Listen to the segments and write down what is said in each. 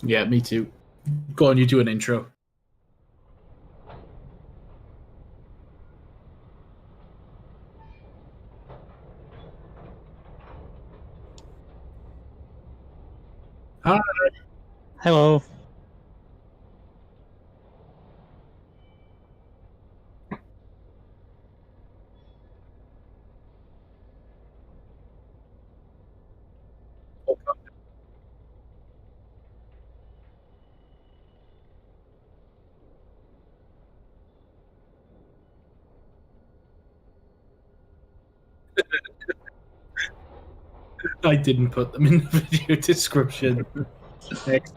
Yeah, me too. Go on, you do an intro. Hi. Hello. I didn't put them in the video description. Next.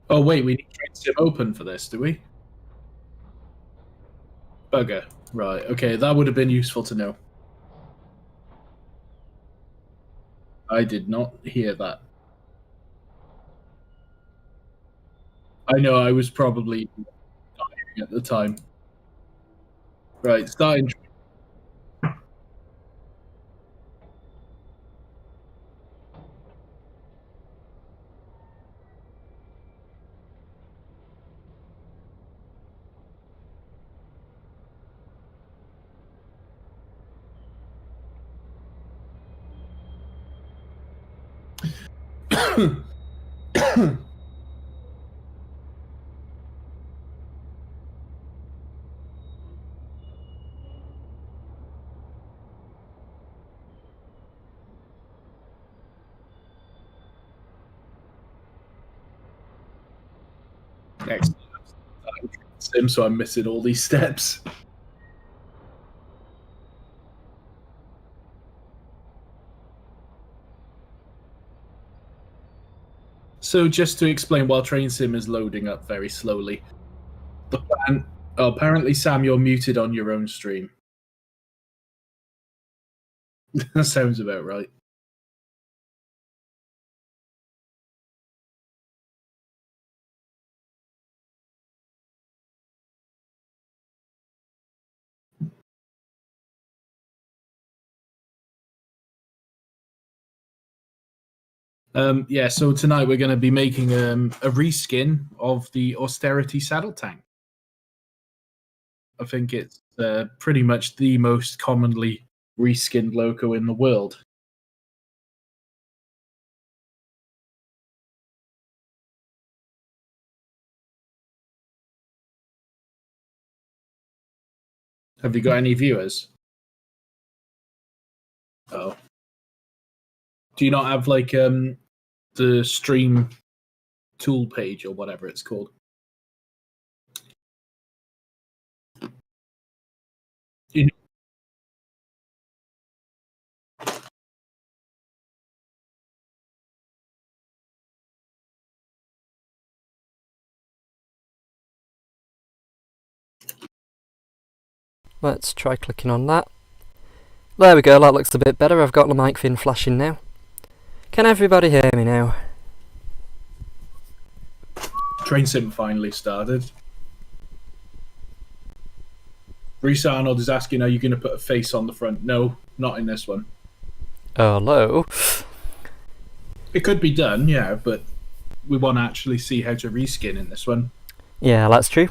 Oh wait, we need Train Sim open for this, do we? Bugger. Right. Okay, that would have been useful to know. I did not hear that. I know I was probably dying at the time. Right, starting. Next. Sim, so I'm missing all these steps. So just to explain, while Train Sim is loading up very slowly, the plan. Oh, apparently, Sam, you're muted on your own stream. That sounds about right. Yeah, so tonight we're going to be making a reskin of the Austerity Saddle Tank. I think it's pretty much the most commonly reskinned loco in the world. Have you got any viewers? Oh. Do you not have like the stream tool page or whatever it's called? You Let's try clicking on that. There we go, that looks a bit better. I've got the mic fin flashing now. Can everybody hear me now? Train Sim finally started. Reese Arnold is asking, are you going to put a face on the front? No, not in this one. Hello? It could be done, yeah, but we want to actually see how to reskin in this one. Yeah, that's true.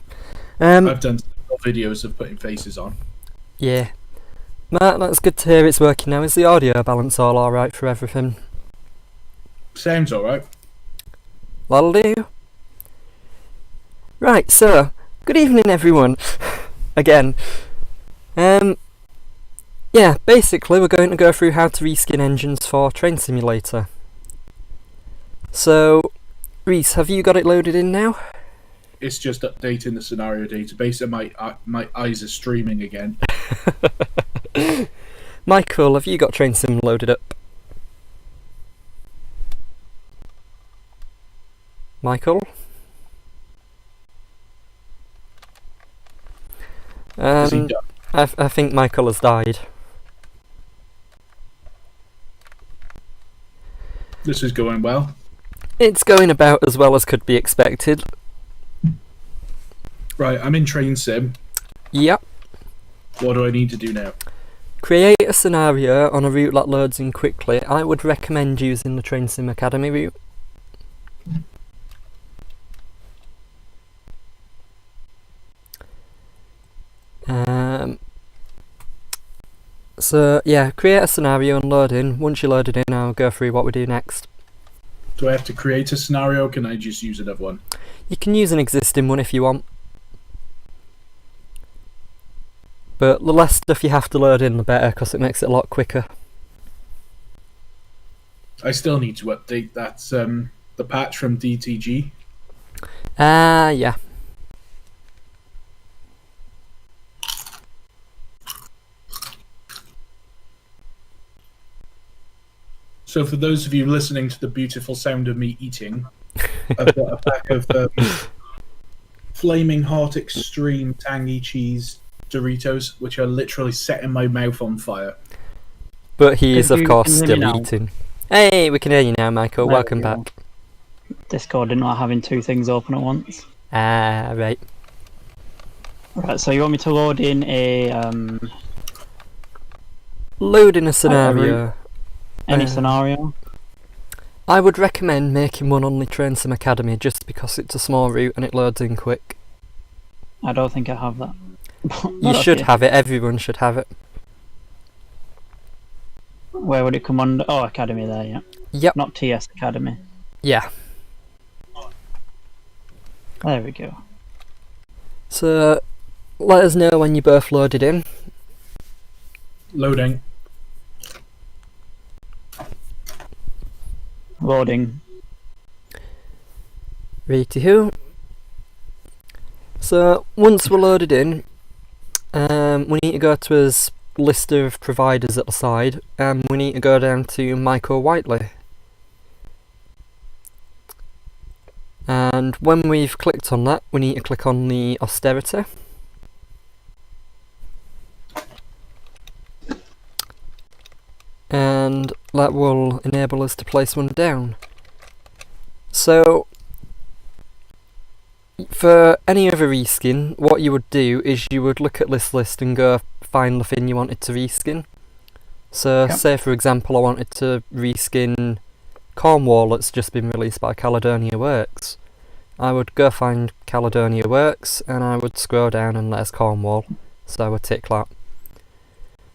I've done several videos of putting faces on. Yeah. Matt, that's good to hear it's working now. Is the audio balance all alright for everything? Sounds alright. That'll do. Right, so, good evening everyone. Again. Yeah, basically we're going to go through how to reskin engines for Train Simulator. So, Reese, have you got it loaded in now? It's just updating the scenario database, and my eyes are streaming again. Michael, have you got Train Sim loaded up? Michael? Is he done? I think Michael has died. This is going well. It's going about as well as could be expected. Right, I'm in Train Sim. Yep. What do I need to do now? Create a scenario on a route that loads in quickly. I would recommend using the Train Sim Academy route. So yeah, create a scenario and load in. Once you load it in, I'll go through what we do next. Do I have to create a scenario, or can I just use another one? You can use an existing one if you want. But the less stuff you have to load in, the better, because it makes it a lot quicker. I still need to update that the patch from DTG. Yeah. So for those of you listening to the beautiful sound of me eating, I've got a pack of Flaming Hot Extreme Tangy Cheese Doritos, which are literally setting my mouth on fire. But he is, of course, can you hear me still now? eating. Hey, we can hear you now, Michael. There Welcome we go. back. Discord did not having two things open at once. Right. Right, so you want me to load in a Loading a scenario. any scenario? I would recommend making one on the Train Sim Academy just because it's a small route and it loads in quick. I don't think I have that. You should have it, everyone should have it. Where would it come under? Oh, Academy there, yeah. Yep. Not TS Academy. Yeah. There we go. So, let us know when you both loaded in. Loading. Loading. Righty-hoo. So, once we're loaded in, we need to go to his list of providers at the side, and we need to go down to Michael Whiteley. And when we've clicked on that, we need to click on the austerity. And that will enable us to place one down. So, for any other reskin, what you would do is you would look at this list and go find the thing you wanted to reskin. So, Yep. say for example I wanted to reskin Cornwall that's just been released by Caledonia Works. I would go find Caledonia Works and I would scroll down and there's Cornwall. So I would tick that.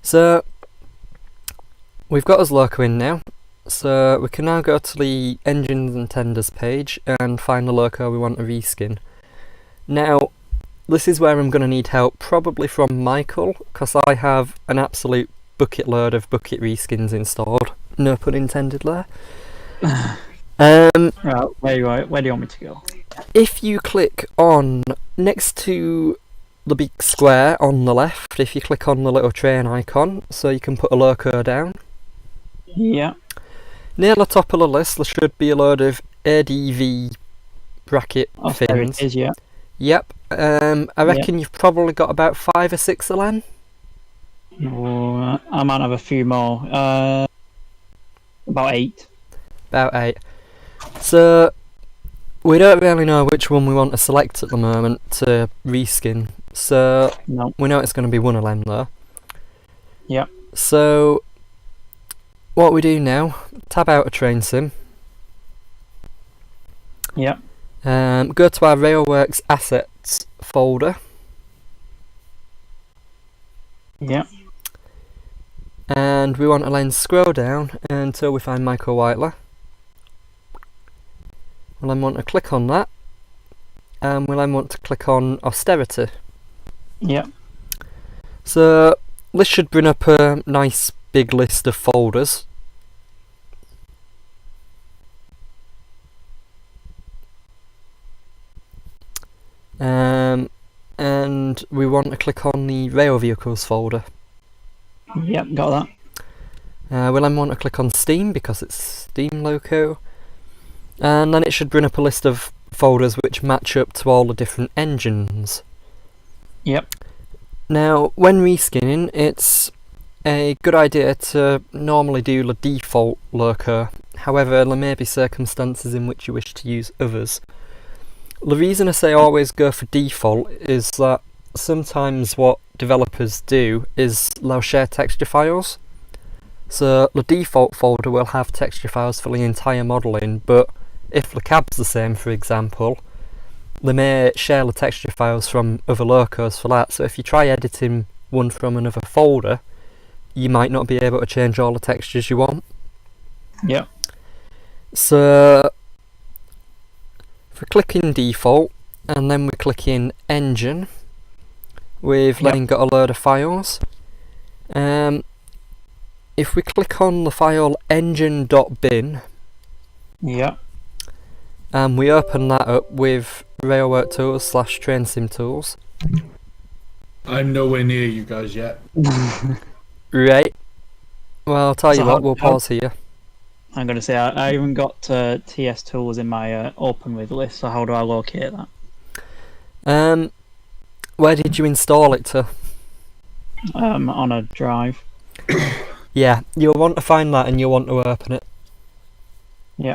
So, we've got us loco in now. So we can now go to the engines and tenders page and find the loco we want to reskin. Now, this is where I'm going to need help, probably from Michael, because I have an absolute bucket load of bucket reskins installed. No pun intended there. Right, where do you want me to go? If you click on, next to the big square on the left, if you click on the little train icon, so you can put a loco down. Yeah. Near the top of the list, there should be a load of ADV bracket Oh, there fins. it is, yeah. Yep. I reckon you've probably got about 5 or 6 of them. Oh, I might have a few more. About 8. About 8. So, we don't really know which one we want to select at the moment to reskin. So, No. we know it's going to be one of them though. Yep. So, what we do now, tab out of Train Sim. Yep. Go to our Railworks Assets folder. Yep. And we want to then scroll down until we find Michael Whiteley. We'll then want to click on that. And we'll then want to click on austerity. Yep. So this should bring up a nice big list of folders. And we want to click on the rail vehicles folder. Yep, got that. We'll then want to click on Steam because it's Steam loco. And then it should bring up a list of folders which match up to all the different engines. Yep. Now, when reskinning, it's a good idea to normally do the default loco. However, there may be circumstances in which you wish to use others. The reason I say always go for default is that sometimes what developers do is they'll share texture files. So the default folder will have texture files for the entire model in, but if the cab's the same, for example, they may share the texture files from other locos for that. So if you try editing one from another folder, you might not be able to change all the textures you want. Yep. So if we click in default and then we click in engine, we've then got a load of files. If we click on the file engine.bin, Yep. and we open that up with railwork tools / train sim tools. I'm nowhere near you guys yet. Right. Well, I'll tell you So what, we'll pause here. I'm going to say I haven't got TS tools in my open with list, so how do I locate that? Where did you install it to? On a drive. Yeah, you'll want to find that and you'll want to open it. Yeah.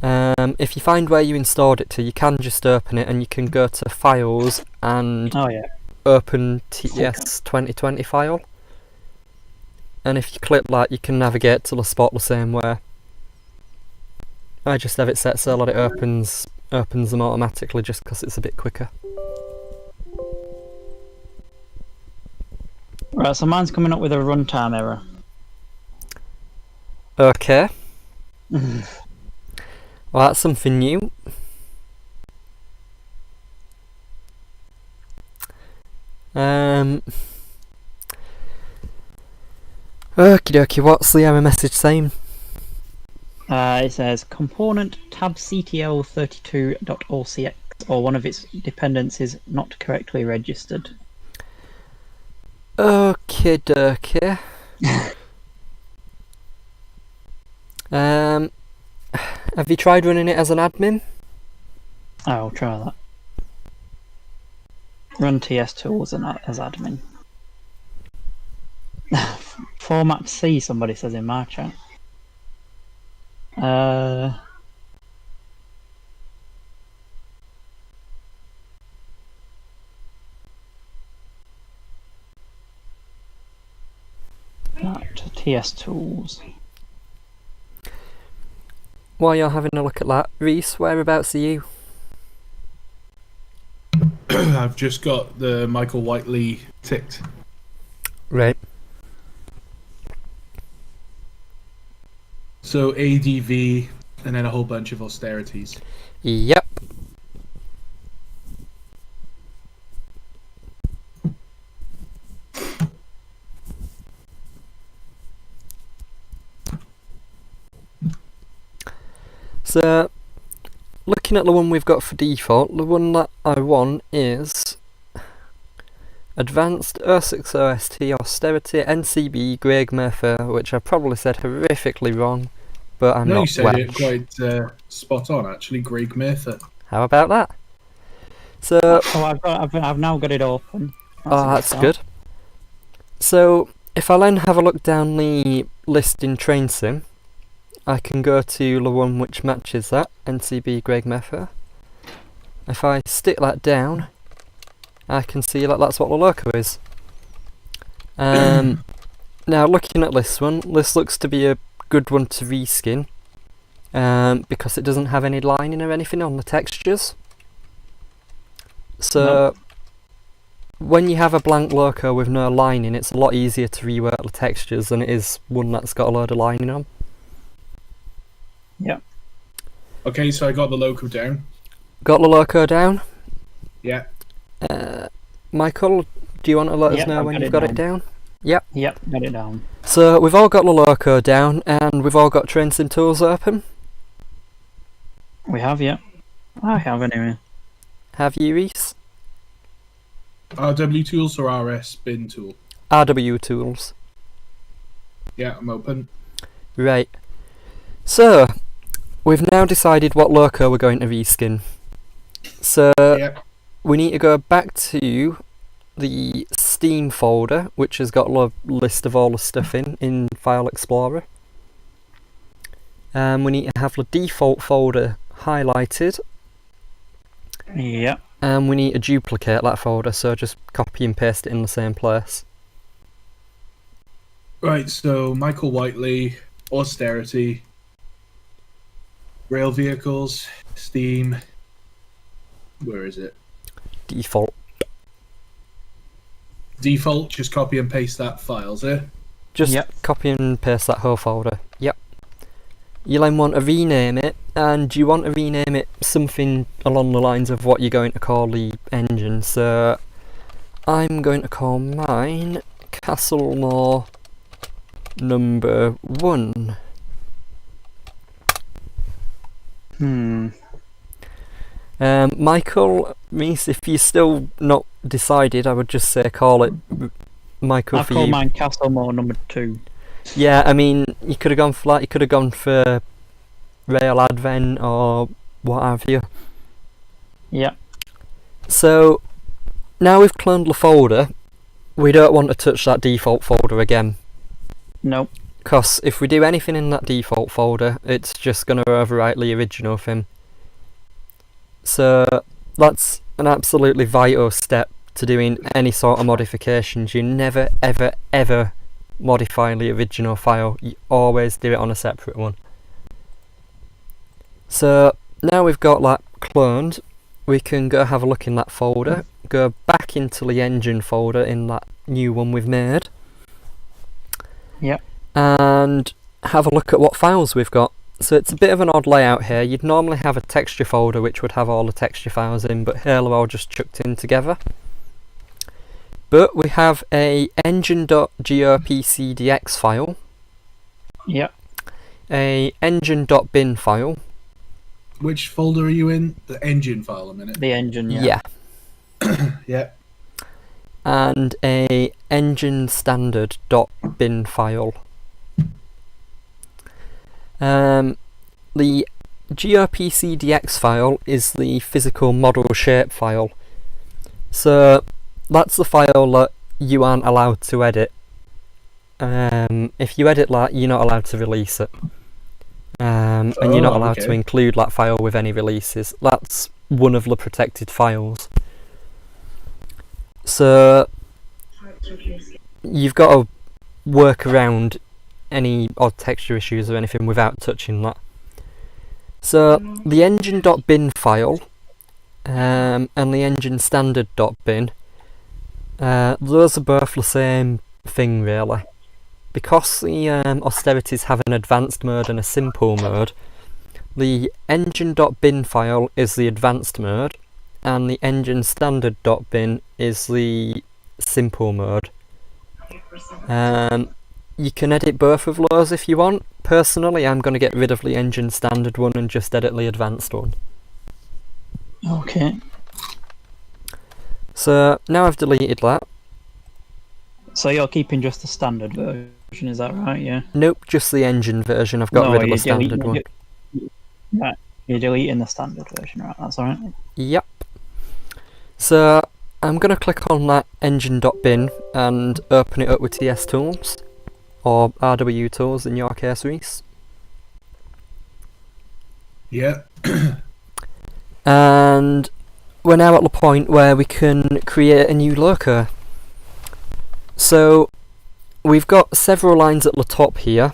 If you find where you installed it to, you can just open it and you can go to Files and Oh yeah. open TS 2020 file. And if you click that, you can navigate to the spot the same way. I just have it set so that it opens them automatically just because it's a bit quicker. Right, so mine's coming up with a runtime error. Okay. Well, that's something new. Okie dokie, what's the error message saying? It says component tab ctl32.ocx or one of its dependencies not correctly registered. Okie dokie. Have you tried running it as an admin? I'll try that. Run TS tools and as admin. Format C, somebody says in my chat. Right, TS tools. While you're having a look at that, Reese, whereabouts are you? I've just got the Michael Whiteley ticked. Right. So ADV and then a whole bunch of austerities. Yep. So, looking at the one we've got for default, the one that I want is Advanced 06OST Austerity NCB Greg Murphy, which I probably said horrifically wrong, but I'm No, not you said Welsh. it quite spot on, actually. Greg Murphy. How about that? So, Oh, I've now got it open. that's good. So, if I then have a look down the list in Train Sim, I can go to the one which matches that, NCB Greg Meffer. If I stick that down, I can see that that's what the loco is. Now looking at this one, this looks to be a good one to reskin, because it doesn't have any lining or anything on the textures. So when you have a blank loco with no lining, it's a lot easier to rework the textures than it is one that's got a load of lining on. Yeah. Okay, so I got the loco down. Got the loco down? Yeah. Michael, do you want to let us Yep, know I've when got you've it got down. it down? Yep. Yep, got it down. So we've all got the loco down, and we've all got Train Sim Tools open. We have, yeah. I have anyway. Have you, Reese? RW tools or RS bin tool? RW Tools. Yeah, I'm open. Right. So, we've now decided what loco we're going to reskin. So, Yeah. we need to go back to the Steam folder, which has got a list of all the stuff in File Explorer. We need to have the default folder highlighted, Yep. and we need to duplicate that folder, so just copy and paste it in the same place. Right, so Michael Whiteley, Austerity, Rail Vehicles, Steam. Where is it? Default. Default, just copy and paste that files, eh? Just Yep. copy and paste that whole folder. Yep. You'll then want to rename it, and you want to rename it something along the lines of what you're going to call the engine. So I'm going to call mine Castlemore number 1. Michael, Reese, if you're still not decided, I would just say call it Michael I've for called you. mine Castlemore number 2. Yeah, I mean, you could have gone for that. You could have gone for Rail Advent or what have you. Yep. So now we've cloned the folder, we don't want to touch that default folder again. Nope. Because if we do anything in that default folder, it's just going to overwrite the original thing. So that's an absolutely vital step to doing any sort of modifications. You never, ever, ever modify the original file. You always do it on a separate one. So now we've got that cloned, we can go have a look in that folder, go back into the engine folder in that new one we've made. Yep. And have a look at what files we've got. So it's a bit of an odd layout here. You'd normally have a texture folder which would have all the texture files in, but here they're all just chucked in together. But we have a engine.gopcdx file, Yep. a engine.bin file. Which folder are you in? The engine file, a minute. The engine, yeah. Yeah. And a engine standard.bin file. The gopcdx file is the physical model shape file. So that's the file that you aren't allowed to edit. If you edit that, you're not allowed to release it. And you're not allowed to include that file with any releases. That's one of the protected files. So you've got to work around any odd texture issues or anything without touching that. So the engine.bin file and the engine standard.bin, those are both the same thing really. Because the austerities have an advanced mode and a simple mode, the engine.bin file is the advanced mode and the engine standard.bin is the simple mode. You can edit both of those if you want. Personally, I'm going to get rid of the engine standard one and just edit the advanced one. Okay. So now I've deleted that. So you're keeping just the standard version, is that right? Yeah. Nope, just the engine version. I've got rid of the standard one. Right. You're deleting the standard version, right? That's alright. Yep. So I'm going to click on that engine.bin and open it up with TS Tools, or RW Tools in your case, Reese. Yeah. And we're now at the point where we can create a new loco. So we've got several lines at the top here,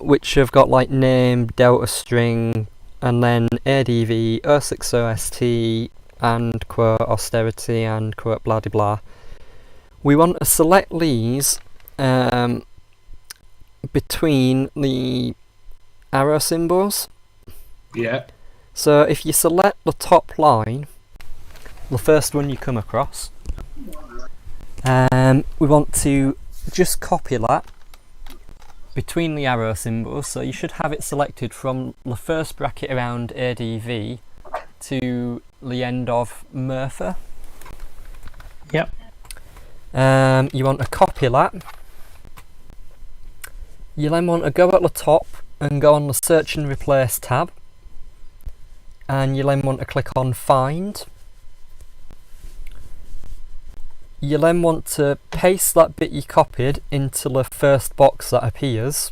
which have got like name, delta string, and then ADV, 060ST, and quote austerity, and quote blah de blah. We want to select these between the arrow symbols. Yeah. So if you select the top line, the first one you come across, We want to just copy that between the arrow symbols, so you should have it selected from the first bracket around ADV to the end of Murphy. Yep. You want to copy that. You then want to go at the top and go on the Search and Replace tab, and you then want to click on Find. You then want to paste that bit you copied into the first box that appears,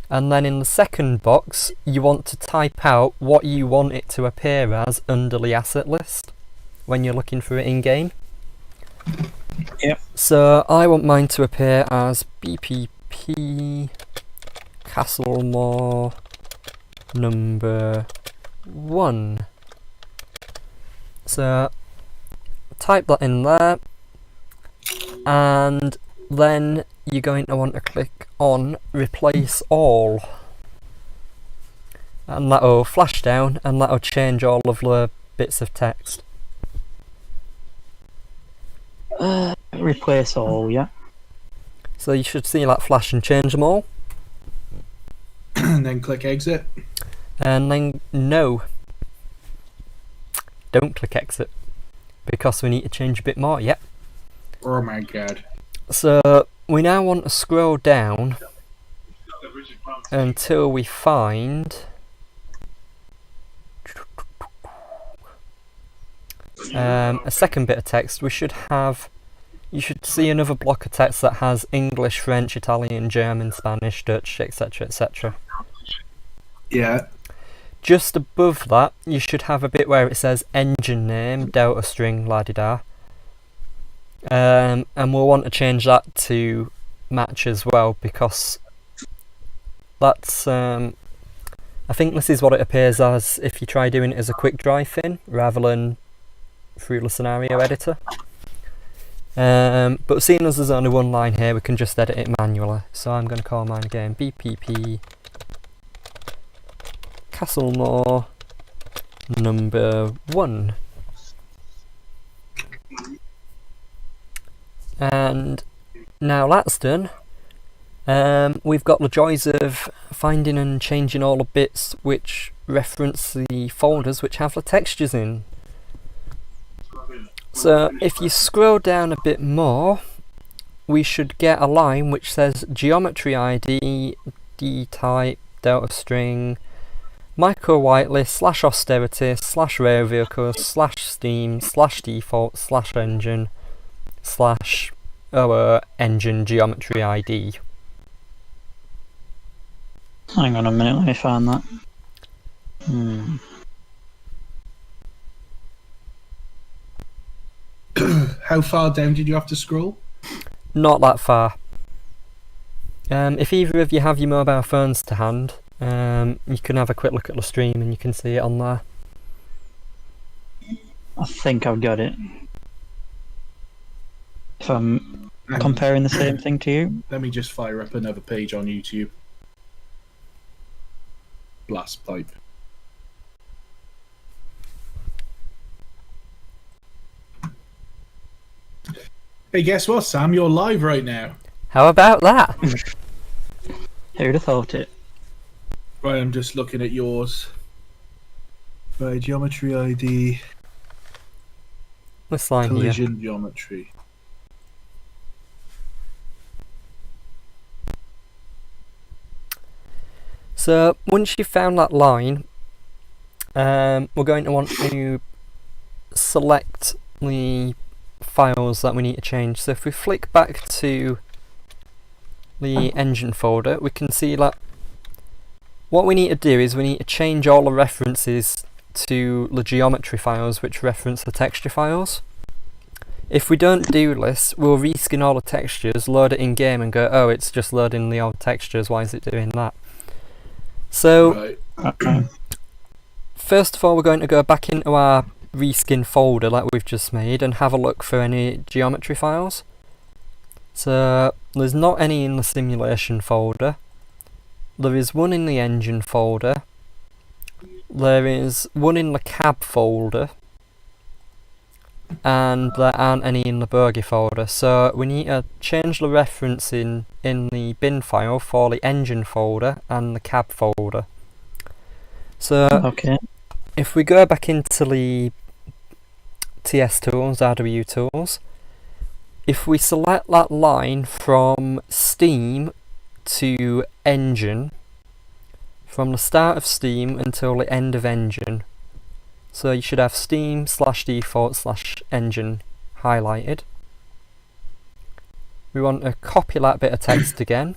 and then in the second box you want to type out what you want it to appear as under the asset list when you're looking for it in game. Yep. So I want mine to appear as BPP Castlemore number 1. So type that in there, and then you're going to want to click on Replace All, and that'll flash down and that'll change all of the bits of text. Replace all, yeah. So you should see that flash and change them all. And then click exit. And then no, don't click exit, because we need to change a bit more. Yep. Oh my god. So we now want to scroll down until we find a second bit of text. You should see another block of text that has English, French, Italian, German, Spanish, Dutch, etc, etc. Yeah. Just above that you should have a bit where it says engine name, delta string, la-di-da. And we'll want to change that to match as well, because that's I think this is what it appears as if you try doing it as a quick drive in rather than through the scenario editor. But seeing as there's only one line here, we can just edit it manually. So I'm going to call mine again BPP Castlemore number 1. And now that's done, we've got the joys of finding and changing all the bits which reference the folders which have the textures in. So if you scroll down a bit more, we should get a line which says geometry ID, D-type, delta string, micro whitelist, /austerity, /rail vehicles, /steam, /default, /engine, /engine geometry ID. Hang on a minute, let me find that. How far down did you have to scroll? Not that far. If either of you have your mobile phones to hand, you can have a quick look at the stream and you can see it on there. I think I've got it. If I'm comparing the same thing to you. Let me just fire up another page on YouTube. Blast pipe. Hey, guess what, Sam? You're live right now. How about that? Who'd have thought it? Right, I'm just looking at yours. Right, geometry ID. This line Collision geometry. So once you've found that line, we're going to want to select the files that we need to change. So if we flick back to the engine folder, we can see that what we need to do is we need to change all the references to the geometry files which reference the texture files. If we don't do this, we'll reskin all the textures, load it in game and go, oh, it's just loading the old textures, why is it doing that? So first of all, we're going to go back into our reskin folder that we've just made and have a look for any geometry files. So there's not any in the simulation folder. There is one in the engine folder. There is one in the cab folder. and there aren't any in the bogey folder, so we need to change the reference in the bin file for the engine folder and the cab folder. So Okay. if we go back into the TS tools, RW tools, if we select that line from Steam to engine, from the start of Steam until the end of engine, so you should have Steam/default/engine highlighted. We want to copy that bit of text again,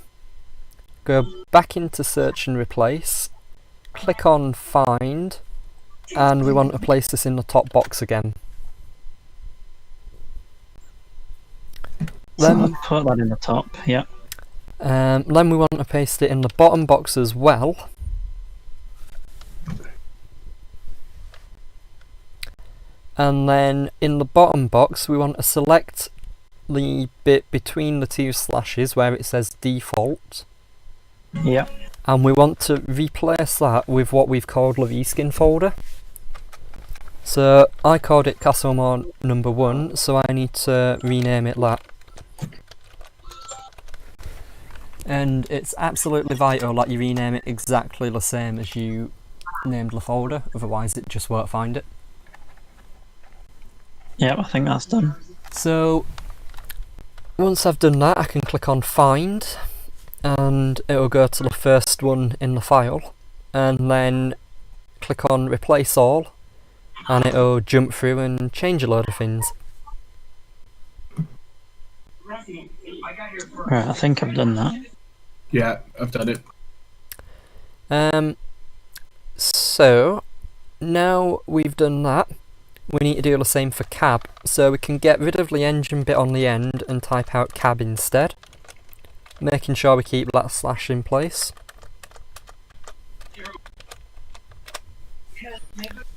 go back into search and replace, click on find, and we want to place this in the top box again. So I'll put that in the top, yeah. Then we want to paste it in the bottom box as well. And then in the bottom box we want to select the bit between the two slashes where it says default. Yeah. And we want to replace that with what we've called the reskin folder. So I called it Castlemore number 1, so I need to rename it that. And it's absolutely vital that you rename it exactly the same as you named the folder, otherwise it just won't find it. Yeah, I think that's done. So once I've done that, I can click on find and it'll go to the first one in the file, and then click on replace all and it'll jump through and change a load of things. Right, I think I've done that. Yeah, I've done it. So now we've done that, we need to do the same for cab, so we can get rid of the engine bit on the end and type out cab instead, making sure we keep that slash in place.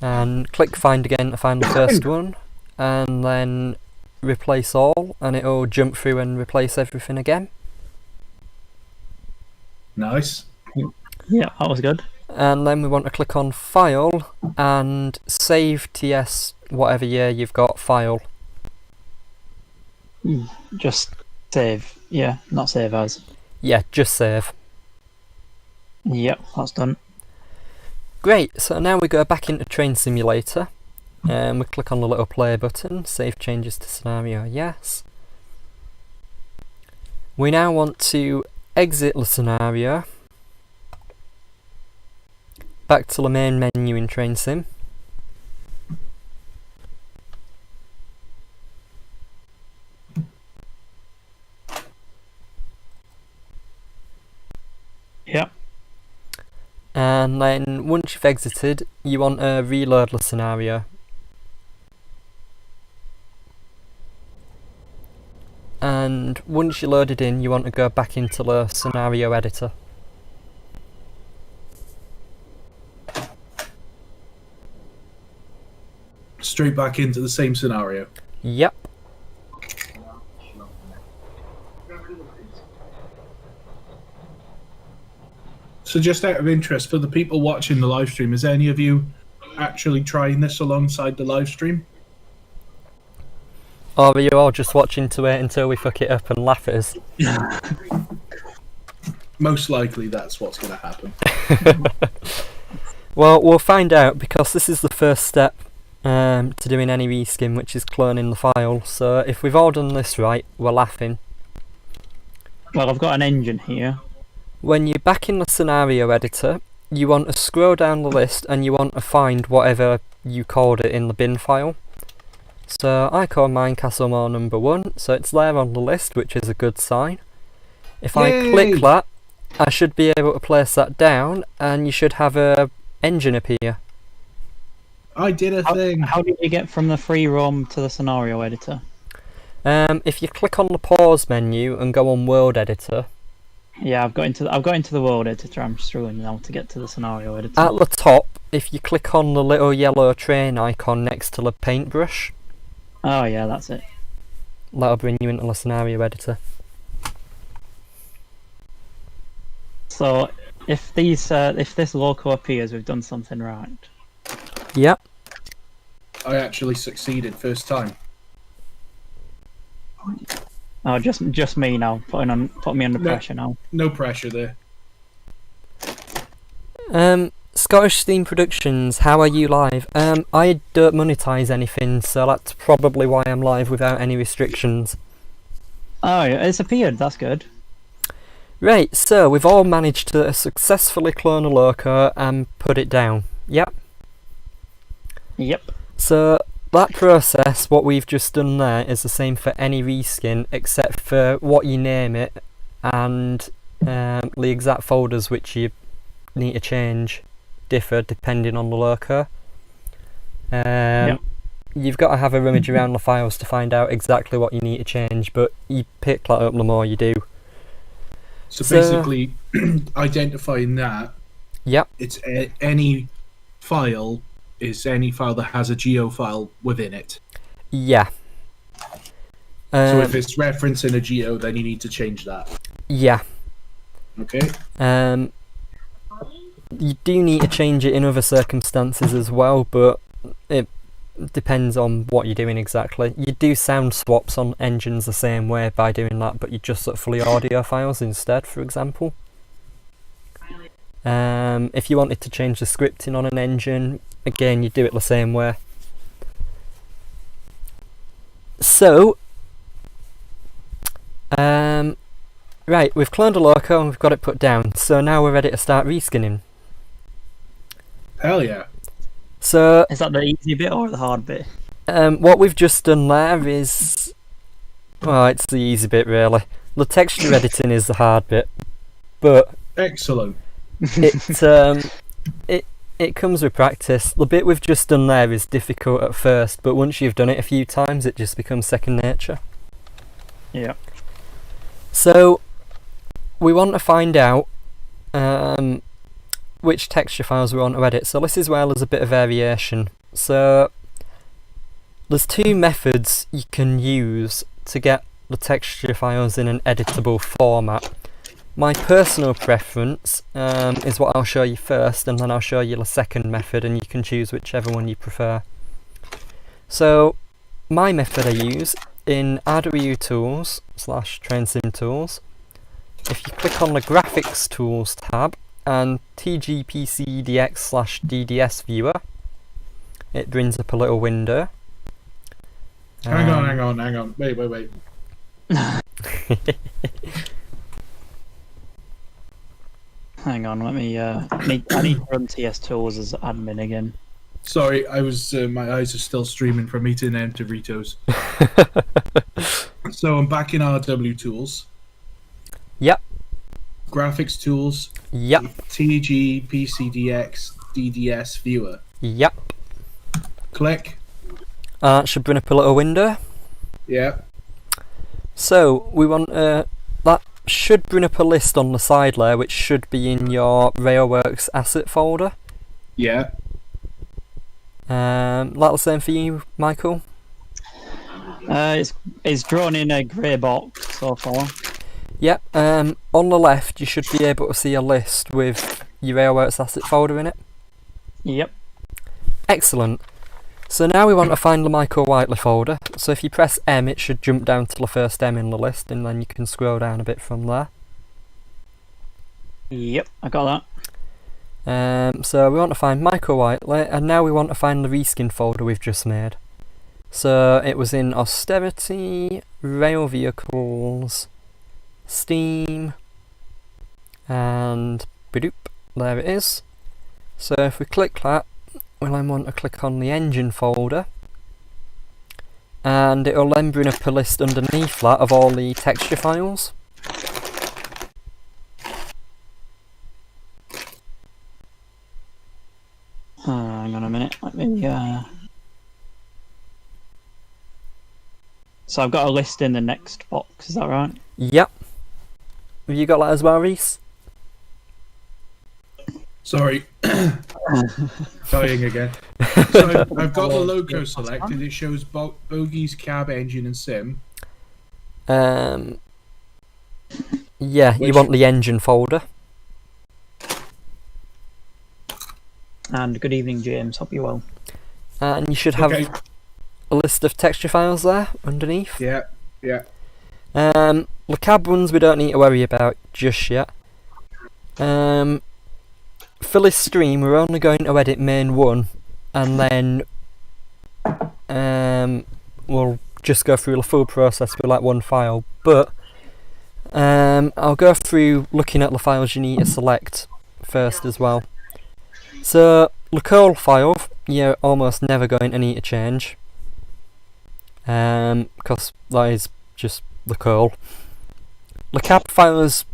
And click find again to find the first one, and then replace all, and it'll jump through and replace everything again. Nice. Yeah, that was good. And then we want to click on file and save TS whatever year you've got file. Just save. Yeah, not save as. Yeah, just save. Yep, that's done. Great, so now we go back into Train Simulator and we click on the little play button, save changes to scenario, yes. We now want to exit the scenario, back to the main menu in Train Sim. Yep. And then once you've exited, you want to reload the scenario. And once you're loaded in, you want to go back into the scenario editor. Straight back into the same scenario. Yep. So just out of interest, for the people watching the live stream, is any of you actually trying this alongside the live stream? Or are you all just watching to wait until we fuck it up and laugh at us? Most likely that's what's going to happen. Well, we'll find out, because this is the first step to doing any reskin, which is cloning the file. So if we've all done this right, we're laughing. Well, I've got an engine here. When you're back in the scenario editor, you want to scroll down the list and you want to find whatever you called it in the bin file. So I called mine Castlemore number 1, so it's there on the list, which is a good sign. If Yay! I click that, I should be able to place that down and you should have a engine appear. I did a thing. How did you get from the free roam to the scenario editor? If you click on the pause menu and go on world editor, Yeah, I've got into the world editor. I'm struggling now to get to the scenario editor. at the top, if you click on the little yellow train icon next to the paintbrush, Oh yeah, that's it. that'll bring you into the scenario editor. So if this loco appears, we've done something right. Yep. I actually succeeded first time. Oh, just me now. Putting me under pressure now. No pressure there. Scottish Steam Productions, how are you live? I don't monetize anything, so that's probably why I'm live without any restrictions. Oh, it's appeared. That's good. Right, so we've all managed to successfully clone a loco and put it down. Yep. Yep. So that process, what we've just done there, is the same for any reskin, except for what you name it and the exact folders which you need to change differ depending on the loco. You've got to have a rummage around the files to find out exactly what you need to change, but you pick that up the more you do. So basically, identifying that, yep, it's any file is any file that has a geo file within it. Yeah. So if it's referencing a geo, then you need to change that. Yeah. Okay. You do need to change it in other circumstances as well, but it depends on what you're doing exactly. You do sound swaps on engines the same way by doing that, but you just sort of fully audio files instead, for example. If you wanted to change the scripting on an engine, again, you do it the same way. So, right, we've cloned a loco and we've got it put down, so now we're ready to start reskinning. Hell yeah. So, is that the easy bit or the hard bit? What we've just done there is, well, it's the easy bit really. The texture editing is the hard bit, but excellent. It comes with practice. The bit we've just done there is difficult at first, but once you've done it a few times, it just becomes second nature. Yeah. So we want to find out which texture files we want to edit. So this is where there's a bit of variation. So there's two methods you can use to get the texture files in an editable format. My personal preference is what I'll show you first, and then I'll show you the second method, and you can choose whichever one you prefer. So my method I use in RWU Tools / Train Sim Tools. If you click on the Graphics Tools tab and TGPCDX / DDS Viewer, it brings up a little window. Hang on. Wait. Hang on, let me. I need to run TS Tools as admin again. Sorry, I was. My eyes are still streaming from eating them Doritos. So I'm back in RW Tools. Yep. Graphics Tools. Yep. TG PCDX DDS Viewer. Yep. Click. Should bring up a little window. Yeah. So we want that should bring up a list on the side layer, which should be in your Railworks asset folder. Yeah. That the same for you, Michael? It's drawn in a grey box so far. Yep. On the left, you should be able to see a list with your Railworks asset folder in it. Yep. Excellent. So now we want to find the Michael Whiteley folder. So if you press M, it should jump down to the first M in the list, and then you can scroll down a bit from there. Yep, I got that. So we want to find Michael Whiteley, and now we want to find the reskin folder we've just made. So it was in Austerity, Rail Vehicles, Steam, and badoop, there it is. So if we click that, we'll then want to click on the engine folder, and it'll then bring up a list underneath that of all the texture files. Hang on a minute, let me So I've got a list in the next box, is that right? Yep. Have you got that as well, Reese? Sorry. Dying again. So I've got the logo selected. It shows bogies, cab, engine, and sim. Yeah, you want the engine folder. And good evening, James. Hope you're well. And you should have a list of texture files there underneath. Yeah, yeah. Le cab ones we don't need to worry about just yet. For this stream, we're only going to edit main 1, and then we'll just go through the full process with like one file. But I'll go through looking at the files you need to select first as well. So the curl file, you're almost never going to need to change, because that is just the curl. The cab files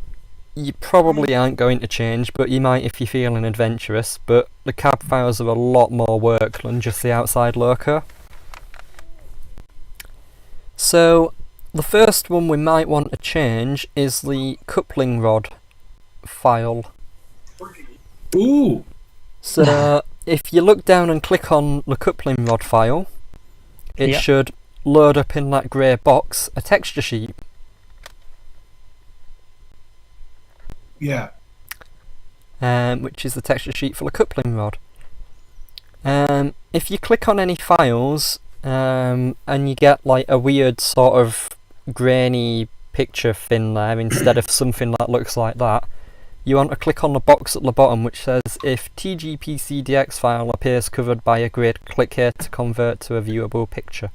you probably aren't going to change, but you might if you're feeling adventurous. But the cab files are a lot more work than just the outside loco. So the first one we might want to change is the coupling rod file. Ooh! So if you look down and click on the coupling rod file, it should load up in that grey box a texture sheet. Yeah. Which is the texture sheet for the coupling rod. If you click on any files, and you get like a weird sort of grainy picture thing there instead of something that looks like that, you want to click on the box at the bottom which says if tgpcdx file appears covered by a grid, click here to convert to a viewable picture.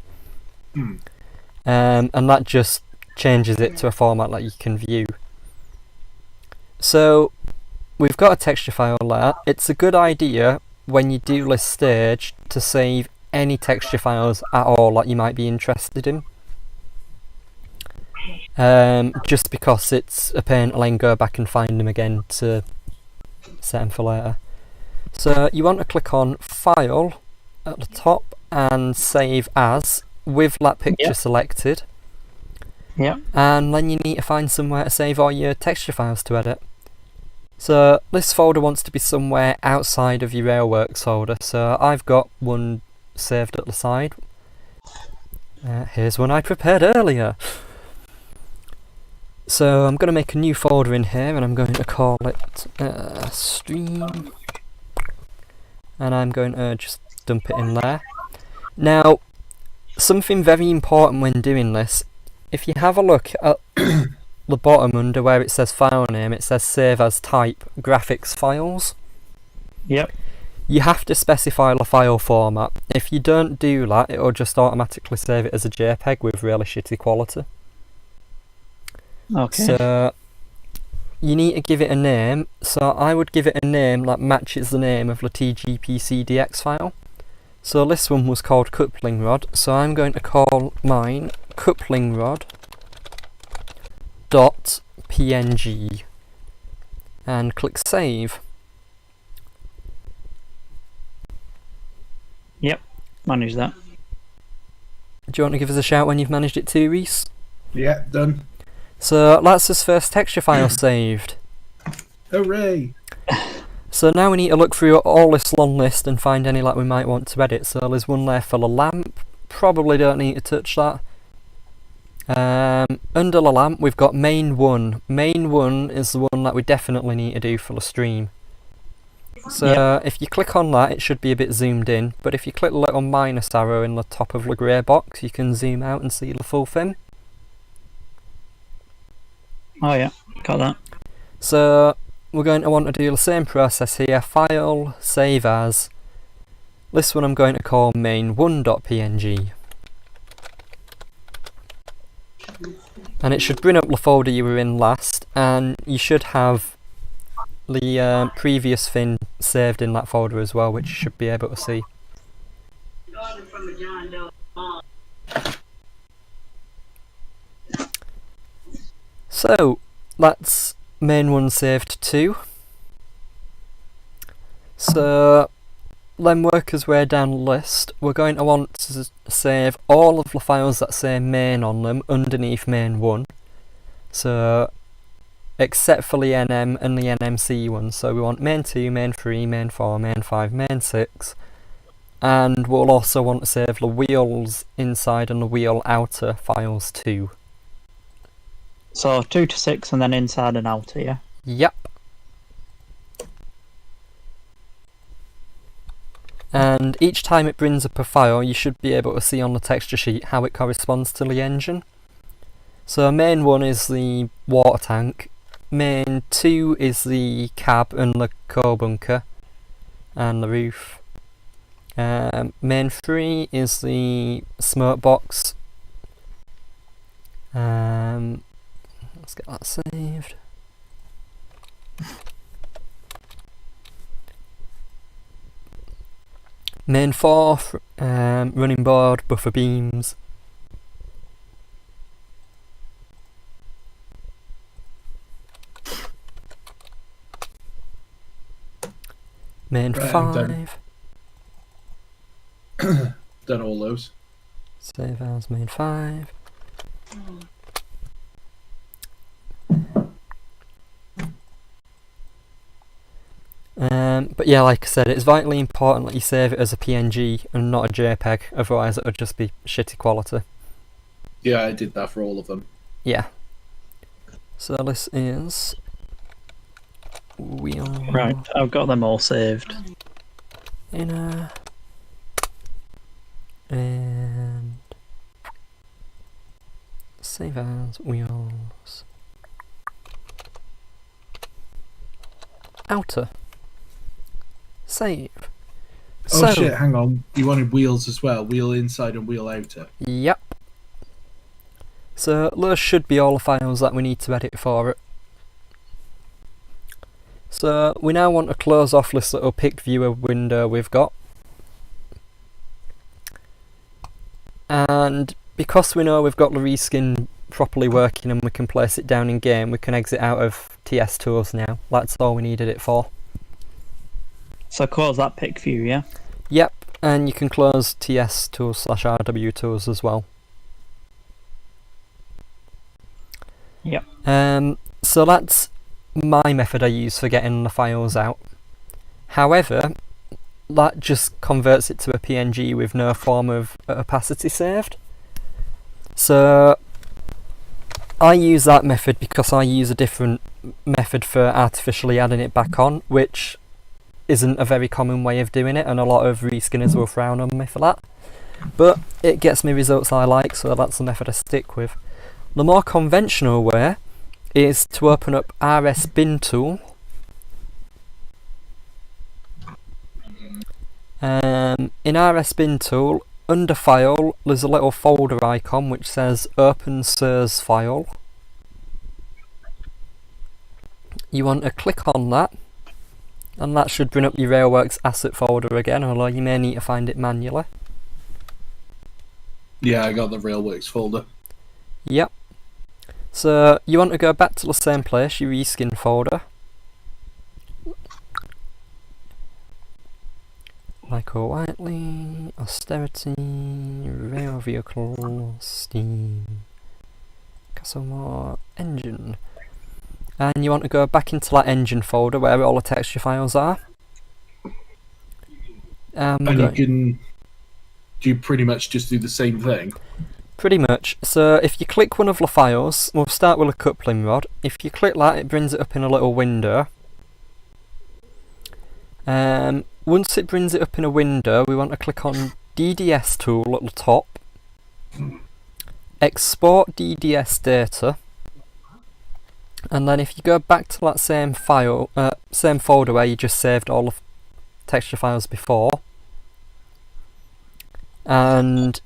And that just changes it to a format that you can view. So we've got a texture file there. It's a good idea when you do this stage to save any texture files at all that you might be interested in. Just because it's a pain to then go back and find them again to set them for later. So you want to click on File at the top and Save As with that picture selected. And then you need to find somewhere to save all your texture files to edit. So this folder wants to be somewhere outside of your Railworks folder, so I've got one saved at the side. Here's one I prepared earlier. So I'm going to make a new folder in here and I'm going to call it stream, and I'm going to just dump it in there. Now, something very important when doing this, if you have a look at the bottom under where it says file name, it says save as type graphics files. You have to specify the file format. If you don't do that, it will just automatically save it as a JPEG with really shitty quality. So you need to give it a name. So I would give it a name that matches the name of the tgpcdx file. So this one was called coupling rod, so I'm going to call mine coupling rod .png and click save. Manage that. Do you want to give us a shout when you've managed it too, Reese? Yeah, done. So that's his first texture file saved. Hooray! So now we need to look through all this long list and find any that we might want to edit. So there's one there for the lamp. Probably don't need to touch that. Under the lamp we've got main 1. Main 1 is the one that we definitely need to do for the stream. So if you click on that, it should be a bit zoomed in, but if you click the little minus arrow in the top of the grey box, you can zoom out and see the full thing. Oh yeah, got that. So we're going to want to do the same process here. File, save as. This one I'm going to call main1.png. And it should bring up the folder you were in last, and you should have the previous thing saved in that folder as well, which you should be able to see. So that's main 1 saved too. So then work as way down the list. We're going to want to save all of the files that say main on them underneath main 1. So except for the NM and the NMC ones. So we want main 2, main 3, main 4, main 5, main 6. And we'll also want to save the wheels inside and the wheel outer files too. So 2 to 6 and then inside and outer, yeah? Yep. And each time it brings up a file, you should be able to see on the texture sheet how it corresponds to the engine. So main 1 is the water tank, main 2 is the cab and the coal bunker and the roof. Main 3 is the smoke box. Let's get that saved. Main 4, running board, buffer beams. Main Right, I'm 5. Done all those. Save as main 5. But yeah, like I said, it's vitally important that you save it as a PNG and not a JPEG, otherwise it would just be shitty quality. Yeah, I did that for all of them. Yeah. So this is wheel. Right, I've got them all saved. Inner and save as wheels. Outer. Save. Oh shit, hang on. You wanted wheels as well. Wheel inside and wheel outer. Yep. So those should be all the files that we need to edit for it. So we now want to close off this little pick viewer window we've got. And because we know we've got the reskin properly working and we can place it down in game, we can exit out of TS Tools now. That's all we needed it for. So close that pick view, yeah? Yep, and you can close TS Tools / RW Tools as well. Yep. So that's my method I use for getting the files out. However, that just converts it to a PNG with no form of opacity saved. So I use that method because I use a different method for artificially adding it back on, which isn't a very common way of doing it, and a lot of reskinners will frown on me for that. But it gets me results I like, so that's the method I stick with. The more conventional way is to open up RS bin tool. In RS bin tool, under file, there's a little folder icon which says open SIRS file. You want to click on that, and that should bring up your Railworks asset folder again, although you may need to find it manually. Yeah, I got the Railworks folder. Yep. So you want to go back to the same place, your reskin folder. Michael Whiteley, Austerity, Rail Vehicle, Steam, Castlemore, Engine. And you want to go back into that engine folder where all the texture files are. And do you pretty much just do the same thing? Pretty much. So if you click one of the files, we'll start with a coupling rod. If you click that, it brings it up in a little window. Once it brings it up in a window, we want to click on DDS tool at the top, export DDS data, and then if you go back to that same file, same folder where you just saved all the texture files before, and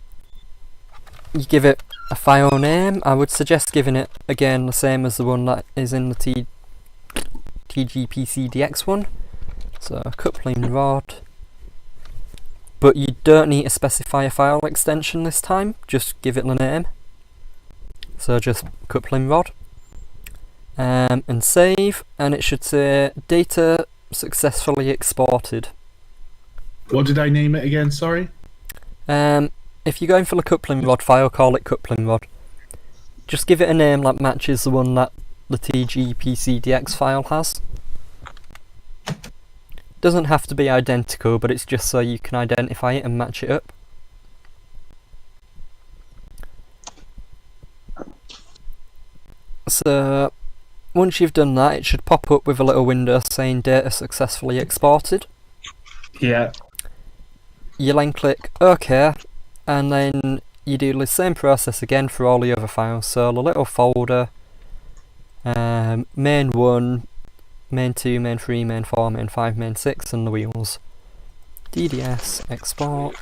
you give it a file name. I would suggest giving it again the same as the one that is in the TGPCDX one. So coupling rod, but you don't need to specify a file extension this time, just give it the name. So just coupling rod, and save, and it should say data successfully exported. What did I name it again, sorry? If you're going for the coupling rod file, call it coupling rod. Just give it a name that matches the one that the TGPCDX file has. Doesn't have to be identical, but it's just so you can identify it and match it up. So once you've done that, it should pop up with a little window saying data successfully exported. Yeah. You then click OK, and then you do the same process again for all the other files. So the little folder, main 1, main 2, main 3, main 4, main 5, main 6, and the wheels. DDS, export.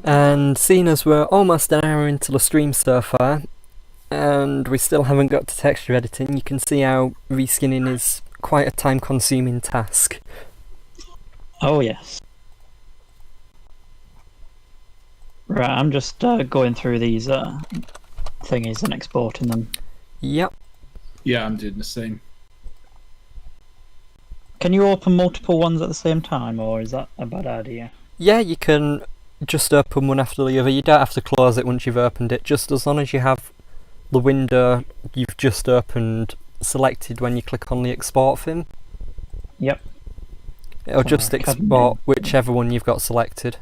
And seeing as we're almost an hour into the stream so far, and we still haven't got to texture editing, you can see how reskinning is quite a time-consuming task. Oh yes. Right, I'm just going through these thingies and exporting them. Yep. Yeah, I'm doing the same. Can you open multiple ones at the same time, or is that a bad idea? Yeah, you can just open one after the other. You don't have to close it once you've opened it, just as long as you have the window you've just opened selected when you click on the export thing. Yep. It'll just export whichever one you've got selected.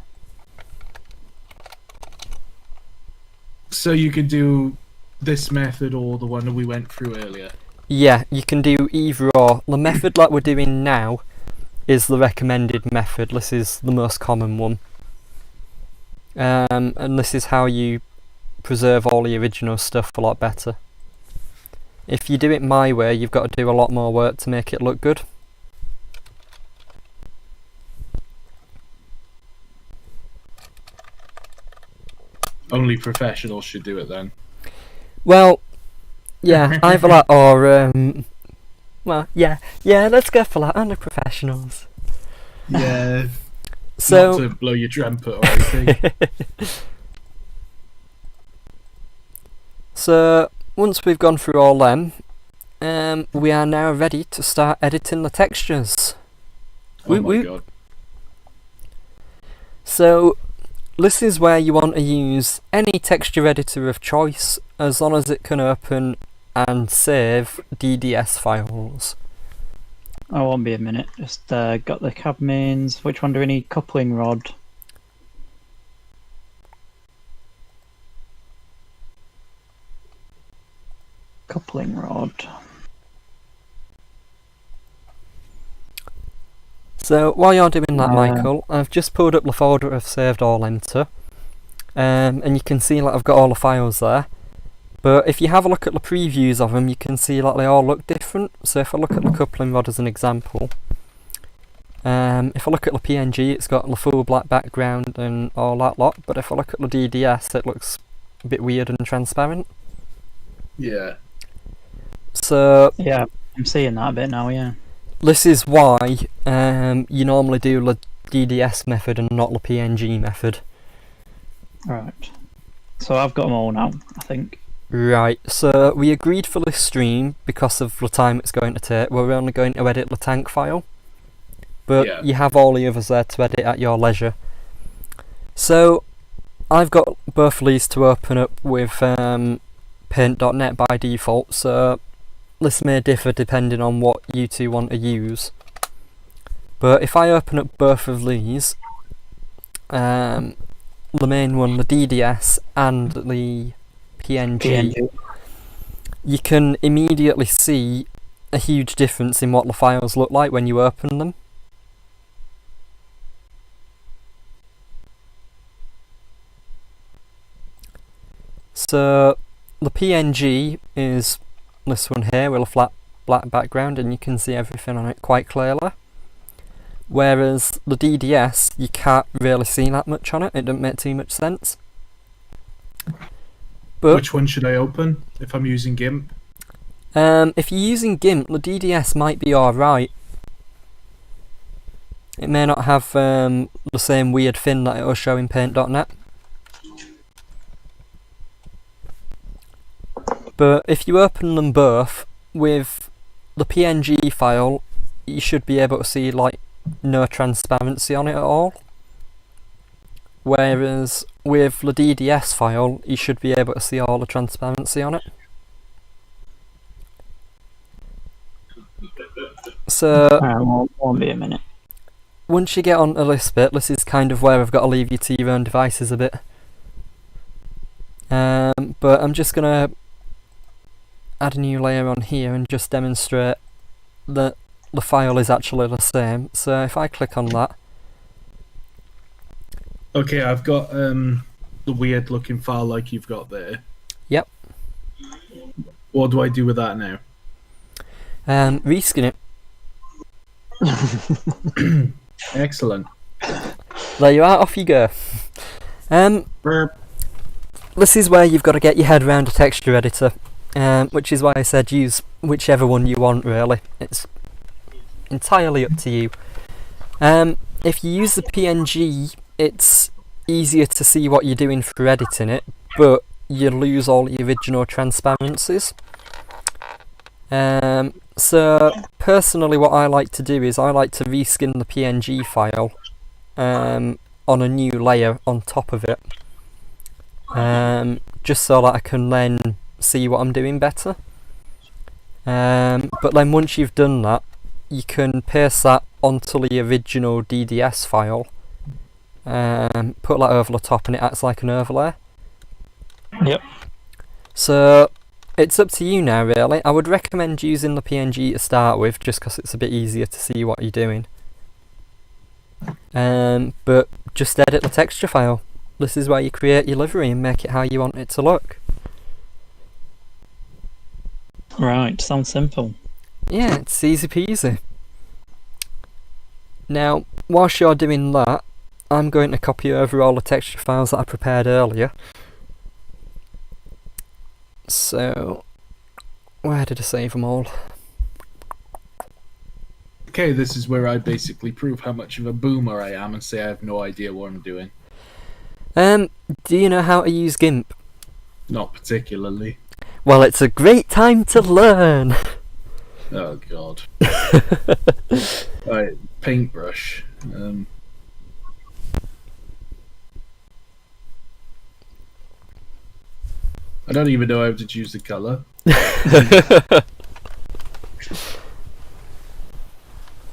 So you could do this method or the one that we went through earlier? Yeah, you can do either or. The method like we're doing now is the recommended method. This is the most common one. And this is how you preserve all the original stuff a lot better. If you do it my way, you've got to do a lot more work to make it look good. Only professionals should do it then. Well, yeah, either that or, well, yeah, let's go for that, only professionals. Yeah. So, not to blow your trumpet or anything. So, once we've gone through all them, we are now ready to start editing the textures. Oh my god. So, this is where you want to use any texture editor of choice, as long as it can open and save DDS files. I won't be a minute. Just got the cab mains. Which one do we need? Coupling rod. Coupling rod. So while you're doing that, Michael, I've just pulled up the folder I've saved all into, and you can see like I've got all the files there. But if you have a look at the previews of them, you can see like they all look different. So if I look at the coupling rod as an example, if I look at the PNG, it's got the full black background and all that lot. But if I look at the DDS, it looks a bit weird and transparent. Yeah. So yeah, I'm seeing that a bit now. Yeah. This is why you normally do the DDS method and not the PNG method. Right. So I've got them all now, I think. Right, so we agreed for this stream, because of the time it's going to take, we're only going to edit the tank file. But you have all the others there to edit at your leisure. So, I've got both of these to open up with paint.net by default, so this may differ depending on what you two want to use. But if I open up both of these, the main one, the DDS, and the PNG, you can immediately see a huge difference in what the files look like when you open them. So the PNG is this one here with a flat black background, and you can see everything on it quite clearly. Whereas the DDS, you can't really see that much on it. It doesn't make too much sense. But which one should I open if I'm using GIMP? if you're using GIMP, the DDS might be alright. It may not have the same weird thing that it will show in Paint.net. But if you open them both, with the PNG file, you should be able to see like no transparency on it at all. Whereas with the DDS file, you should be able to see all the transparency on it. So won't be a minute. Once you get onto this bit, this is kind of where I've got to leave you to your own devices a bit. But I'm just gonna add a new layer on here and just demonstrate that the file is actually the same. So if I click on that. Okay, I've got the weird looking file like you've got there. Yep. What do I do with that now? Reskin it. Excellent. There you are, off you go. Burp. This is where you've got to get your head around a texture editor, which is why I said use whichever one you want really. It's entirely up to you. If you use the PNG, it's easier to see what you're doing for editing it, but you lose all the original transparencies. So personally what I like to do is I like to reskin the PNG file on a new layer on top of it, just so that I can then see what I'm doing better. But then once you've done that, you can paste that onto the original DDS file, put that over the top and it acts like an overlay. Yep. So it's up to you now really. I would recommend using the PNG to start with just because it's a bit easier to see what you're doing. But just edit the texture file. This is where you create your livery and make it how you want it to look. Right, sounds simple. Yeah, it's easy peasy. Now, whilst you're doing that, I'm going to copy over all the texture files that I prepared earlier. So, where did I save them all? Okay, this is where I basically prove how much of a boomer I am and say I have no idea what I'm doing. Do you know how to use GIMP? Not particularly. Well, it's a great time to learn! Oh god. Right, paintbrush. I don't even know how to choose the colour.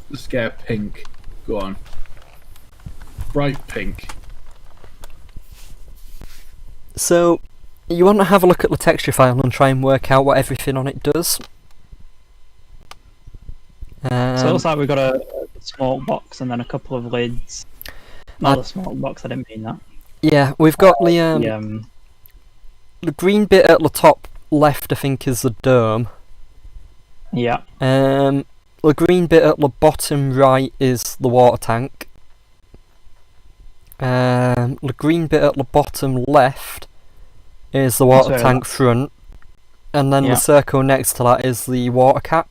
Let's get a pink. Go on. Bright pink. So, you want to have a look at the texture file and try and work out what everything on it does. So it looks like we've got a smoke box and then a couple of lids. Not a smoke box, I didn't mean that. Yeah, we've got the green bit at the top left, I think, is the dome. Yeah. The green bit at the bottom right is the water tank. The green bit at the bottom left is the water tank front. And then the circle next to that is the water cap.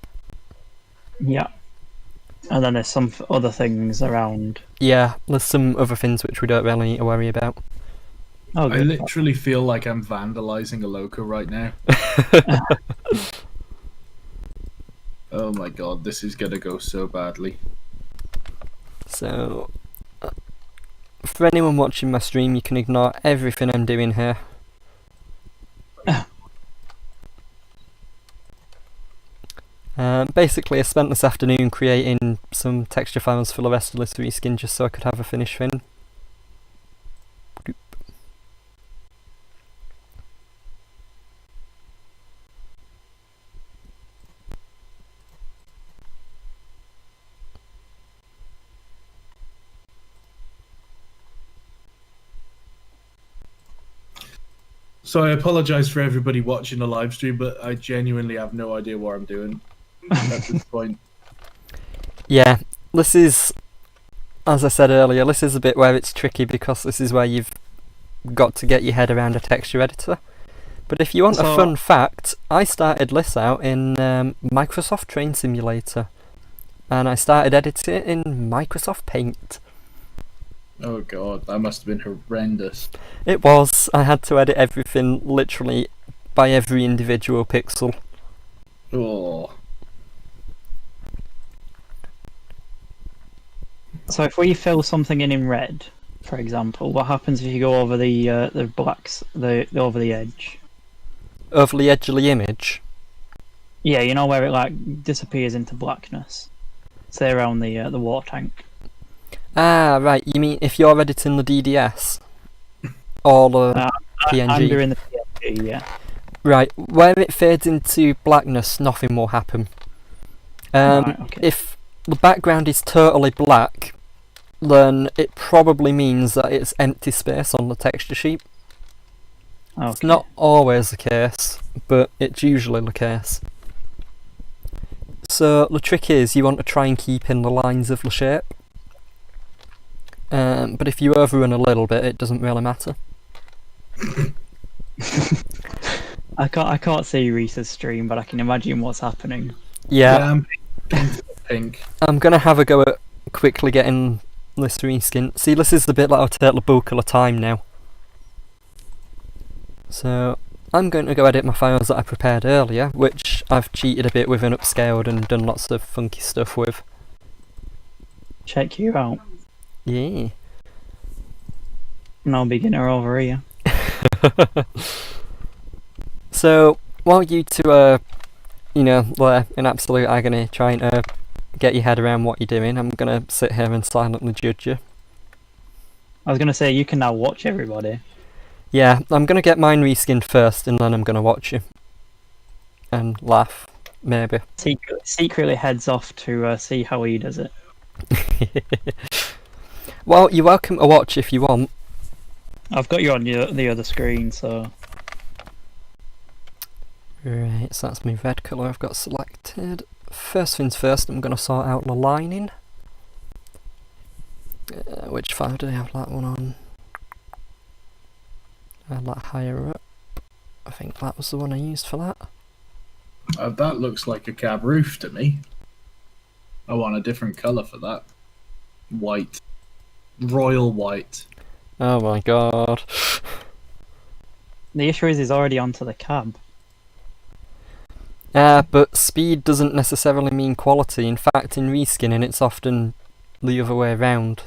Yeah. And then there's some other things around. Yeah, there's some other things which we don't really need to worry about. Oh, I literally feel like I'm vandalizing a loco right now. Oh my god, this is gonna go so badly. So, for anyone watching my stream, you can ignore everything I'm doing here. Basically, I spent this afternoon creating some texture files for the rest of this reskin just so I could have a finished thing. So I apologise for everybody watching the live stream, but I genuinely have no idea what I'm doing at this point. Yeah, this is as I said earlier, this is a bit where it's tricky because this is where you've got to get your head around a texture editor. But if you want a fun fact, I started this out in Microsoft Train Simulator. And I started editing it in Microsoft Paint. Oh god, that must have been horrendous. It was. I had to edit everything literally by every individual pixel. Oh. So if we fill something in red, for example, what happens if you go over the blacks, over the edge? Over the edge of the image? Yeah, you know where it like disappears into blackness. Say around the water tank. Ah, right. You mean if you're editing the DDS? Or the PNG? I'm doing the PNG, yeah. Right. Where it fades into blackness, nothing will happen. Right, okay. If the background is totally black, then it probably means that it's empty space on the texture sheet. Okay. It's not always the case, but it's usually the case. So the trick is you want to try and keep in the lines of the shape. But if you overrun a little bit, it doesn't really matter. I can't see Reese's stream, but I can imagine what's happening. Yeah, I'm pink. I'm gonna have a go at quickly getting this reskin. See, this is the bit that'll take the bulk of the time now. So I'm going to go edit my files that I prepared earlier, which I've cheated a bit with and upscaled and done lots of funky stuff with. Check you out. Yeah. No beginner over here. So, while you two are, were in absolute agony trying to get your head around what you're doing, I'm going to sit here and silently judge you. I was going to say, you can now watch everybody. Yeah, I'm going to get mine reskinned first and then I'm going to watch you. And laugh, maybe. Secretly heads off to see how he does it. Well, you're welcome to watch if you want. I've got you on the other screen, so... Right, so that's my red colour I've got selected. First things first, I'm going to sort out the lining. Which file do I have that one on? I had that higher up. I think that was the one I used for that. That looks like a cab roof to me. I want a different colour for that. White. Royal white. Oh my god. The issue is he's already onto the cab. But speed doesn't necessarily mean quality. In fact, in reskinning, it's often the other way around.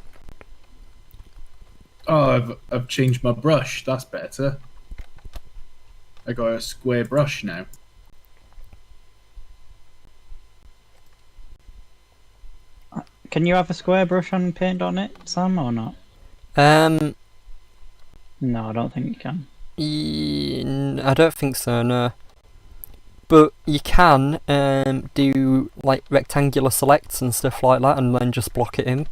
Oh, I've changed my brush. That's better. I got a square brush now. Can you have a square brush on paint on it, Sam, or not? No, I don't think you can. I don't think so, no. But you can do like rectangular selects and stuff like that and then just block it in.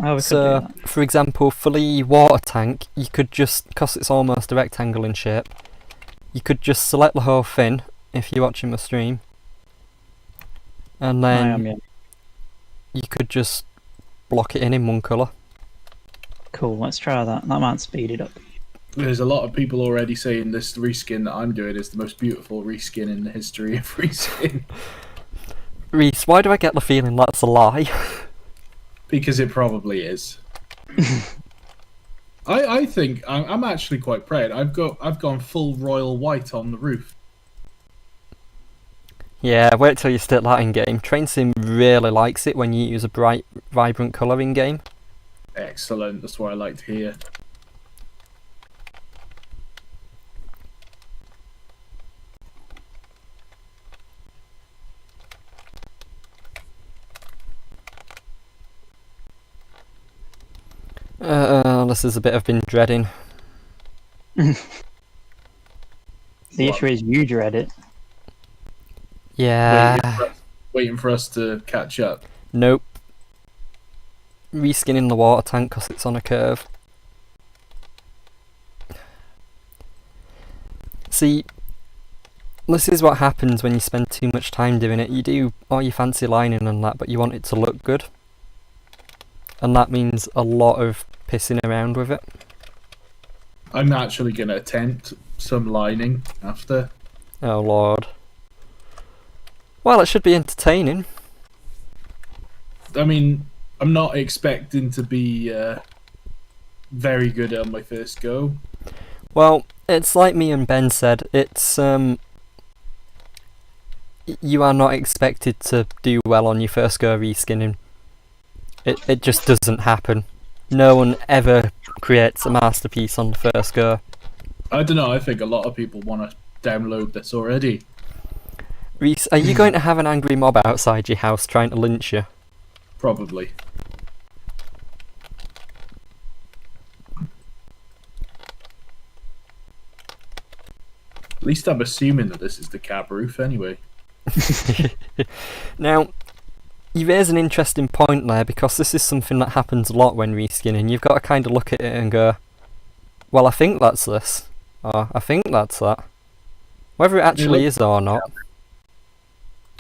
Oh, we So, could do that. for example, for the water tank, you could just, because it's almost a rectangle in shape, you could just select the whole thing if you're watching my stream. And I then am, yeah. you could just block it in one colour. Cool, let's try that. That might speed it up. There's a lot of people already saying this reskin that I'm doing is the most beautiful reskin in the history of reskin. Reese, why do I get the feeling that's a lie? Because it probably is. I think I'm actually quite proud. I've gone full royal white on the roof. Yeah, wait till you stick that in game. Train Sim really likes it when you use a bright, vibrant colour in game. Excellent. That's what I like to hear. This is a bit I've been dreading. The issue is you dread it. Yeah. Waiting for us to catch up. Nope. Reskinning the water tank because it's on a curve. See, this is what happens when you spend too much time doing it. You do all your fancy lining and that, but you want it to look good. and that means a lot of pissing around with it. I'm actually going to attempt some lining after. Oh lord. Well, it should be entertaining. I mean, I'm not expecting to be very good on my first go. Well, it's like me and Ben said, it's you are not expected to do well on your first go reskinning. It just doesn't happen. No one ever creates a masterpiece on the first go. I don't know, I think a lot of people want to download this already. Reese, are you going to have an angry mob outside your house trying to lynch you? Probably. At least I'm assuming that this is the cab roof anyway. Now, you raise an interesting point there, because this is something that happens a lot when reskinning. You've got to kind of look at it and go, well, I think that's this, or I think that's that. Whether it actually is or not.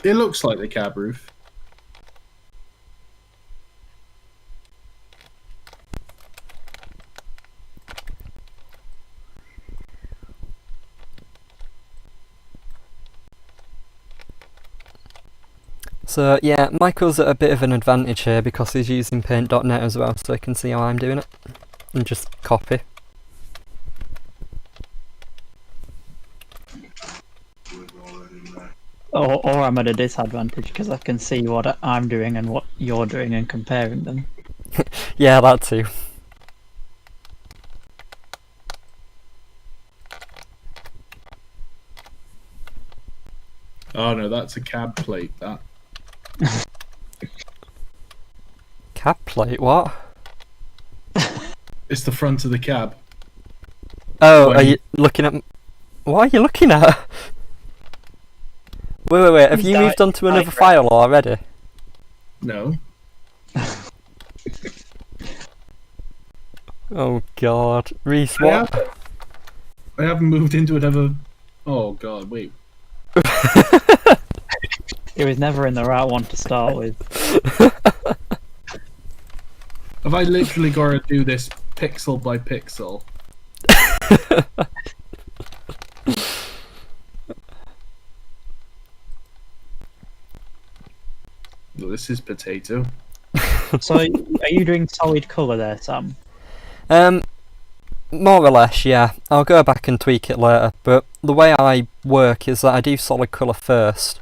It looks like the cab roof. So yeah, Michael's at a bit of an advantage here because he's using paint.net as well, so he can see how I'm doing it. And just copy. Or I'm at a disadvantage because I can see what I'm doing and what you're doing and comparing them. Yeah, that too. Oh no, that's a cab plate, that. Cab plate, what? It's the front of the cab. Oh, When- are you looking at... What are you looking at? Wait, have you moved on to another file already? No. Oh god. Reese, what? I haven't moved into another... Oh god, wait. It was never in the right one to start with. Have I literally got to do this pixel by pixel? Well, this is potato. So, are you doing solid colour there, Sam? More or less, yeah. I'll go back and tweak it later, but the way I work is that I do solid colour first,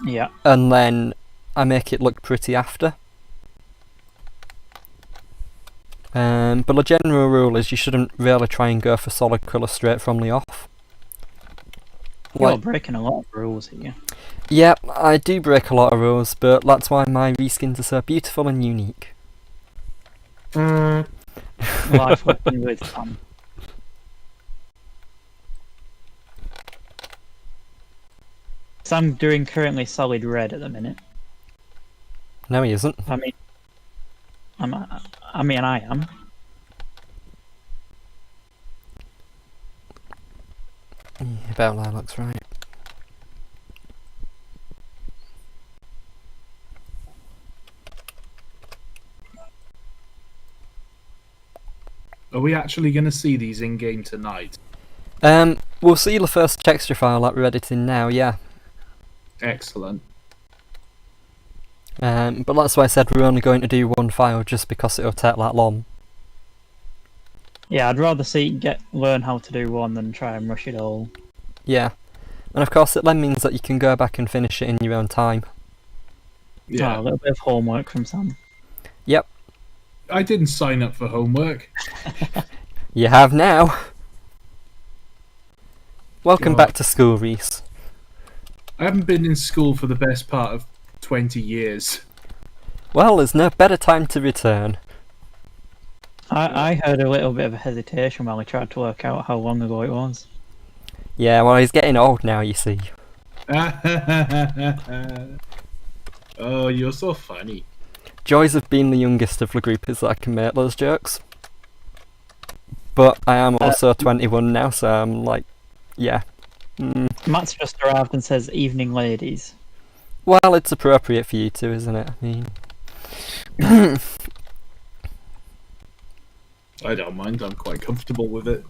Yeah. and then I make it look pretty after. But the general rule is you shouldn't really try and go for solid colour straight from the off. You're breaking a lot of rules here. Yeah, I do break a lot of rules, but that's why my reskins are so beautiful and unique. Life working with Sam. Sam doing currently solid red at the minute. No, he isn't. I am. Yeah, about that looks right. Are we actually going to see these in-game tonight? We'll see the first texture file that we're editing now, yeah. Excellent. But that's why I said we're only going to do one file, just because it'll take that long. Yeah, I'd rather learn how to do one than try and rush it all. Yeah. And of course it then means that you can go back and finish it in your own time. Yeah. Oh, a little bit of homework from Sam. Yep. I didn't sign up for homework. You have now. Welcome God. back to school, Reese. I haven't been in school for the best part of 20 years. Well, there's no better time to return. I heard a little bit of a hesitation while I tried to work out how long ago it was. Yeah, well, he's getting old now, you see. Oh, you're so funny. Joys of being the youngest of the group is that I can make those jokes. But I am also 21 now, so I'm like, yeah. Matt's just arrived and says, "Evening, ladies." Well, it's appropriate for you two, isn't it? I mean... I don't mind. I'm quite comfortable with it.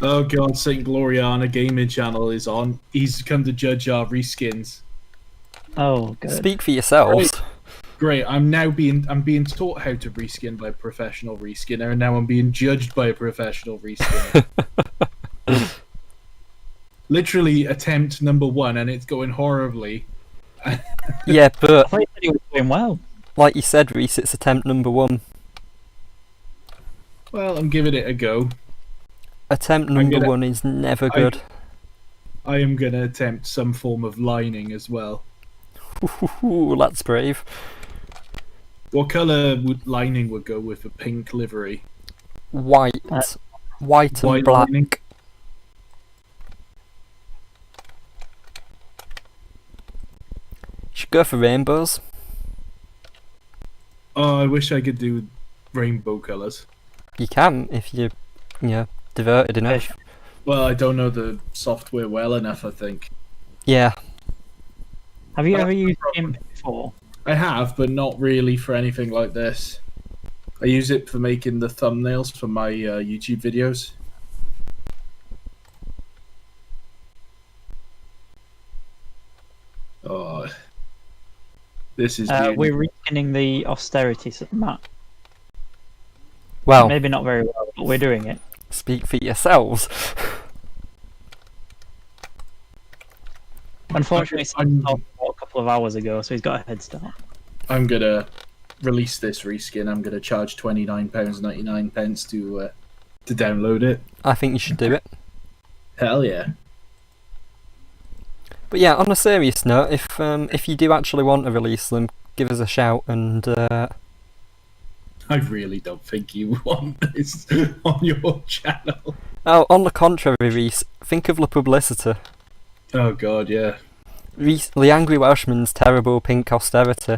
Oh God, Saint Gloriana Gaming Channel is on. He's come to judge our reskins. Oh, good. Speak for yourselves. Great. I'm being taught how to reskin by a professional reskinner, and now I'm being judged by a professional reskinner. Literally attempt number 1, and it's going horribly. Yeah, I but thought you said you were doing well. like you said, Reese, it's attempt number 1. Well, I'm giving it a go. Attempt number 1 is never good. I am gonna attempt some form of lining as well. Ooh, that's brave. What colour lining would go with a pink livery? White. White and black. Lining? Should go for rainbows. Oh, I wish I could do rainbow colours. You can if you're diverted enough. Well, I don't know the software well enough, I think. Yeah. Have you ever used GIMP before? I have, but not really for anything like this. I use it for making the thumbnails for my YouTube videos. Oh, this is we're reskinning the austerity map. Well, Maybe not very well, but we're doing it. speak for yourselves. Unfortunately, Sam talked about a couple of hours ago, so he's got a head start. I'm gonna release this reskin. I'm gonna charge £29.99 to download it. I think you should do it. Hell yeah! But yeah, on a serious note, if you do actually want to release them, give us a shout and I really don't think you want this on your channel. Oh, on the contrary, Reese, think of the publicity. Oh God, yeah. Reese, the Angry Welshman's terrible pink austerity.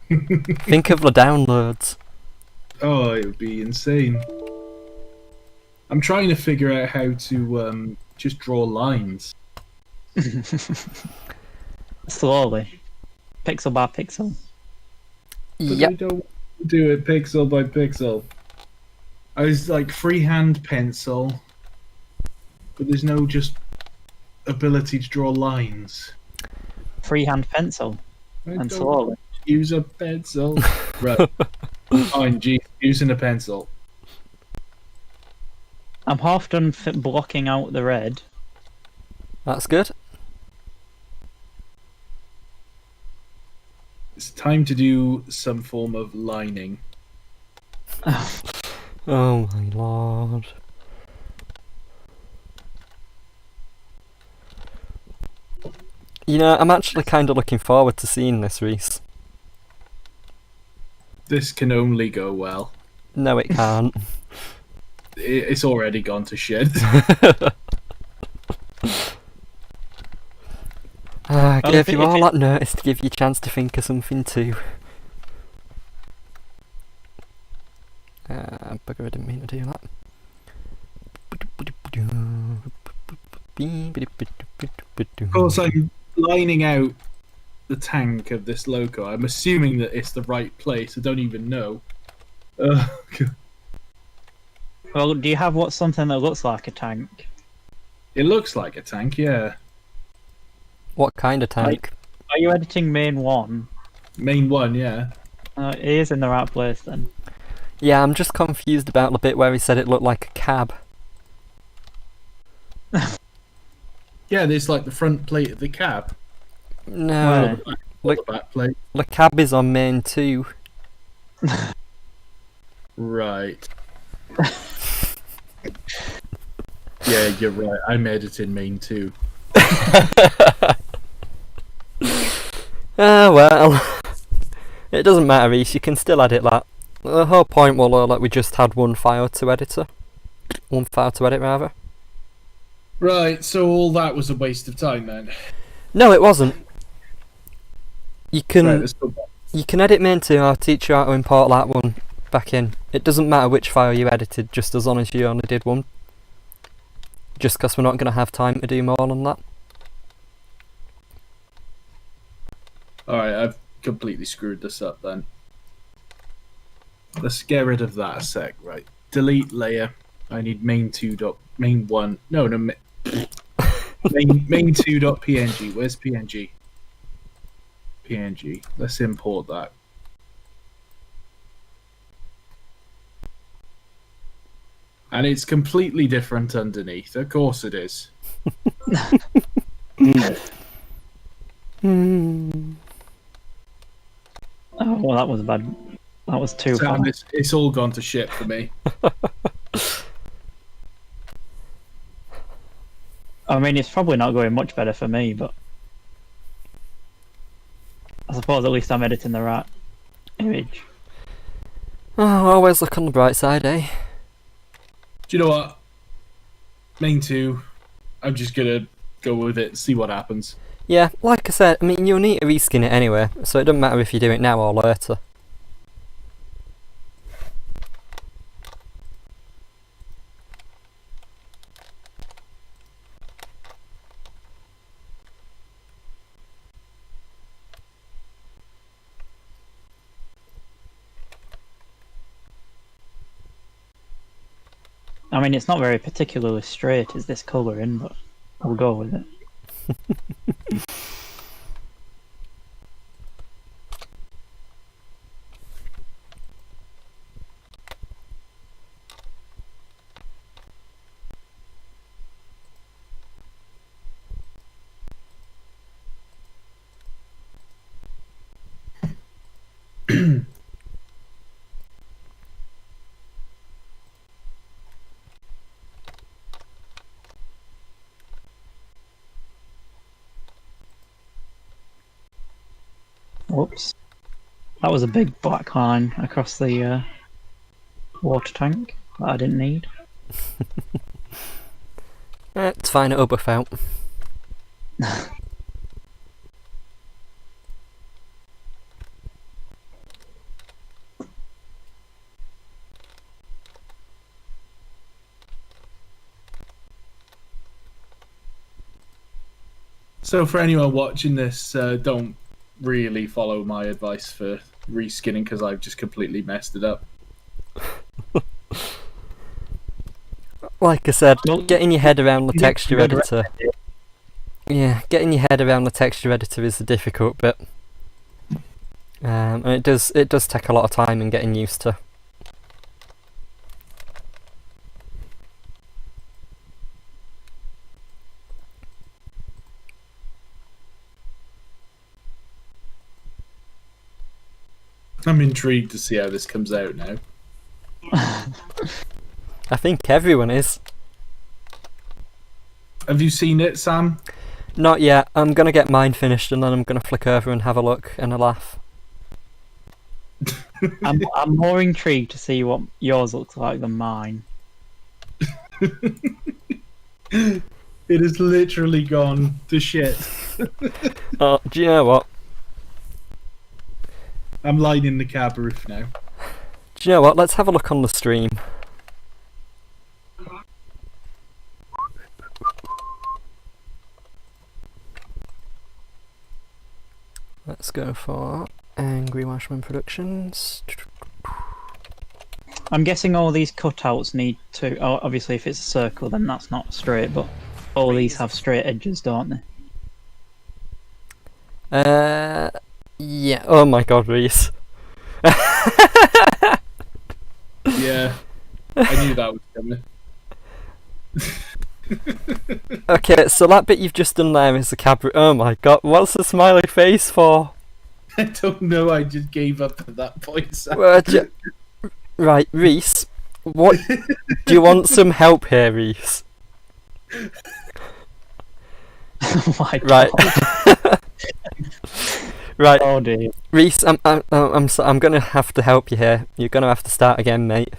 Think of the downloads. Oh, it would be insane. I'm trying to figure out how to just draw lines. Slowly. Pixel by pixel. But Yep. I don't do it pixel by pixel. I was like freehand pencil, but there's no just ability to draw lines. Freehand pencil. I And don't slowly. use a pencil. Right. Fine, G, using a pencil. I'm half done blocking out the red. That's good. It's time to do some form of lining. Oh my lord. You know, I'm actually kind of looking forward to seeing this, Reese. This can only go well. No, it can't. It's already gone to shit. I Well, gave if you it- all that notice to give you a chance to think of something too. Bugger, I didn't mean to do that. Of course, I'm lining out the tank of this loco. I'm assuming that it's the right place. I don't even know. Well, do you have something that looks like a tank? It looks like a tank, yeah. What kind of tank? Are you editing main 1? Main one, yeah. It is in the right place then. Yeah, I'm just confused about the bit where he said it looked like a cab. Yeah, there's like the front plate of the cab. No, Or the back plate. the cab is on main 2. Right. Yeah, you're right. I'm editing main 2. Ah, well. It doesn't matter, Reese, you can still edit that. The whole point was that we just had one file to edit. One file to edit, rather. Right, so all that was a waste of time then. No, it wasn't. You can Right, let's go back. you can edit main 2, I'll teach you how to import that one back in. It doesn't matter which file you edited, just as long as you only did one. Just because we're not going to have time to do more than that. Alright, completely screwed this up then. Let's get rid of that a sec, right? Delete layer. I need main1. No, main2.png. Where's PNG? PNG. Let's import that. And it's completely different underneath. Of course it is. Oh, well, that was bad. That was too far. It's all gone to shit for me. I mean, it's probably not going much better for me, but I suppose at least I'm editing the right image. Oh, always look on the bright side, eh? Do you know what? Main 2. I'm just gonna go with it, see what happens. Yeah, like I said, I mean, you'll need to reskin it anyway, so it doesn't matter if you do it now or later. I mean, it's not very particularly straight, is this colouring, but we'll go with it. Whoops. That was a big black line across the water tank that I didn't need. It's fine, it'll buff out. So for anyone watching this, don't really follow my advice for reskinning because I've just completely messed it up. Like I said, getting your head around the texture editor. Yeah, getting your head around the texture editor is the difficult bit. And it does take a lot of time in getting used to. I'm intrigued to see how this comes out now. I think everyone is. Have you seen it, Sam? Not yet. I'm gonna get mine finished and then I'm gonna flick over and have a look and a laugh. I'm more intrigued to see what yours looks like than mine. It has literally gone to shit. Oh, do you know what? I'm lining the cab roof now. Do you know what? Let's have a look on the stream. Let's go for Angry Welshman Productions. I'm guessing all these cutouts need to... Oh, obviously if it's a circle then that's not straight, but all these have straight edges, don't they? Yeah. Oh my god, Reese. Yeah, I knew that was coming. Okay, so that bit you've just done there is the cab. Oh my god, what's the smiley face for? I don't know, I just gave up at that point, Sam. Right, Reese, what do you want some help here, Reese? Oh my god. Right. Right. Oh dear. Reese, I'm gonna have to help you here. You're gonna have to start again, mate.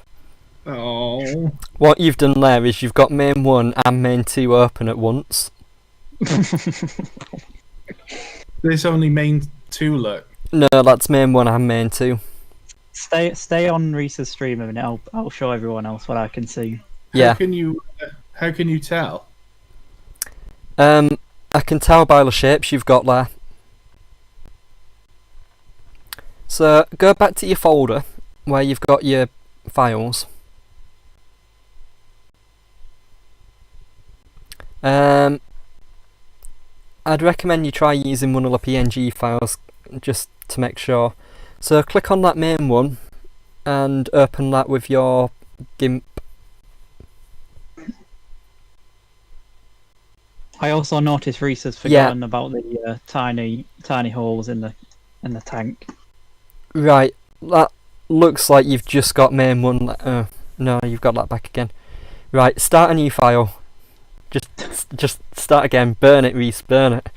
Oh. What you've done there is you've got main 1 and main 2 open at once. There's only main 2, look. No, that's main 1 and main 2. Stay on Reese's stream a minute. I'll show everyone else what I can see. Yeah. How can you tell? I can tell by the shapes you've got there. So go back to your folder where you've got your files. I'd recommend you try using one of the PNG files just to make sure. So click on that main one and open that with your GIMP. I also noticed Reese has forgotten about the tiny holes in the tank. Right, that looks like you've just got main one. No, you've got that back again. Right, start a new file. Just start again. Burn it, Reese. Burn it.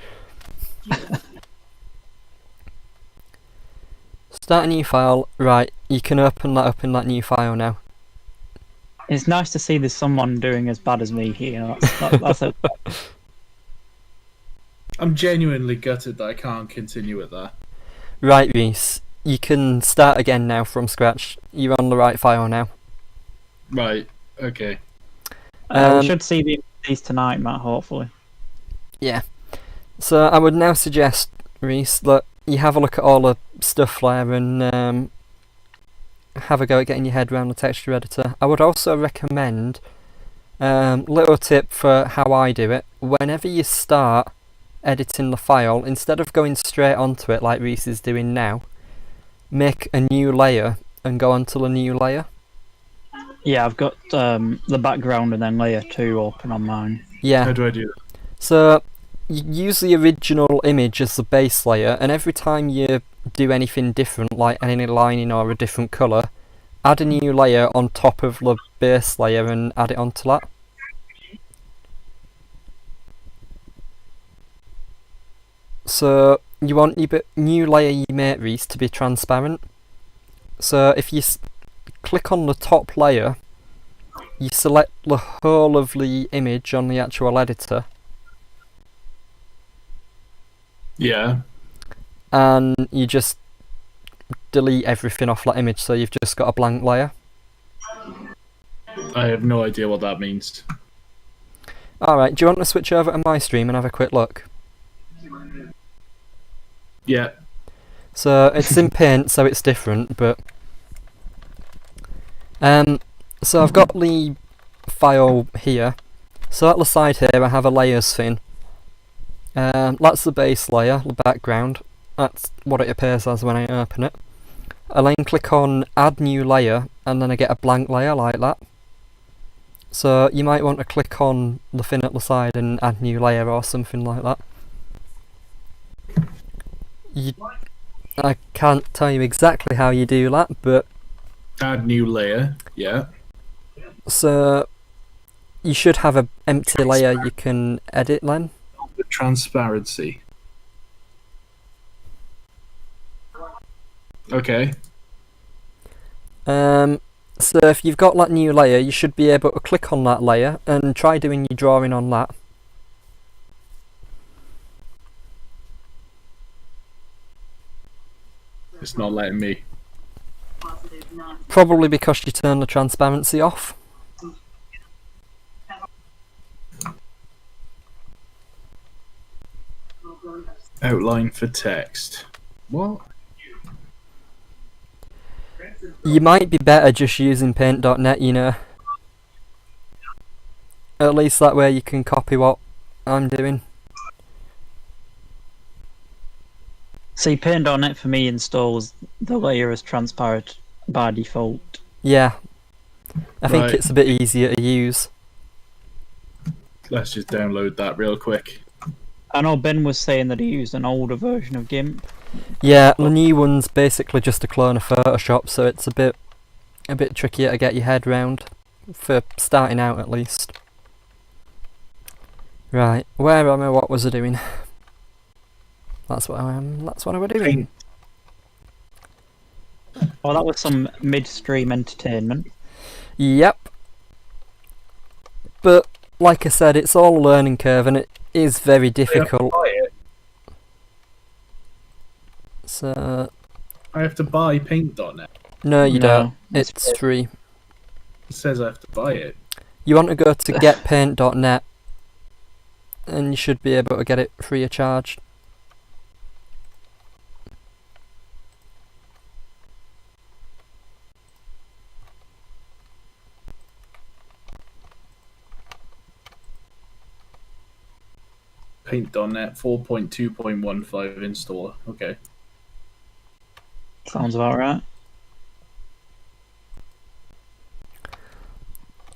Start a new file. Right, you can open that up in that new file now. It's nice to see there's someone doing as bad as me here. That's a... I'm genuinely gutted that I can't continue with that. Right, Reese. You can start again now from scratch. You're on the right file now. Right. Okay. we should see these tonight, Matt, hopefully. Yeah. So I would now suggest, Reese, that you have a look at all the stuff there and have a go at getting your head around the texture editor. I would also recommend, little tip for how I do it, whenever you start editing the file, instead of going straight onto it like Reese is doing now, make a new layer and go onto the new layer. Yeah, I've got the background and then layer 2 open on mine. Yeah. How do I do that? So you use the original image as the base layer, and every time you do anything different, like any lining or a different colour, add a new layer on top of the base layer and add it onto that. So you want your new layer you make, Reese, to be transparent. So if you click on the top layer, you select the whole of the image on the actual editor. Yeah. And you just delete everything off that image, so you've just got a blank layer. I have no idea what that means. Alright, do you want to switch over to my stream and have a quick look? Yeah. So it's in Paint, so it's different, but so I've got the file here. So at the side here I have a layers thing. That's the base layer, the background. That's what it appears as when I open it. I then click on add new layer and then I get a blank layer like that. So you might want to click on the thing at the side and add new layer or something like that. I can't tell you exactly how you do that, but Add new layer. Yeah. so you should have an empty layer you can edit then. The transparency. Okay. So if you've got that new layer, you should be able to click on that layer and try doing your drawing on that. It's not letting me. Probably because you turned the transparency off. Outline for text. What? You might be better just using paint.net, you know. At least that way you can copy what I'm doing. See, Paint.net for me installs the layer as transparent by default. Yeah. I think Right. it's a bit easier to use. Let's just download that real quick. I know Ben was saying that he used an older version of GIMP. Yeah, the new one's basically just a clone of Photoshop, so it's a bit trickier to get your head round, for starting out at least. Right, where am I? What was I doing? That's what I was doing. Oh, that was some midstream entertainment. Yep. But like I said, it's all a learning curve, and it is very difficult. So I have to buy paint.net. no, you No, don't. it's It's free. It says I have to buy it. You want to go to getpaint.net, and you should be able to get it free of charge. Paint.net 4.2.15 installer. Okay. Sounds about right.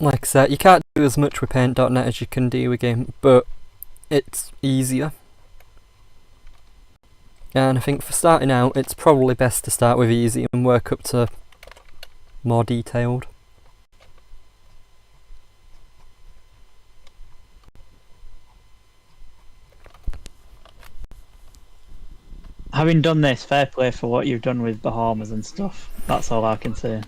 Like I said, you can't do as much with Paint.net as you can do with Game, but it's easier. And I think for starting out, it's probably best to start with easy and work up to more detailed. Having done this, fair play for what you've done with Bahamas and stuff. That's all I can say.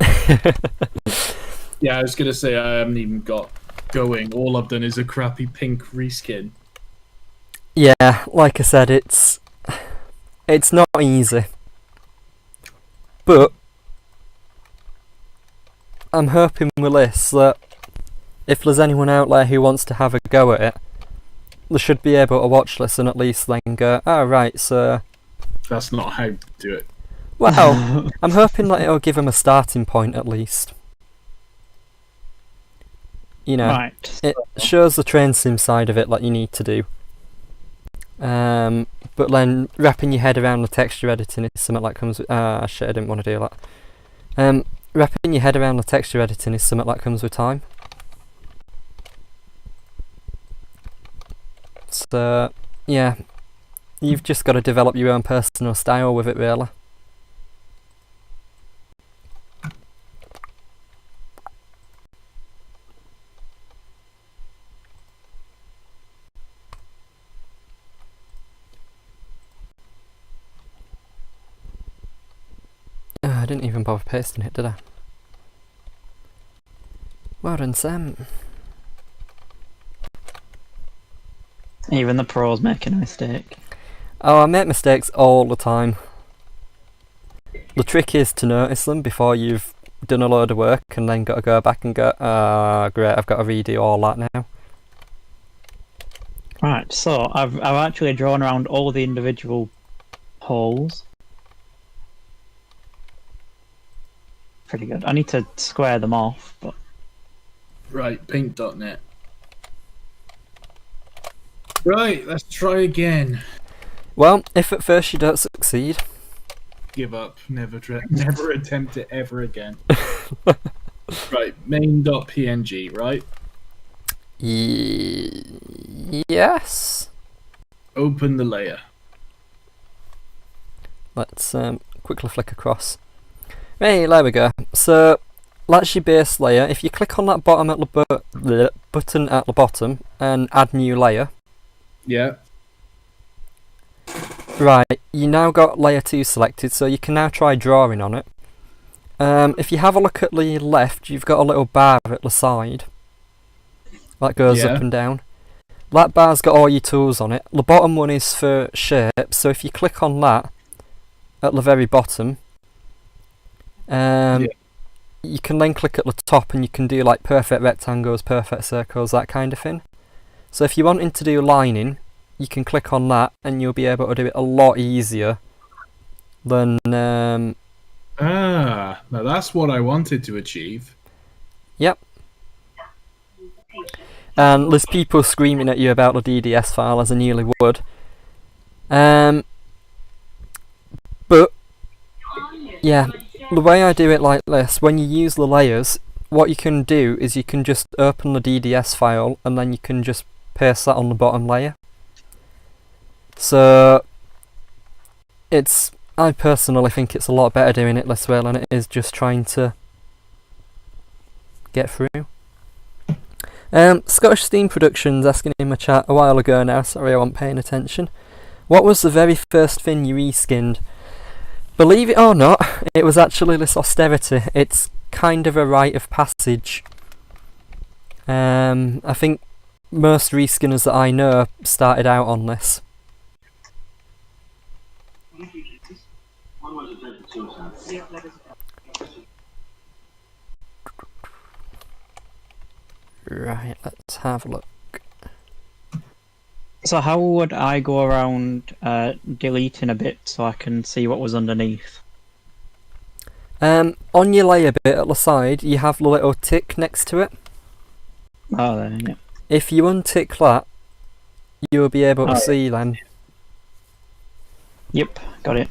Yeah, I was going to say I haven't even got going. All I've done is a crappy pink reskin. Yeah, like I said, it's not easy. But I'm hoping with this that if there's anyone out there who wants to have a go at it, they should be able to watch this and at least then go, oh right, so... That's not how to do it. Well, I'm hoping that it'll give them a starting point at least. You know, Right. it shows the train sim side of it like you need to do. But then wrapping your head around the texture editing is something that comes with... shit, I didn't want to do that. Wrapping your head around the texture editing is something that comes with time. So, yeah. You've just got to develop your own personal style with it, really. I didn't even bother pasting it, did I? Well done, Sam. Even the pros making a mistake. Oh, I make mistakes all the time. The trick is to notice them before you've done a load of work and then got to go back and go, great, I've got to redo all that now. Right, so I've actually drawn around all the individual holes. Pretty good. I need to square them off, but... Right, paint.net. Right, let's try again. Well, if at first you don't succeed... Give up. Never attempt it ever again. Right, main.png, right? Yes? Open the layer. Let's quickly flick across. Hey, there we go. So, that's your base layer. If you click on that bottom at the button at the bottom and add new layer. Yeah. Right, you now got layer 2 selected, so you can now try drawing on it. If you have a look at the left, you've got a little bar at the side. That goes up and down. That bar's got all your tools on it. The bottom one is for shapes, so if you click on that at the very bottom, you can then click at the top and you can do like perfect rectangles, perfect circles, that kind of thing. So if you're wanting to do lining, you can click on that and you'll be able to do it a lot easier than... now that's what I wanted to achieve. Yep. And there's people screaming at you about the DDS file, as I nearly would. But, yeah, the way I do it like this, when you use the layers, what you can do is you can just open the DDS file and then you can just paste that on the bottom layer. So, I personally think it's a lot better doing it this way than it is just trying to get through. Scottish Steam Productions asking in my chat a while ago now, sorry I wasn't paying attention. What was the very first thing you reskinned? Believe it or not, it was actually this austerity. It's kind of a rite of passage. I think most reskinners that I know started out on this. Right, let's have a look. So how would I go around deleting a bit so I can see what was underneath? On your layer bit at the side, you have the little tick next to it. Oh, there, yeah. If you untick that, you'll be able to see them. Yep, got it.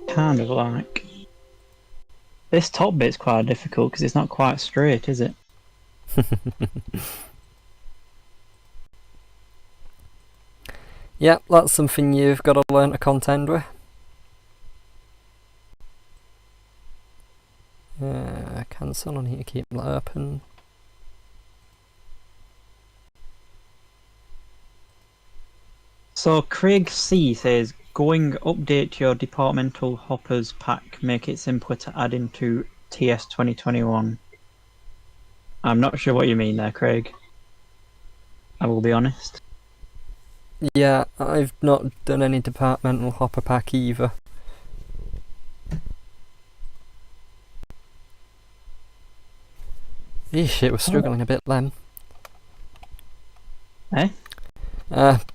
Kind of like... This top bit's quite difficult because it's not quite straight, is it? Yep, that's something you've got to learn to contend with. Cancel, I need to keep that open. So Craig C says, going update your departmental hoppers pack, make it simpler to add into TS 2021. I'm not sure what you mean there, Craig. I will be honest. Yeah, I've not done any departmental hopper pack either. Eesh, it was struggling a bit then. Eh?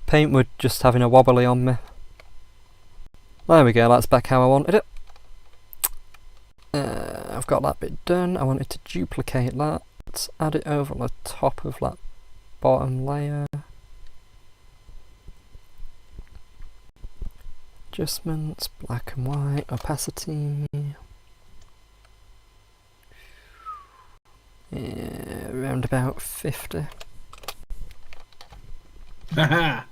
Paint was just having a wobbly on me. There we go, that's back how I wanted it. I've got that bit done. I wanted to duplicate that. Let's add it over the top of that bottom layer. Adjustments, black and white, opacity. Yeah, around about 50. Haha.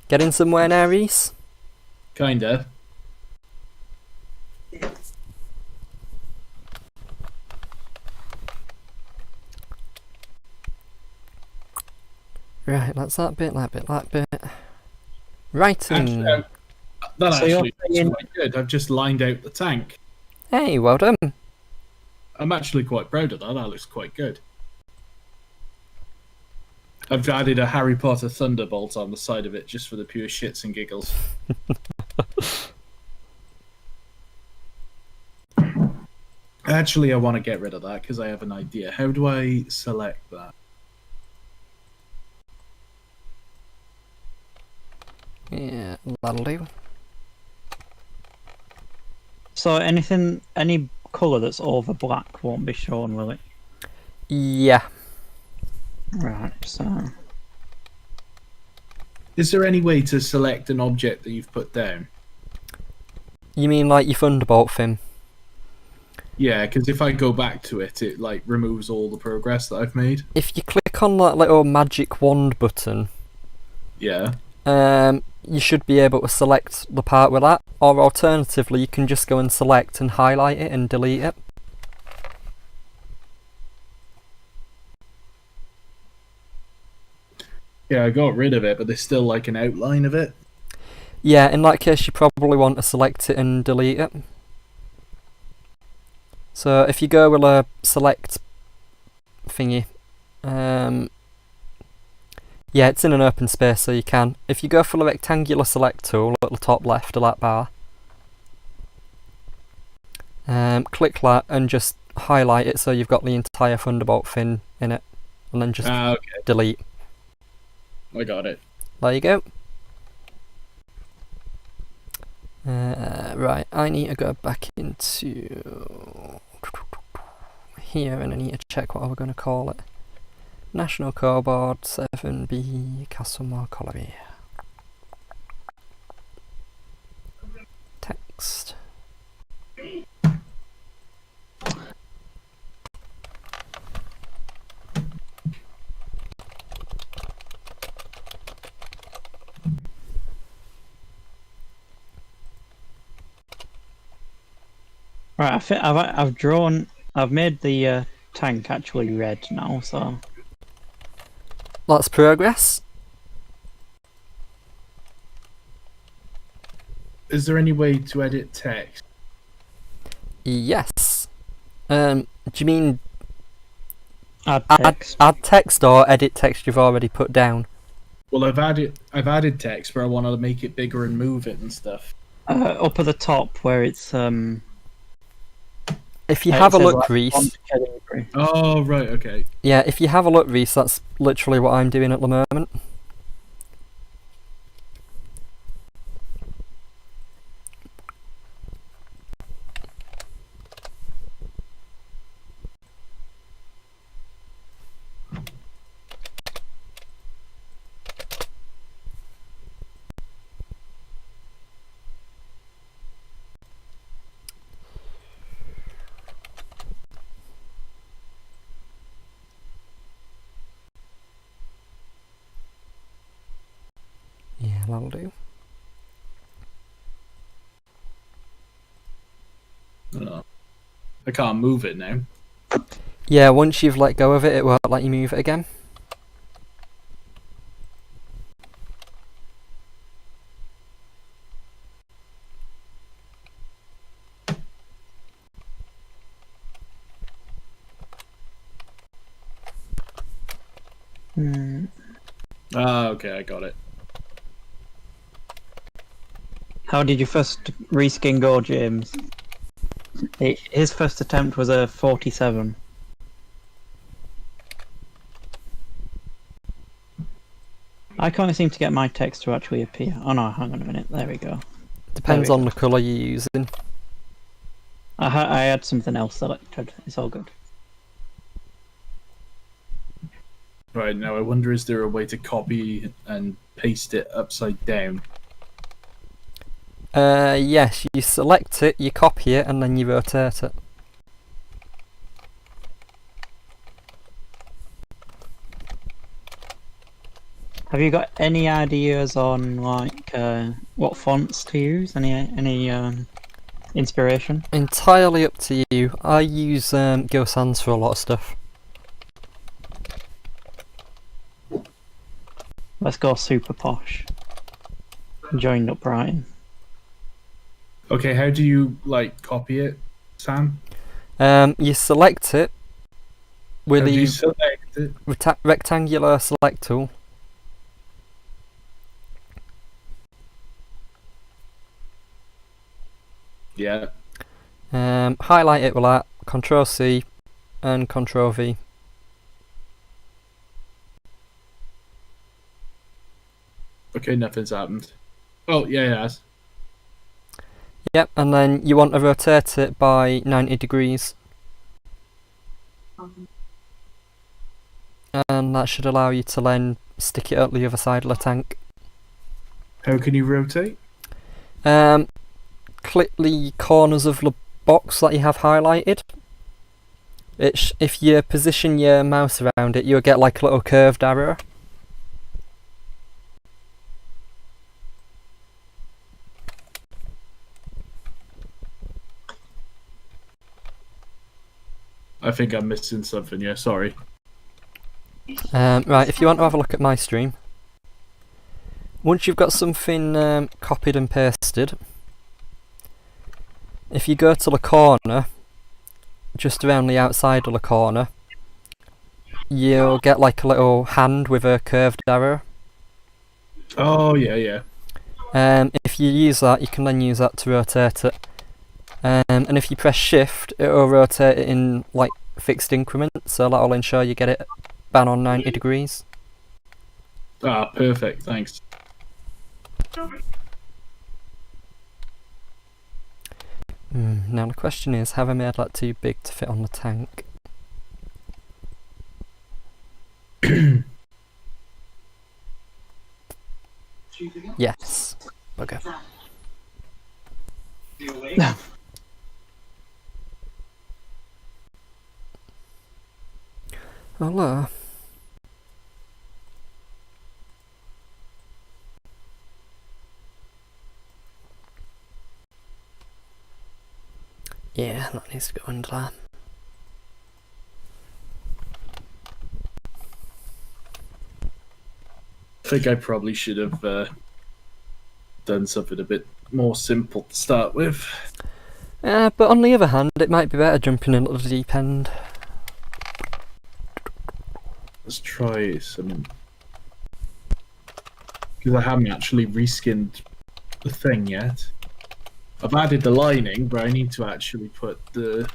Getting somewhere now, Reese? Kinda. Right, that's that bit, that bit. Writing. Actually, that So actually you're looks quite good. I've just lined out the tank. Hey, well done. I'm actually quite proud of that. That looks quite good. I've added a Harry Potter Thunderbolt on the side of it just for the pure shits and giggles. Actually, I want to get rid of that because I have an idea. How do I select that? Yeah, that'll do. So any colour that's over black won't be shown, will it? Yeah. Right, so... Is there any way to select an object that you've put down? You mean like your Thunderbolt thing? Yeah, because if I go back to it, it like removes all the progress that I've made. If you click on that little magic wand button, Yeah. you should be able to select the part with that, or alternatively you can just go and select and highlight it and delete it. Yeah, I got rid of it, but there's still like an outline of it. Yeah, in that case you probably want to select it and delete it. So if you go with a select thingy, yeah, it's in an open space, so you can. If you go for the rectangular select tool at the top left of that bar, click that and just highlight it so you've got the entire Thunderbolt thing in it, and then just Okay. delete. I got it. There you go. Right, I need to go back into here and I need to check what we're going to call it. National Codeboard 7B Castlemore Colliery. Text. Right, I think I've made the tank actually red now, so... That's progress. Is there any way to edit text? Yes. Do you mean Add text. add text or edit text you've already put down? Well, I've added text, but I want to make it bigger and move it and stuff. Up at the top where it's If you have a says, look, like, Reese. font category. Oh, right, okay. Yeah, if you have a look, Reese, that's literally what I'm doing at the moment. that'll do. Oh. I can't move it now. Yeah, once you've let go of it, it won't let you move it again. Ah, okay, I got it. How did your first reskin go, James? His first attempt was a 47. I can't seem to get my text to actually appear. Oh no, hang on a minute. There we go. Depends on the colour you're using. I had something else selected. It's all good. Right, now I wonder, is there a way to copy and paste it upside down? Yes, you select it, you copy it, and then you rotate it. Have you got any ideas on like what fonts to use? Any inspiration? Entirely up to you. I use Go Sans for a lot of stuff. Let's go super posh. Joined up Brighton. Okay, how do you, like, copy it, Sam? You select it with How do you the select it? rectangular select tool. Yeah. Highlight it with that, Control C and Control V. Okay, nothing's happened. Oh, yeah, it has. Yep, and then you want to rotate it by 90 degrees. And that should allow you to then stick it up the other side of the tank. How can you rotate? Click the corners of the box that you have highlighted. If you position your mouse around it, you'll get like a little curved arrow. I think I'm missing something, yeah, sorry. Right, if you want to have a look at my stream, once you've got something copied and pasted, if you go to the corner, just around the outside of the corner, you'll get like a little hand with a curved arrow. Oh, yeah, yeah. If you use that, you can then use that to rotate it. And if you press shift, it will rotate it in like fixed increments, so that'll ensure you get it bang on 90 degrees. Ah, perfect, thanks. Now the question is, have I made that too big to fit on the tank? Yes. Okay. Hello. Yeah, that needs to go under there. I think I probably should have done something a bit more simple to start with. But on the other hand, it might be better jumping into the deep end. Let's try some... Because I haven't actually reskinned the thing yet. I've added the lining, but I need to actually put the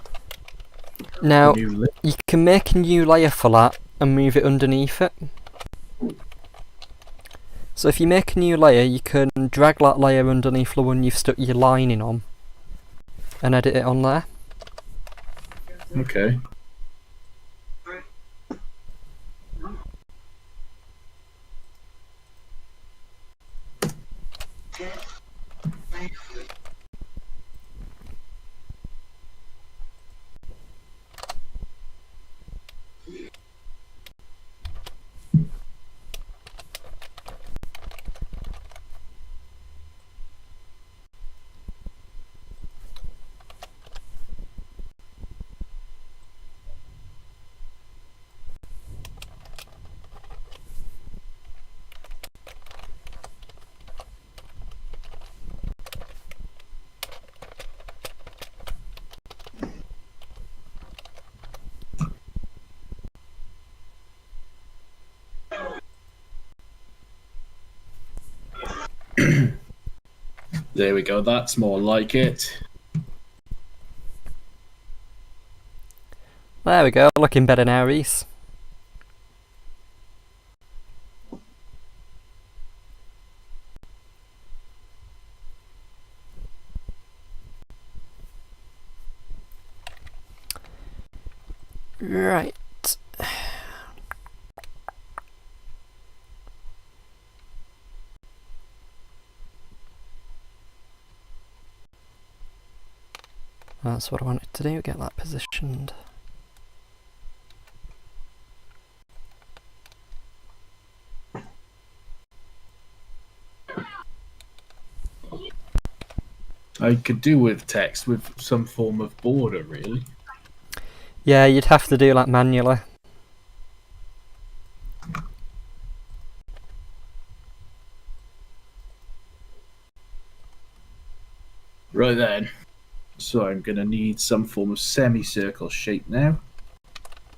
Now, new lip. you can make a new layer for that and move it underneath it. So if you make a new layer, you can drag that layer underneath the one you've stuck your lining on and edit it on there. Okay. There we go. That's more like it. There we go. Looking better now, Reese. Right. That's what I wanted to do, get that positioned. I could do with text with some form of border, really. Yeah, you'd have to do that manually. Right then. So I'm going to need some form of semicircle shape now.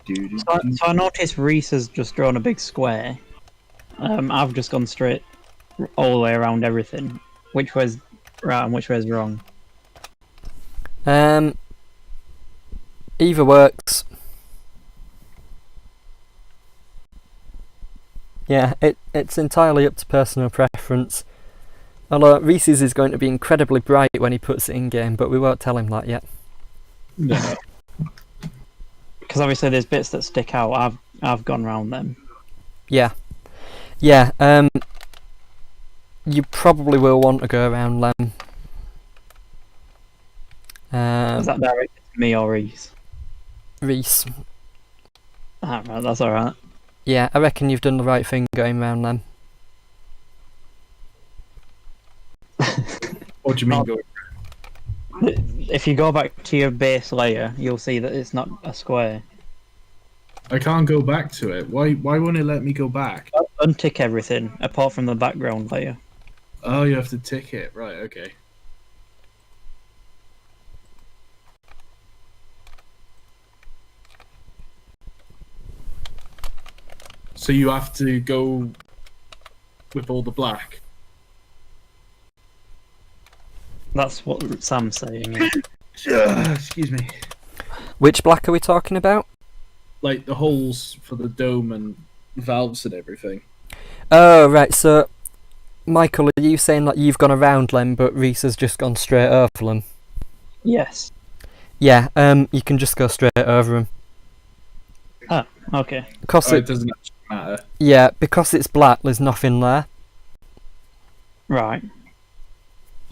So I noticed Reese has just drawn a big square. I've just gone straight all the way around everything. Which way's right and which way's wrong? Either works. Yeah, it's entirely up to personal preference. Although Reese's is going to be incredibly bright when he puts it in game, but we won't tell him that yet. No. Because obviously there's bits that stick out. I've gone round them. Yeah. You probably will want to go around them. Is that directed to me or Reese? Reese. Ah, right, that's alright. Yeah, I reckon you've done the right thing going round them. What do you mean? If you go back to your base layer, you'll see that it's not a square. I can't go back to it. Why won't it let me go back? Untick everything apart from the background layer. Oh, you have to tick it. Right, okay. So you have to go with all the black. That's what Sam's saying. Excuse me. Which black are we talking about? Like the holes for the dome and valves and everything. Oh, right, so Michael, are you saying that you've gone around them, but Reese has just gone straight over them? Yes. Yeah, you can just go straight over them. Ah, okay. Because it doesn't actually matter. Yeah, because it's black, there's nothing there. Right.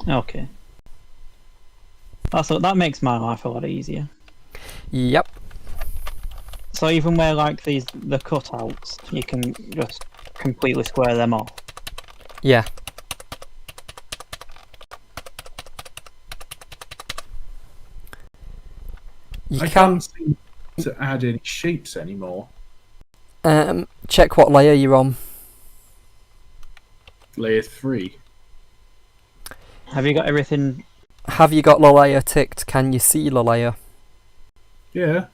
Okay. That makes my life a lot easier. Yep. So even where like the cutouts, you can just completely square them off. Yeah. I can't seem to add any shapes anymore. Check what layer you're on. Layer 3. Have you got everything? Have you got the layer ticked? Can you see the layer? Yeah.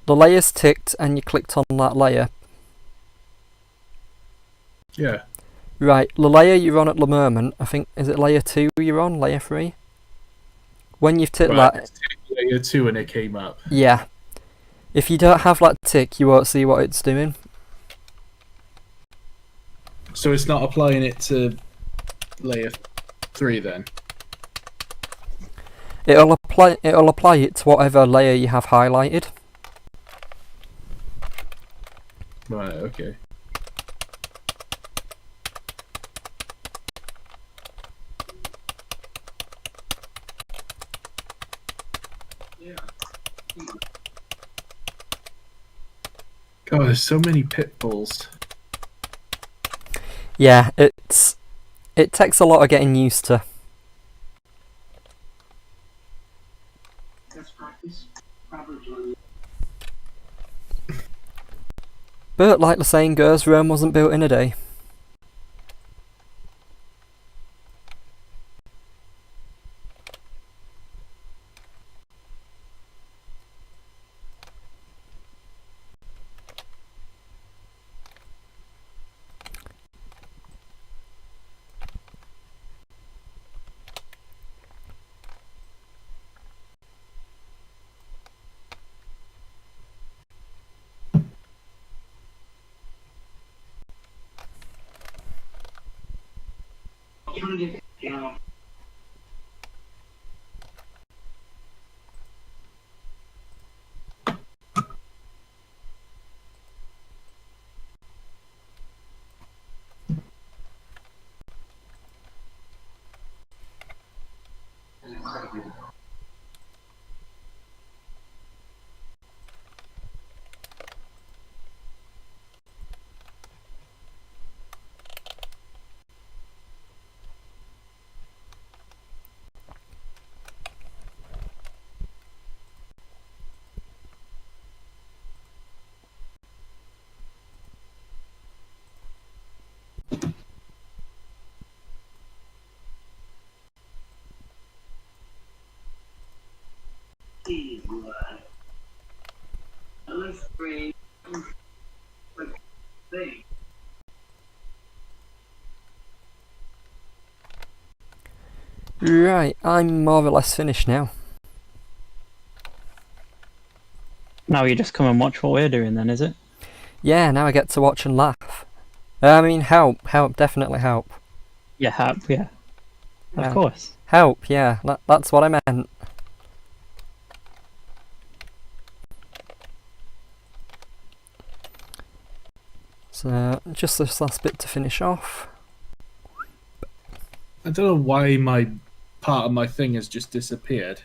The layer's ticked and you clicked on that layer. Yeah. Right, the layer you're on at the moment, I think, is it layer 2 you're on? Layer 3? When you've ticked that... Layer 2 and it came up. Yeah. If you don't have that tick, you won't see what it's doing. So it's not applying it to layer 3 then? It'll apply it to whatever layer you have highlighted. Right, okay. God, there's so many pitfalls. Yeah, it takes a lot of getting used to. But like the saying goes, Rome wasn't built in a day. Right, I'm more or less finished now. Now you just come and watch what we're doing then, is it? Yeah, now I get to watch and laugh. I mean, help, definitely help. Yeah, yeah. Of Yeah. course. Help, yeah, that's what I meant. So, just this last bit to finish off. I don't know why my part of my thing has just disappeared.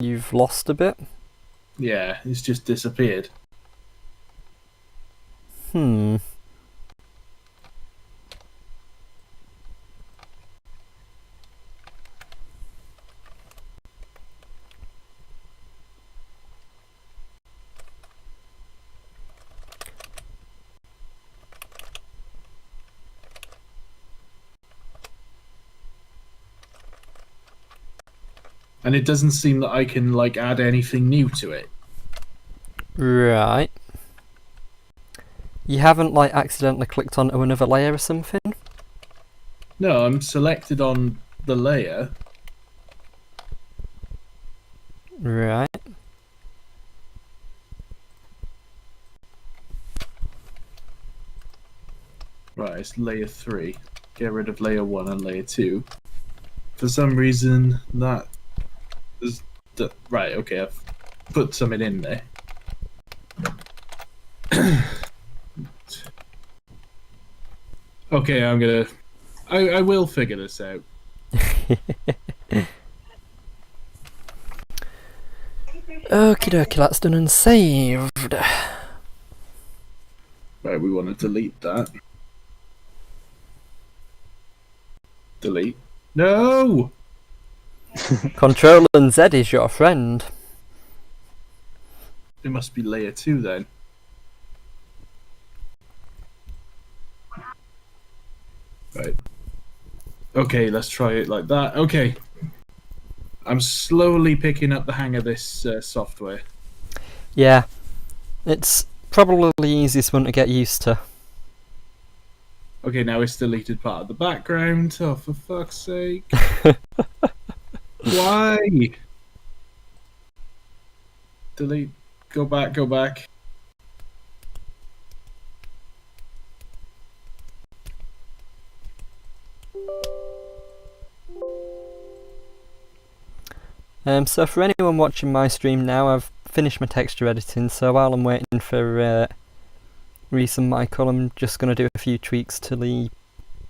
You've lost a bit? Yeah, it's just disappeared. Hmm. And it doesn't seem that I can like add anything new to it. Right. You haven't like accidentally clicked onto another layer or something? No, I'm selected on the layer. Right. Right, it's layer 3. Get rid of layer 1 and layer 2. For some reason, that is... Right, okay, I've put something in there. Okay, I'm gonna... I will figure this out. Okie dokie, that's done and saved. Right, we want to delete that. Delete. No! Control and Z is your friend. It must be layer 2 then. Right. Okay, let's try it like that. Okay. I'm slowly picking up the hang of this software. Yeah. It's probably the easiest one to get used to. Okay, now it's deleted part of the background. Oh, for fuck's sake. Why? Delete. Go back, go back. So for anyone watching my stream now, I've finished my texture editing, so while I'm waiting for Reese and Michael, I'm just going to do a few tweaks to the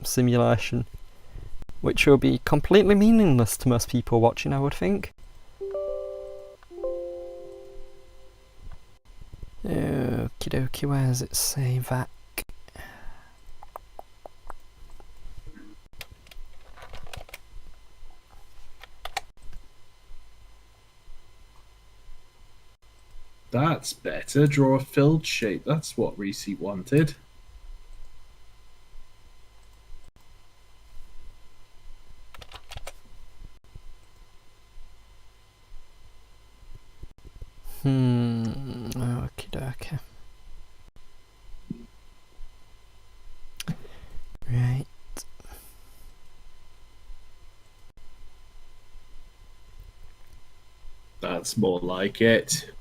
simulation, which will be completely meaningless to most people watching, I would think. Okie dokie, where does it say that? That's better. Draw a filled shape. That's what Reese wanted. Okie dokie. Right. That's more like it.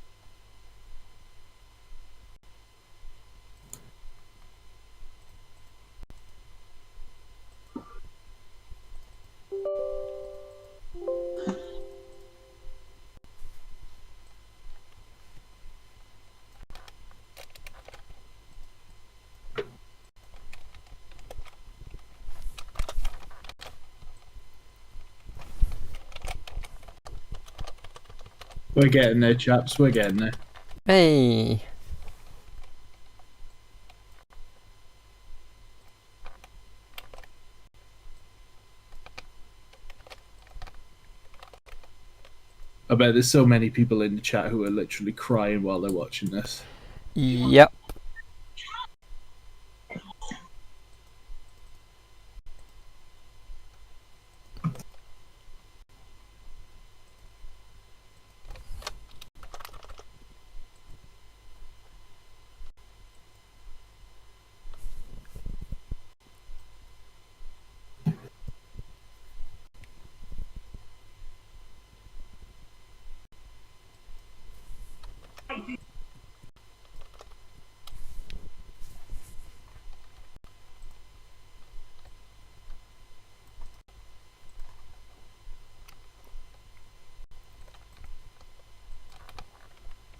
We're getting there, chaps. We're getting there. Hey. I bet there's so many people in the chat who are literally crying while they're watching this. Yep.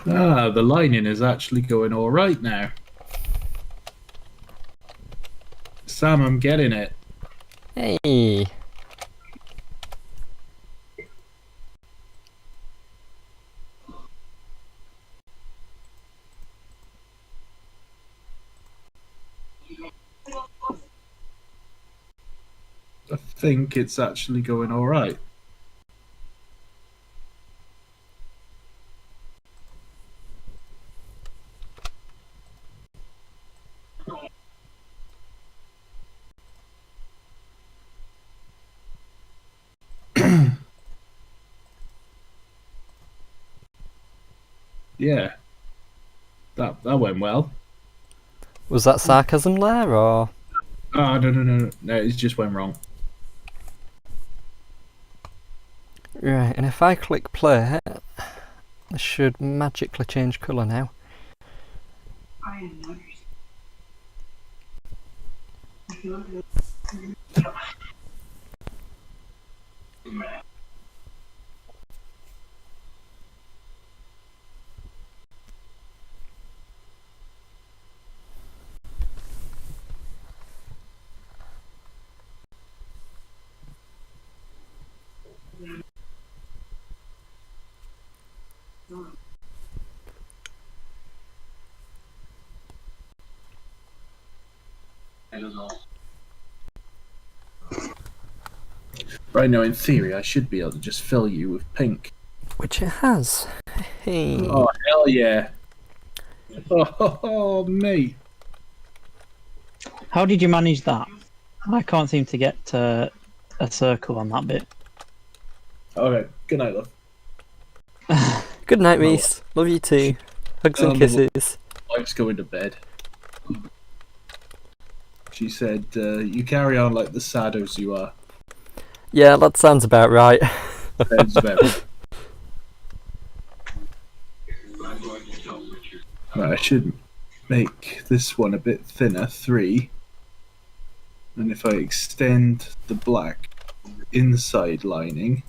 Ah, the lining is actually going all right now. Sam, I'm getting it. Hey. I think it's actually going all right. Yeah, that went well. Was that sarcasm there, or? Oh, no, it just went wrong. Right, and if I click play, this should magically change colour now. Right now, in theory, I should be able to just fill you with pink. Which it has. Hey. Oh, hell yeah. Oh, mate. How did you manage that? I can't seem to get a circle on that bit. Okay, good night, love. Good night, Reese. Love you too. Hugs and kisses. Wife's going to bed. She said, you carry on like the saddos you are. Yeah, that sounds about right. Sounds about right. Right, I should make this one a bit thinner, 3. And if I extend the black inside lining,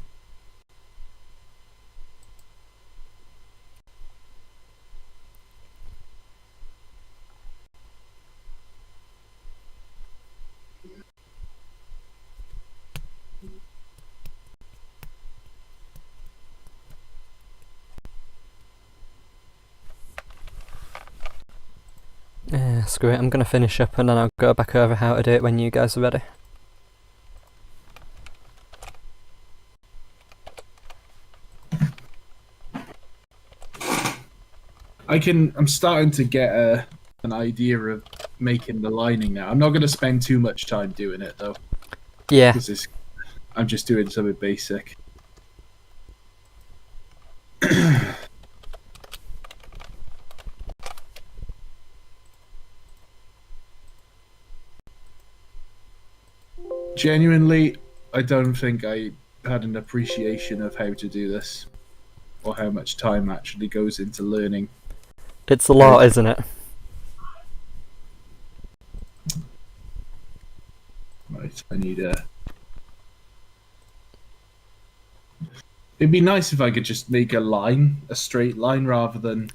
Yeah, screw it. I'm going to finish up and then I'll go back over how to do it when you guys are ready. I'm starting to get an idea of making the lining now. I'm not going to spend too much time doing it though. Yeah. Because I'm just doing something basic. Genuinely, I don't think I had an appreciation of how to do this, or how much time actually goes into learning. It's a lot, isn't it? Right, I need a... It'd be nice if I could just make a line, a straight line, rather than...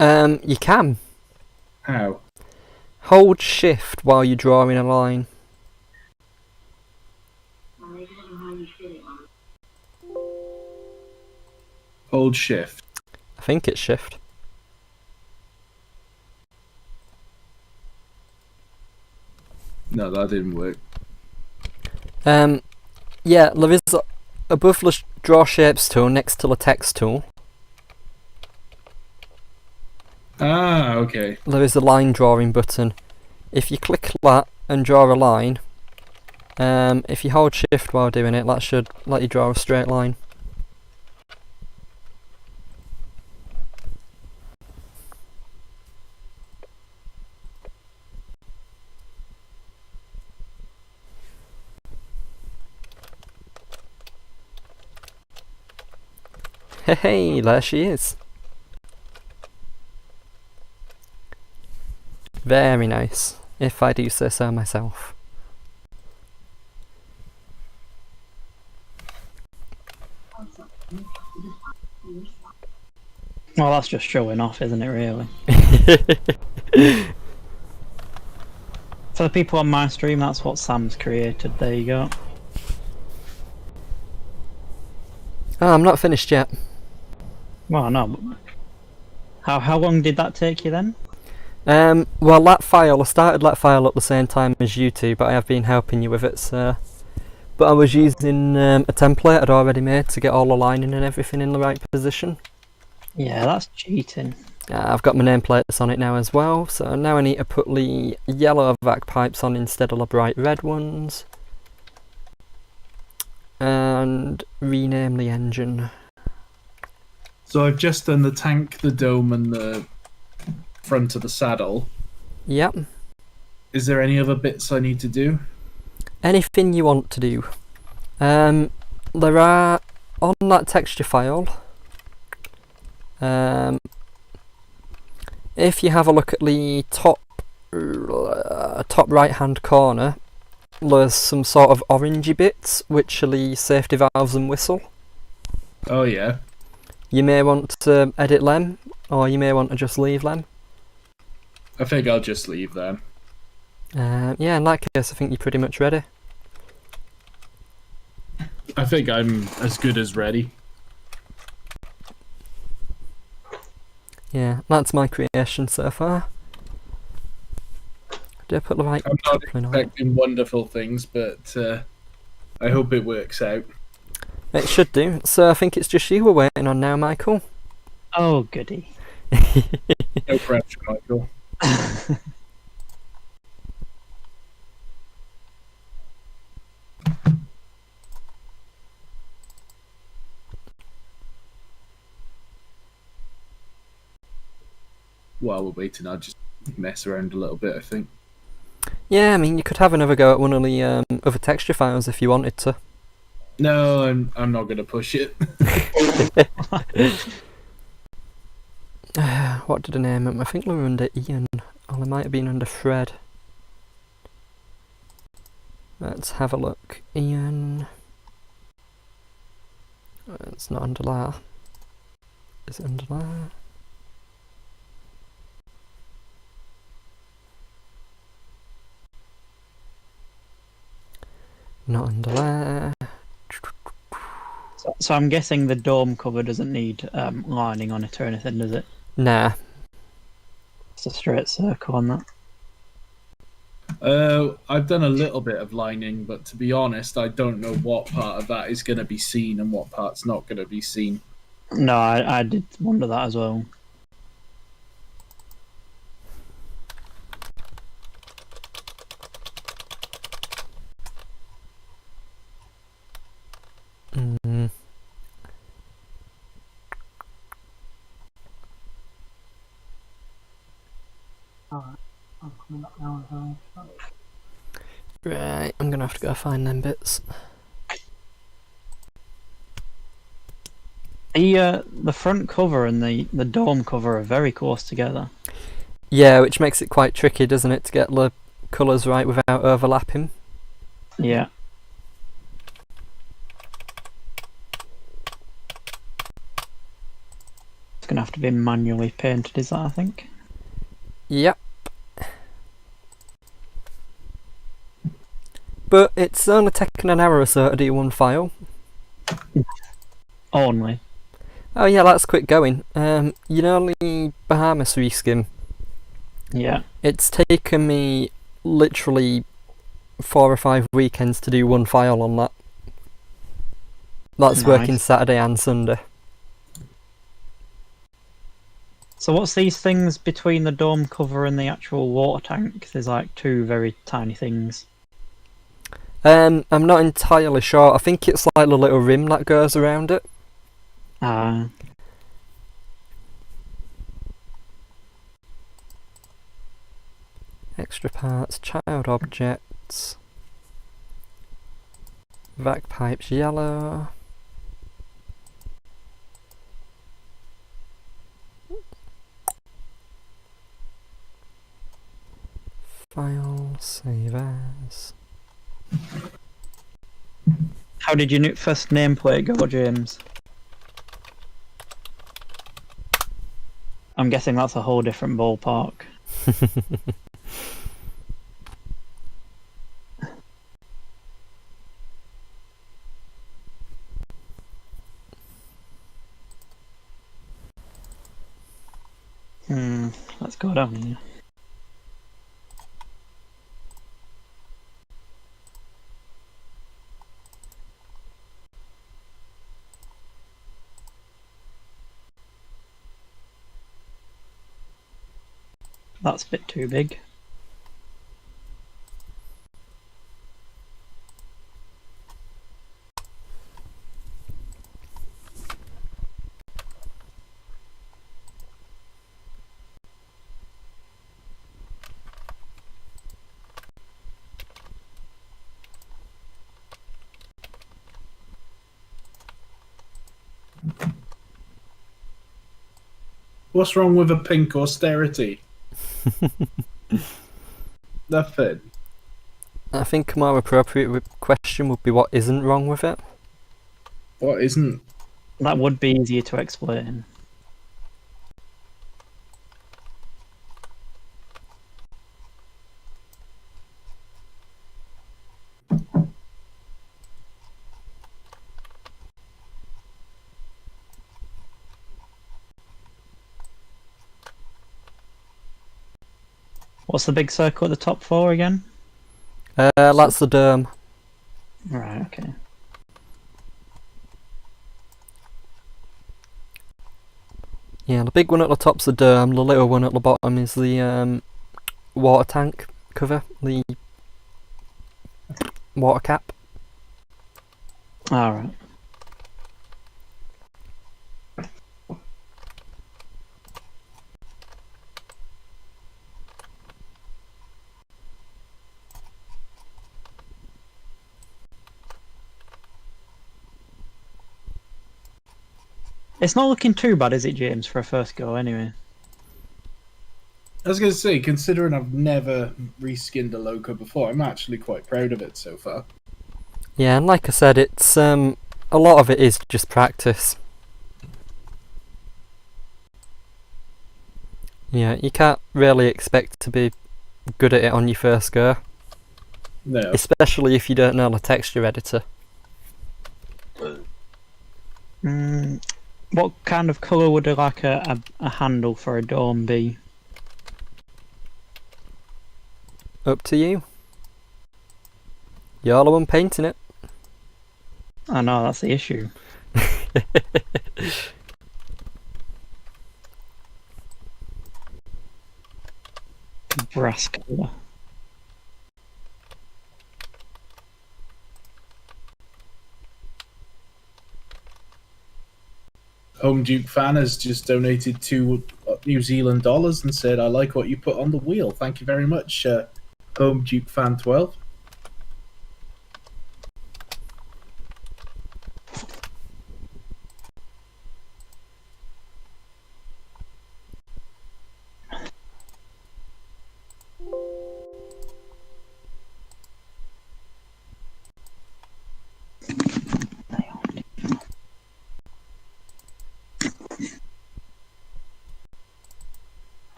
You can. How? Hold shift while you're drawing a line. Hold shift. think it's shift. No, that didn't work. Yeah, there is above the draw shapes tool next to the text tool. Ah, okay. There is a line drawing button. If you click that and draw a line, if you hold shift while doing it, that should let you draw a straight line. Hey, there she is. Very nice, if I do say so myself. Well, that's just showing off, isn't it, really? For the people on my stream, that's what Sam's created. There you go. Oh, I'm not finished yet. Well, no. But how long did that take you then? Well, that file, I started that file at the same time as you two, but I have been helping you with it, so... But I was using a template I'd already made to get all the lining and everything in the right position. Yeah, that's cheating. I've got my nameplates on it now as well, so now I need to put the yellow vac pipes on instead of the bright red ones. And rename the engine. So I've just done the tank, the dome, and the front of the saddle. Yep. Is there any other bits I need to do? Anything you want to do. There are, on that texture file, if you have a look at the top right hand corner, there's some sort of orangey bits which are the safety valves and whistle. Oh yeah. You may want to edit them, or you may want to just leave them. I think I'll just leave them. Yeah, in that case I think you're pretty much ready. I think I'm as good as ready. Yeah, that's my creation so far. Did I put the right I'm not coupling on? expecting wonderful things, but I hope it works out. It should do. So I think it's just you we're waiting on now, Michael. Oh, goody. No pressure, Michael. While we're waiting, I'll just mess around a little bit, I think. Yeah, I mean, you could have another go at one of the other texture files if you wanted to. No, I'm not going to push it. What did I name them? I think they were under Ian, or they might have been under Fred. Let's have a look. Ian... It's not under that. Is it under that? Not under there. So I'm guessing the dome cover doesn't need lining on it or anything, does it? Nah. It's a straight circle on that. I've done a little bit of lining, but to be honest, I don't know what part of that is going to be seen and what part's not going to be seen. No, I did wonder that as well. Mm. Right, I'm gonna have to go find them bits. The front cover and the dome cover are very close together. Yeah, which makes it quite tricky, doesn't it, to get the colours right without overlapping. Yeah. It's gonna have to be manually painted, is that, I think? Yep. But it's only taken an hour or so to do one file. Only. Oh yeah, let's quick going. You know the Bahamas reskin? Yeah. It's taken me literally 4 or 5 weekends to do one file on that. That's working Nice. Saturday and Sunday. So what's these things between the dome cover and the actual water tank? There's like two very tiny things. I'm not entirely sure. I think it's like the little rim that goes around it. Extra parts, child objects, vac pipes yellow. File, save as. How did your first nameplate go, James? I'm guessing that's a whole different ballpark. Let's go down here. That's a bit too big. What's wrong with a pink austerity? Nothing. I think a more appropriate question would be what isn't wrong with it. What isn't? That would be easier to explain. What's the big circle at the top for again? That's the dome. Right, okay. Yeah, the big one at the top's the dome, the little one at the bottom is the water tank cover, the water cap. Alright. It's not looking too bad, is it, James, for a first go, anyway? I was going to say, considering I've never reskinned a loco before, I'm actually quite proud of it so far. Yeah, and like I said, it's a lot of it is just practice. Yeah, you can't really expect to be good at it on your first go. No. Especially if you don't know the texture editor. What kind of colour would like a handle for a dome be? Up to you. You're the one painting it. I know, that's the issue. Brass colour. Home Duke fan has just donated $2 New Zealand dollars and said, I like what you put on the wheel. Thank you very much, Home Duke fan 12.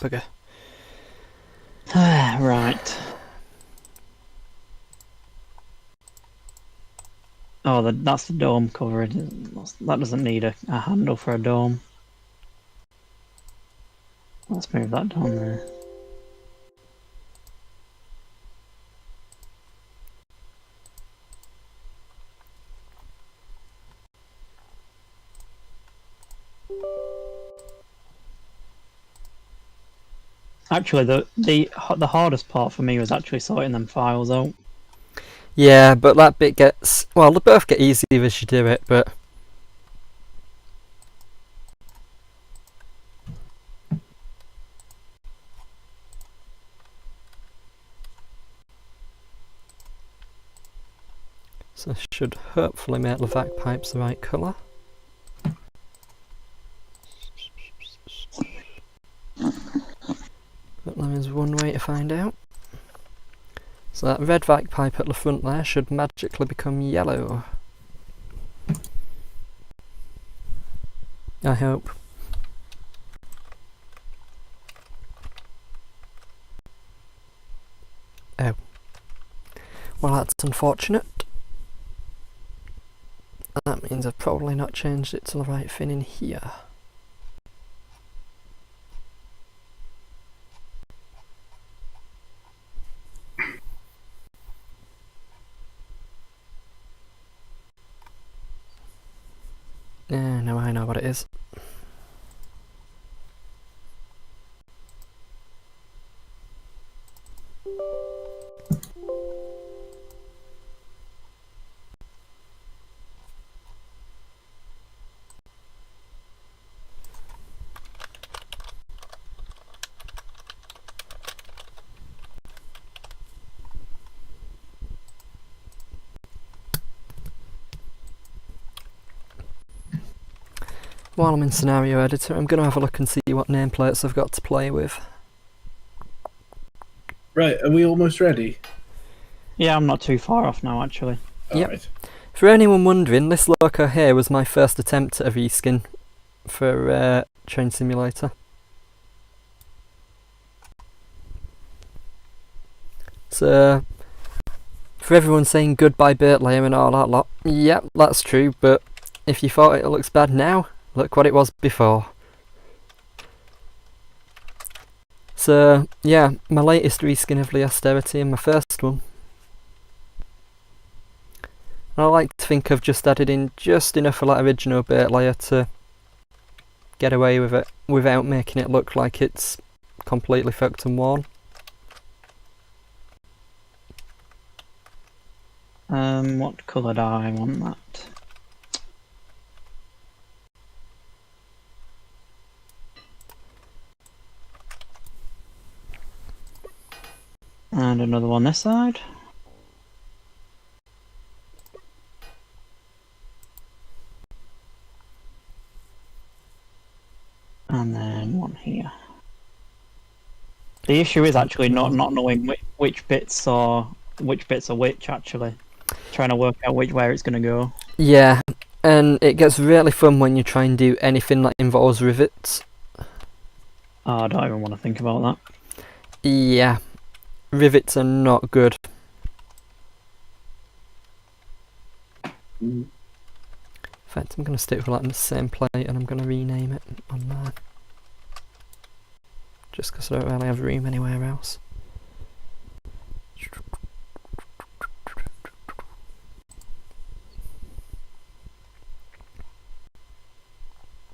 Bugger. Right. Oh, that's the dome cover. That doesn't need a handle for a dome. Let's move that down there. Actually, the hardest part for me was actually sorting them files out. Yeah, but that bit gets... Well, they both get easier as you do it, but... So I should hopefully make the vac pipes the right colour. But there is one way to find out. So that red vac pipe at the front there should magically become yellow. I hope. Oh. Well, that's unfortunate. That means I've probably not changed it to the right thing in here. Yeah, now I know what it is. While I'm in Scenario Editor, I'm going to have a look and see what nameplates I've got to play with. Right, are we almost ready? Yeah, I'm not too far off now, actually. Yep. Right. For anyone wondering, this loco here was my first attempt at a reskin for Train Simulator. So, for everyone saying goodbye Burt Layer and all that lot, yep, that's true, but if you thought it looks bad now, look what it was before. So, yeah, my latest reskin of the Austerity and my first one. I like to think I've just added in just enough of that original Burt Layer to get away with it without making it look like it's completely fucked and worn. What colour do I want that? And another one this side. And then one here. The issue is actually not knowing which bits are which, actually. Trying to work out where it's going to go. Yeah, and it gets really fun when you try and do anything that involves rivets. Oh, I don't even want to think about that. Yeah, rivets are not good. In fact, I'm going to stick with that in the same plate and I'm going to rename it on there. Just because I don't really have room anywhere else.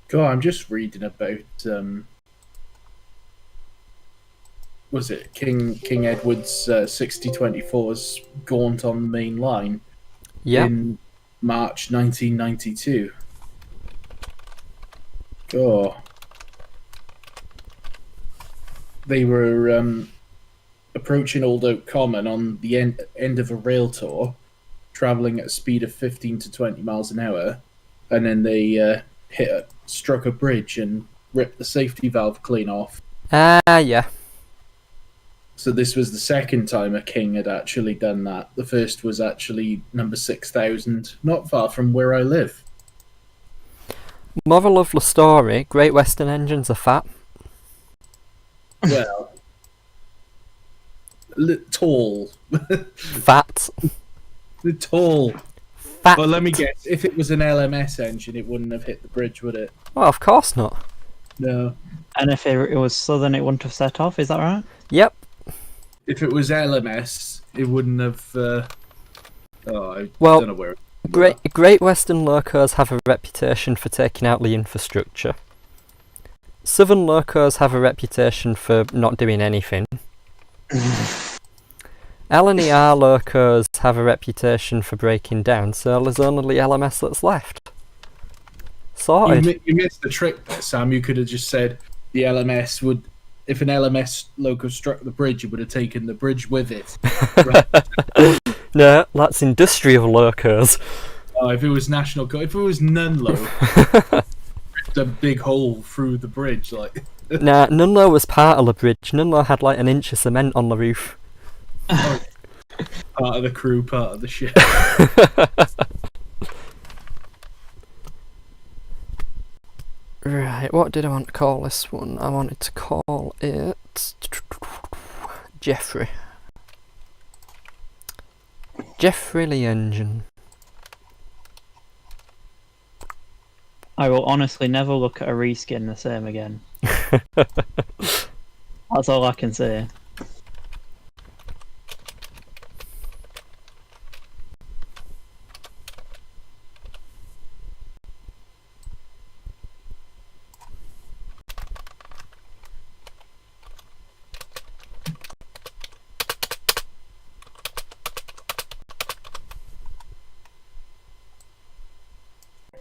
God, I'm just reading about was it King Edward's 6024's Gaunt on the main line in March 1992. Oh, they were approaching Old Oak Common on the end of a rail tour, traveling at a speed of 15 to 20 miles an hour, and then they struck a bridge and ripped the safety valve clean off. Yeah. So this was the second time a King had actually done that. The first was actually number 6000, not far from where I live. Moral of the story, Great Western engines are fat. Well, Tall. Fat. Tall. Fat. Well, let me guess. If it was an LMS engine, it wouldn't have hit the bridge, would it? Well, of course not. No. And if it was southern, it wouldn't have set off. Is that right? Yep. If it was LMS, it wouldn't have. I Well, don't know where. Great Western locos have a reputation for taking out the infrastructure. Southern locos have a reputation for not doing anything. L&ER locos have a reputation for breaking down, so there's only LMS that's left. Sorted. You missed the trick there, Sam. You could have just said the LMS would. If an LMS loco struck the bridge, it would have taken the bridge with it. Right? No, that's industrial locos. If it was if it was Nunlo, a big hole through the bridge, like. Nah, Nunlo was part of the bridge. Nunlo had like an inch of cement on the roof. Part of the crew, part of the ship. Right, what did I want to call this one? I wanted to call it Jeffrey. Jeffrey the engine. I will honestly never look at a reskin the same again. That's all I can say.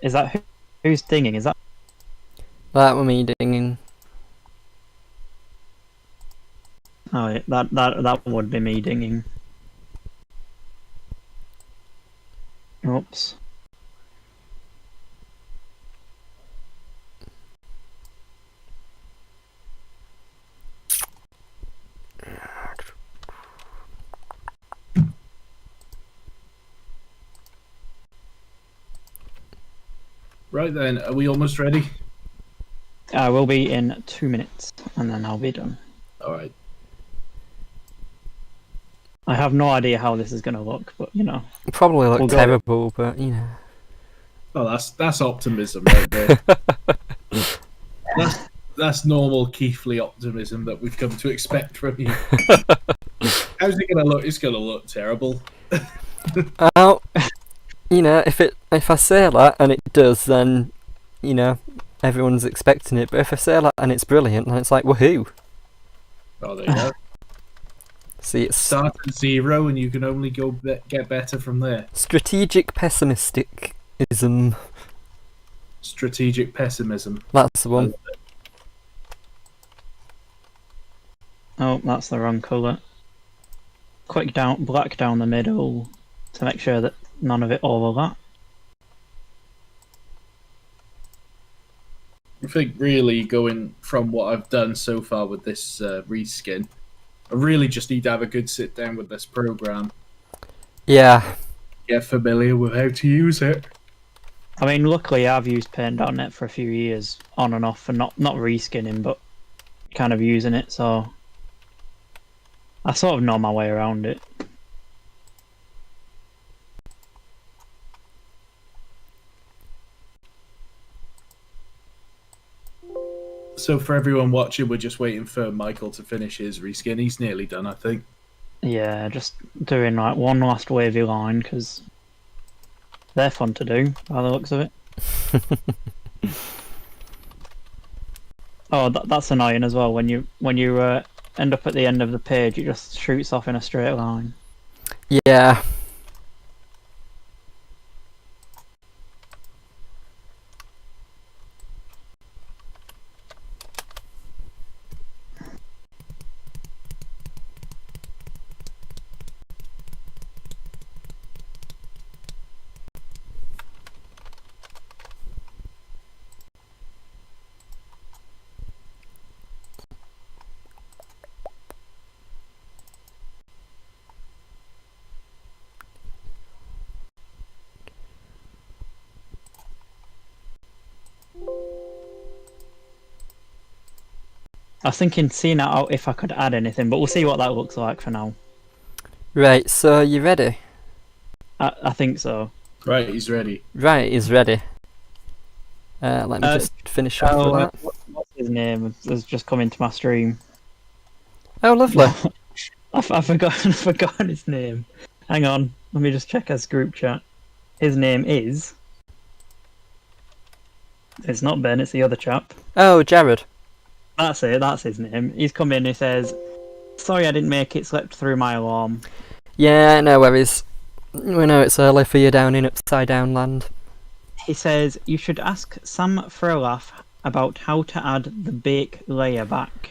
Is that who's dinging? Is that? That were me dinging. Oh, yeah, that would be me dinging. Oops. Right then, are we almost ready? I will be in 2 minutes, and then I'll be done. All right. I have no idea how this is going to look, but you know. Probably look We'll go- terrible, but you know. Oh, that's optimism right there. that's normal Keithley optimism that we've come to expect from you. How's it gonna look? It's gonna look terrible. Well, you know, if I say that and it does, then you know everyone's expecting it. But if I say that and it's brilliant, then it's like woohoo! Oh, there you go. See, it's Start at 0, and you can only get better from there. strategic pessimisticism. Strategic pessimism. That's the one. Oh, that's the wrong colour. Quick down, black down the middle to make sure that none of it overlap. I think really going from what I've done so far with this reskin, I really just need to have a good sit down with this program. Yeah. Get familiar with how to use it. I mean, luckily I've used Paint.net for a few years on and off, and not reskinning, but kind of using it, so I sort of know my way around it. So for everyone watching, we're just waiting for Michael to finish his reskin. He's nearly done, I think. Yeah, just doing like one last wavy line, because they're fun to do by the looks of it. Oh, that's annoying as well. When you end up at the end of the page, it just shoots off in a straight line. Yeah. I was thinking seeing out if I could add anything, but we'll see what that looks like for now. Right, so you ready? I think so. Right, he's ready. Right, he's ready. Let me just finish off with that. What's his name? Has just come into my stream. Oh, lovely. I've forgotten his name. Hang on, let me just check his group chat. His name is. It's not Ben, it's the other chap. Oh, Jared. That's it, that's his name. He's come in, he says, "Sorry I didn't make it, slept through my alarm." Yeah, no worries. We know it's early for you down in Upside Down Land. He says, "You should ask Sam for a laugh about how to add the bake layer back."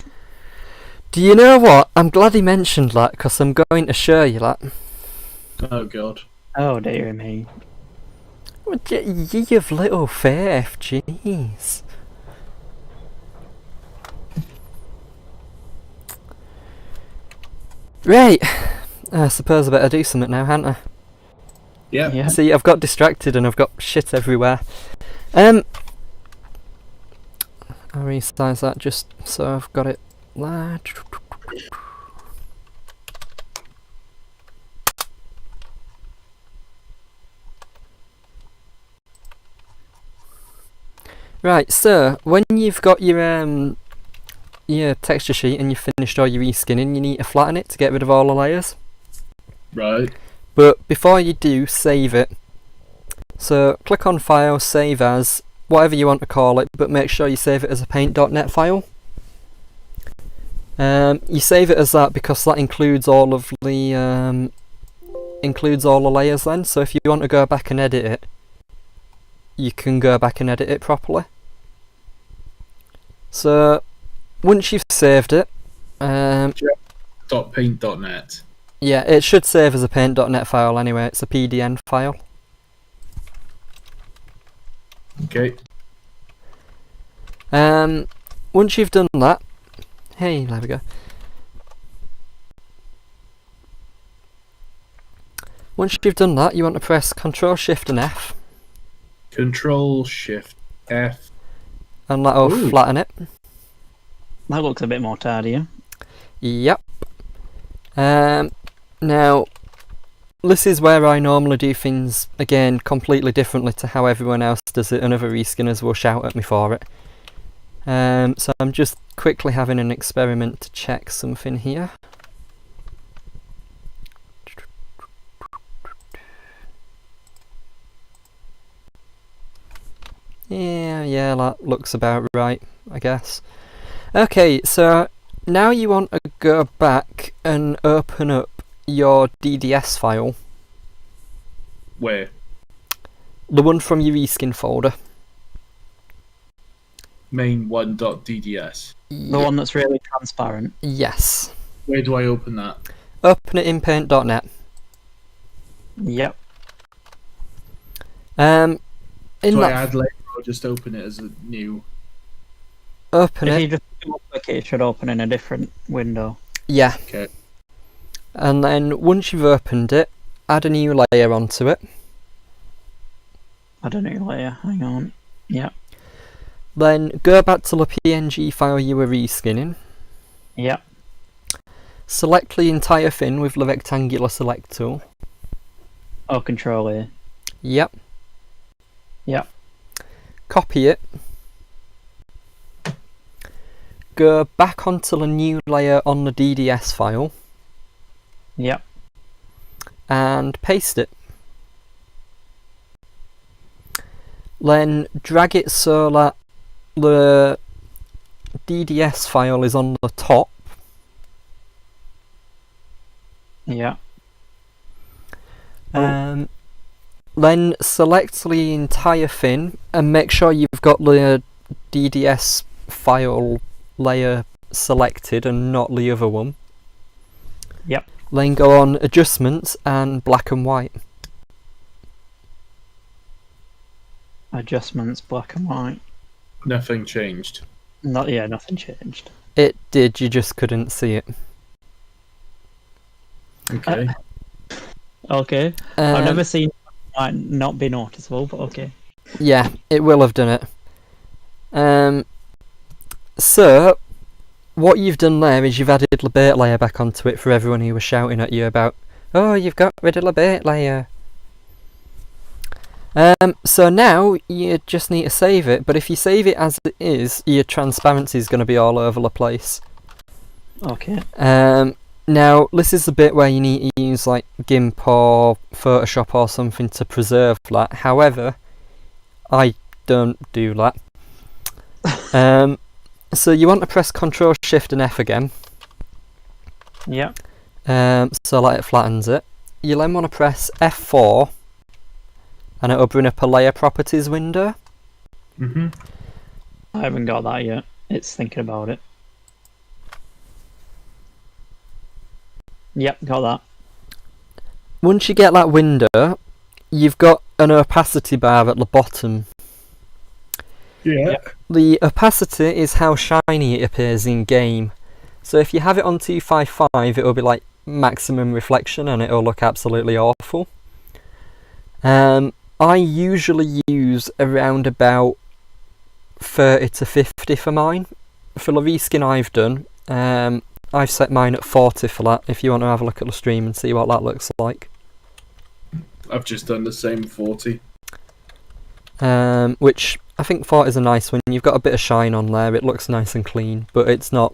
Do you know what? I'm glad he mentioned that, because I'm going to show you that. Oh god. Oh dear me. You've little faith, jeez. Right, I suppose I better do something now, hadn't I? Yep. Yeah. See, I've got distracted and I've got shit everywhere. I'll resize that just so I've got it there. Right, so when you've got your texture sheet and you've finished all your reskinning, you need to flatten it to get rid of all the layers. Right. But before you do, save it. So click on File, Save As, whatever you want to call it, but make sure you save it as a paint.net file. You save it as that because that includes all of the layers then. So if you want to go back and edit it, you can go back and edit it properly. So once you've saved it, .paint.net. yeah, it should save as a paint.net file anyway. It's a PDN file. Okay. Once you've done that, hey, there we go. Once you've done that, you want to press Control Shift and F, Control Shift F. and that'll Ooh. flatten it. That looks a bit more tidier. Yep. Now, this is where I normally do things, again, completely differently to how everyone else does it, and other reskinners will shout at me for it. So I'm just quickly having an experiment to check something here. Yeah, that looks about right, I guess. Okay, so now you want to go back and open up your DDS file, Where? the one from your reskin folder. Main1.dds. The one that's really transparent. Yes. Where do I open that? Open it in paint.net. Yep. In Do I that, add later or just open it as a new? open If it. you just double click it, it should open in a different window. Yeah. Okay. And then once you've opened it, add a new layer onto it. Add a new layer. Hang on. Yep. Then go back to the PNG file you were reskinning. Yep. Select the entire thing with the rectangular select tool. Oh, Control A. Yep. Yep. Copy it. Go back onto the new layer on the DDS file Yep. and paste it. Then drag it so that the DDS file is on the top. Yeah. Then select the entire thing and make sure you've got the DDS file layer selected and not the other one. Yep. Then go on Adjustments and Black and White. Adjustments, black and white. Nothing changed. Nothing changed. It did, you just couldn't see it. Okay. Okay. I've never seen it not be noticeable, but okay. Yeah, it will have done it. So, what you've done there is you've added the bait layer back onto it for everyone who was shouting at you about Oh, you've got rid of the bait layer. So now you just need to save it, but if you save it as it is, your transparency is going to be all over the place. Okay. Now, this is the bit where you need to use like GIMP or Photoshop or something to preserve that. However, I don't do that. So you want to press Ctrl Shift and F again. Yeah. So like it flattens it. You then want to press F4 and it'll bring up a layer properties window. Mm-hmm. I haven't got that yet. It's thinking about it. Yep, got that. Once you get that window, you've got an opacity bar at the bottom. Yeah. Yep. The opacity is how shiny it appears in game. So if you have it on 255, it'll be like maximum reflection and it'll look absolutely awful. I usually use around about 30 to 50 for mine. For the reskin I've done, I've set mine at 40 for that, if you want to have a look at the stream and see what that looks like. I've just done the same 40. Which I think 40 is a nice one. You've got a bit of shine on there, it looks nice and clean, but it's not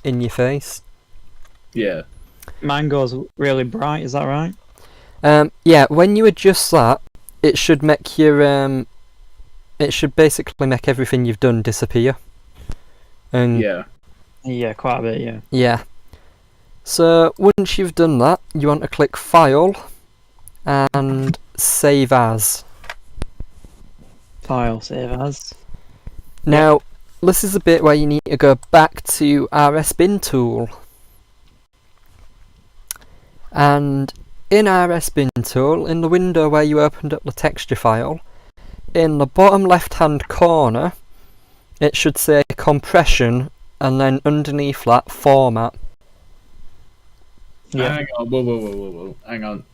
in your face. Yeah. Mine goes really bright, is that right? Yeah, when you adjust that, it should make your it should basically make everything you've done disappear. And Yeah. Yeah, quite a bit, yeah. yeah. So once you've done that, you want to click File and Save As. File, save as. Now, this is a bit where you need to go back to RS Bin Tool. And in RS Bin Tool, in the window where you opened up the texture file, in the bottom left hand corner, it should say Compression, and then underneath that, Format. Yeah. Hang on. Whoa. Hang on.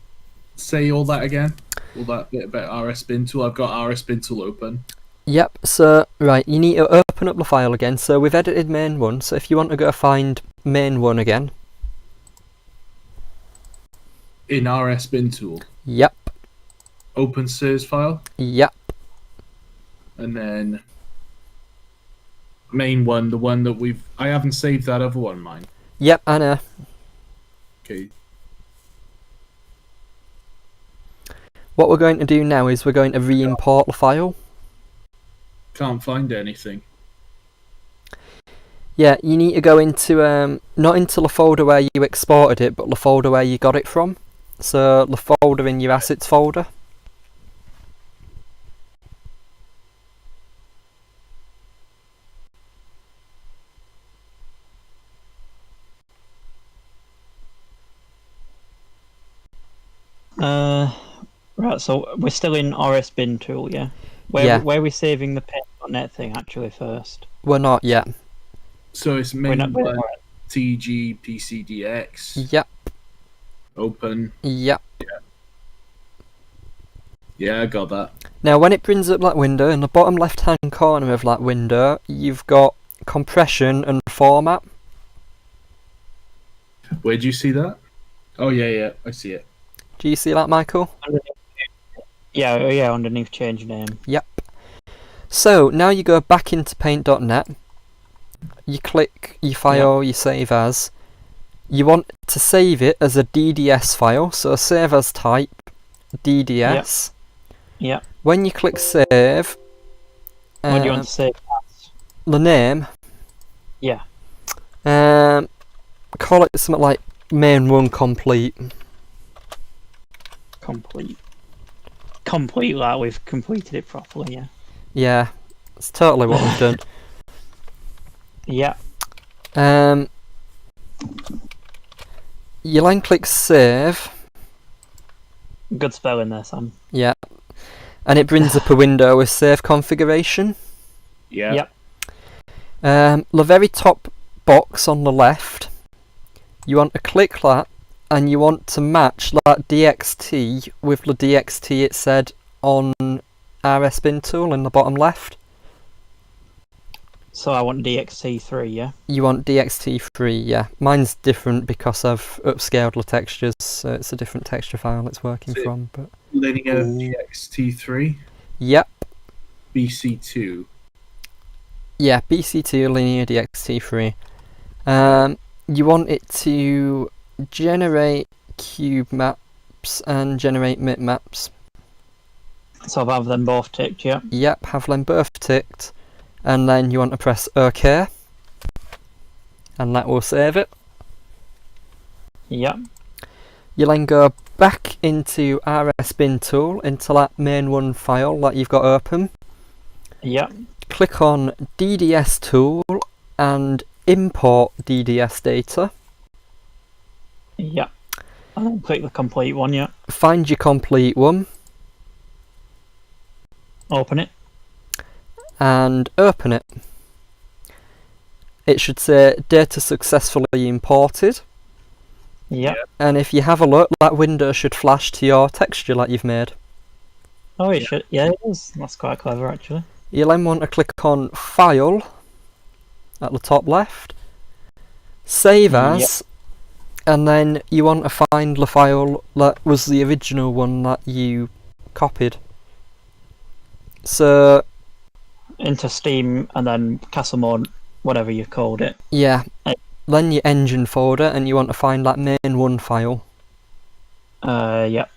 Say all that again. All that bit about RS Bin Tool. I've got RS Bin Tool open. Yep, so, right, you need to open up the file again. So we've edited main 1, so if you want to go find main 1 again. In RS Bin Tool. Yep, Open Sers file. yep, And then main one, the one that I haven't saved that other one, mine. yep, I know. Okay. What we're going to do now is we're going to re-import the file. Can't find anything. Yeah, you need to go into, not into the folder where you exported it, but the folder where you got it from. So, the folder in your assets folder. Right, so we're still in RS Bin Tool, yeah? Where are we saving the paint.net thing actually first? We're not yet. So it's We're main not, one, TG, PCDX, Yep, open. yep. Yeah, I got that. Now, when it brings up that window, in the bottom left-hand corner of that window, you've got Compression and Format. Where do you see that? Oh, yeah, I see it. Do you see that, Michael? yeah, underneath change name. Yep. So, now you go back into Paint.net. You click your file, you save as. You want to save it as a DDS file, so save as type, DDS. Yeah. When you click save, What do you want to save as? the name, Yeah. call it something like main 1 complete. Complete, like we've completed it properly, yeah. Yeah, it's totally what we've done. Yeah. You then click save. Good spelling there, Sam. Yeah. And it brings up a window with save configuration. Yeah. Yep. The very top box on the left, you want to click that and you want to match that DXT with the DXT it said on RS Bin Tool in the bottom left. So I want DXT3, yeah? You want DXT3, yeah. Mine's different because I've upscaled the textures, so it's a different texture file it's working from. But Linear DXT3, yep, BC2. yeah, BC2 linear DXT3. You want it to generate cube maps and generate mip maps. So I'll have them both ticked, yeah? Yep, have them both ticked, and then you want to press OK, and that will save it. Yep. You then go back into RSBin tool, into that main one file that you've got open. Yep. Click on DDS tool and import DDS data. Yep. And then click the complete one, yeah. Find your complete one Open it. and open it. It should say data successfully imported. Yep. And if you have a look, that window should flash to your texture that you've made. Oh, it should. Yeah, it is. That's quite clever, actually. You'll then want to click on File at the top left, Save As, and then you want to find the file that was the original one that you copied. So Into Steam and then Castle Mode, whatever you called it. yeah, then your engine folder, and you want to find that main one file. Yep.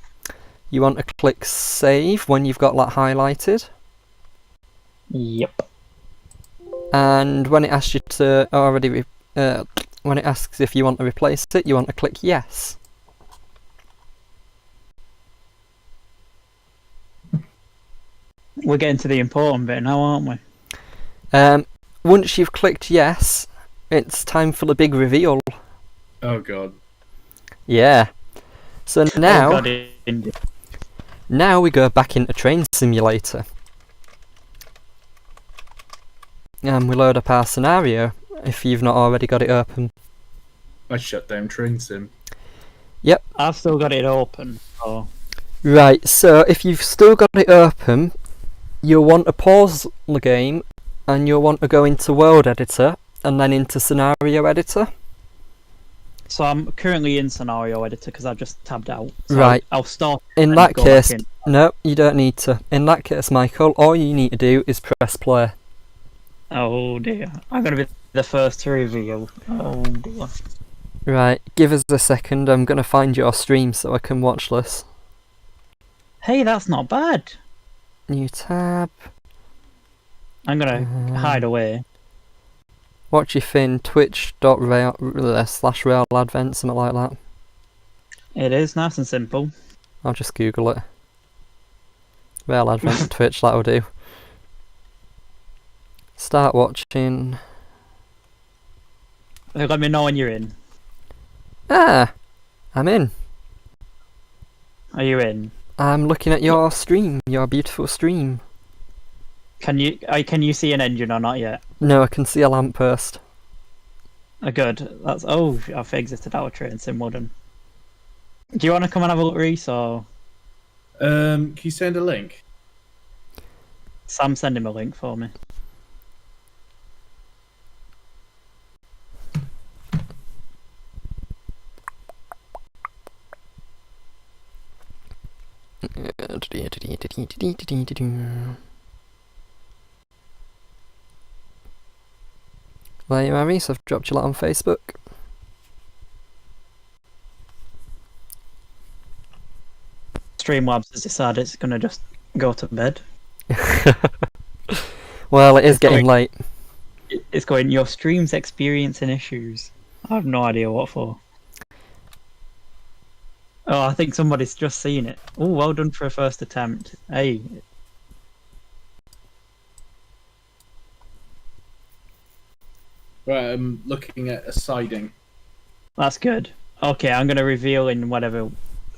You want to click Save when you've got that highlighted, Yep. and when it asks you to when it asks if you want to replace it, you want to click Yes. We're getting to the important bit now, aren't we? Once you've clicked Yes, it's time for the big reveal. Oh god. Yeah. So now, Oh, God, indeed. now we go back into Train Simulator. And we load up our scenario, if you've not already got it open. I shut down Train Sim. I've still got it open. So Right, so if you've still got it open, you'll want to pause the game, and you'll want to go into World Editor, and then into Scenario Editor. So I'm currently in Scenario Editor because I've just tabbed out. So Right. I'll start. In and that go back case, in. no, you don't need to. In that case, Michael, all you need to do is press play. Oh dear. I'm going to be the first to reveal. Oh dear. Right, give us a second, I'm going to find your stream so I can watch this. Hey, that's not bad. New tab. I'm going to hide away. Watch your fin, twitch.rail/railadvent, something like that. It is nice and simple. I'll just Google it. Rail Advent on Twitch, that'll do. Start watching. Let me know when you're in. Ah! I'm in. Are you in? I'm looking at your stream, your beautiful stream. Can you see an engine or not yet? No, I can see a lamppost. Good. That's I've exited out of Train Sim Modern. Do you want to come and have a look, Reese, or Can you send a link? Sam send him a link for me? There you are, Reese. I've dropped you that on Facebook. Streamlabs has decided it's going to just go to bed. Well, it is getting late. It's going, your stream's experiencing issues. I have no idea what for. Oh, I think somebody's just seen it. Oh, well done for a first attempt. Hey. Right, I'm looking at a siding. That's good. Okay, I'm going to reveal in whatever.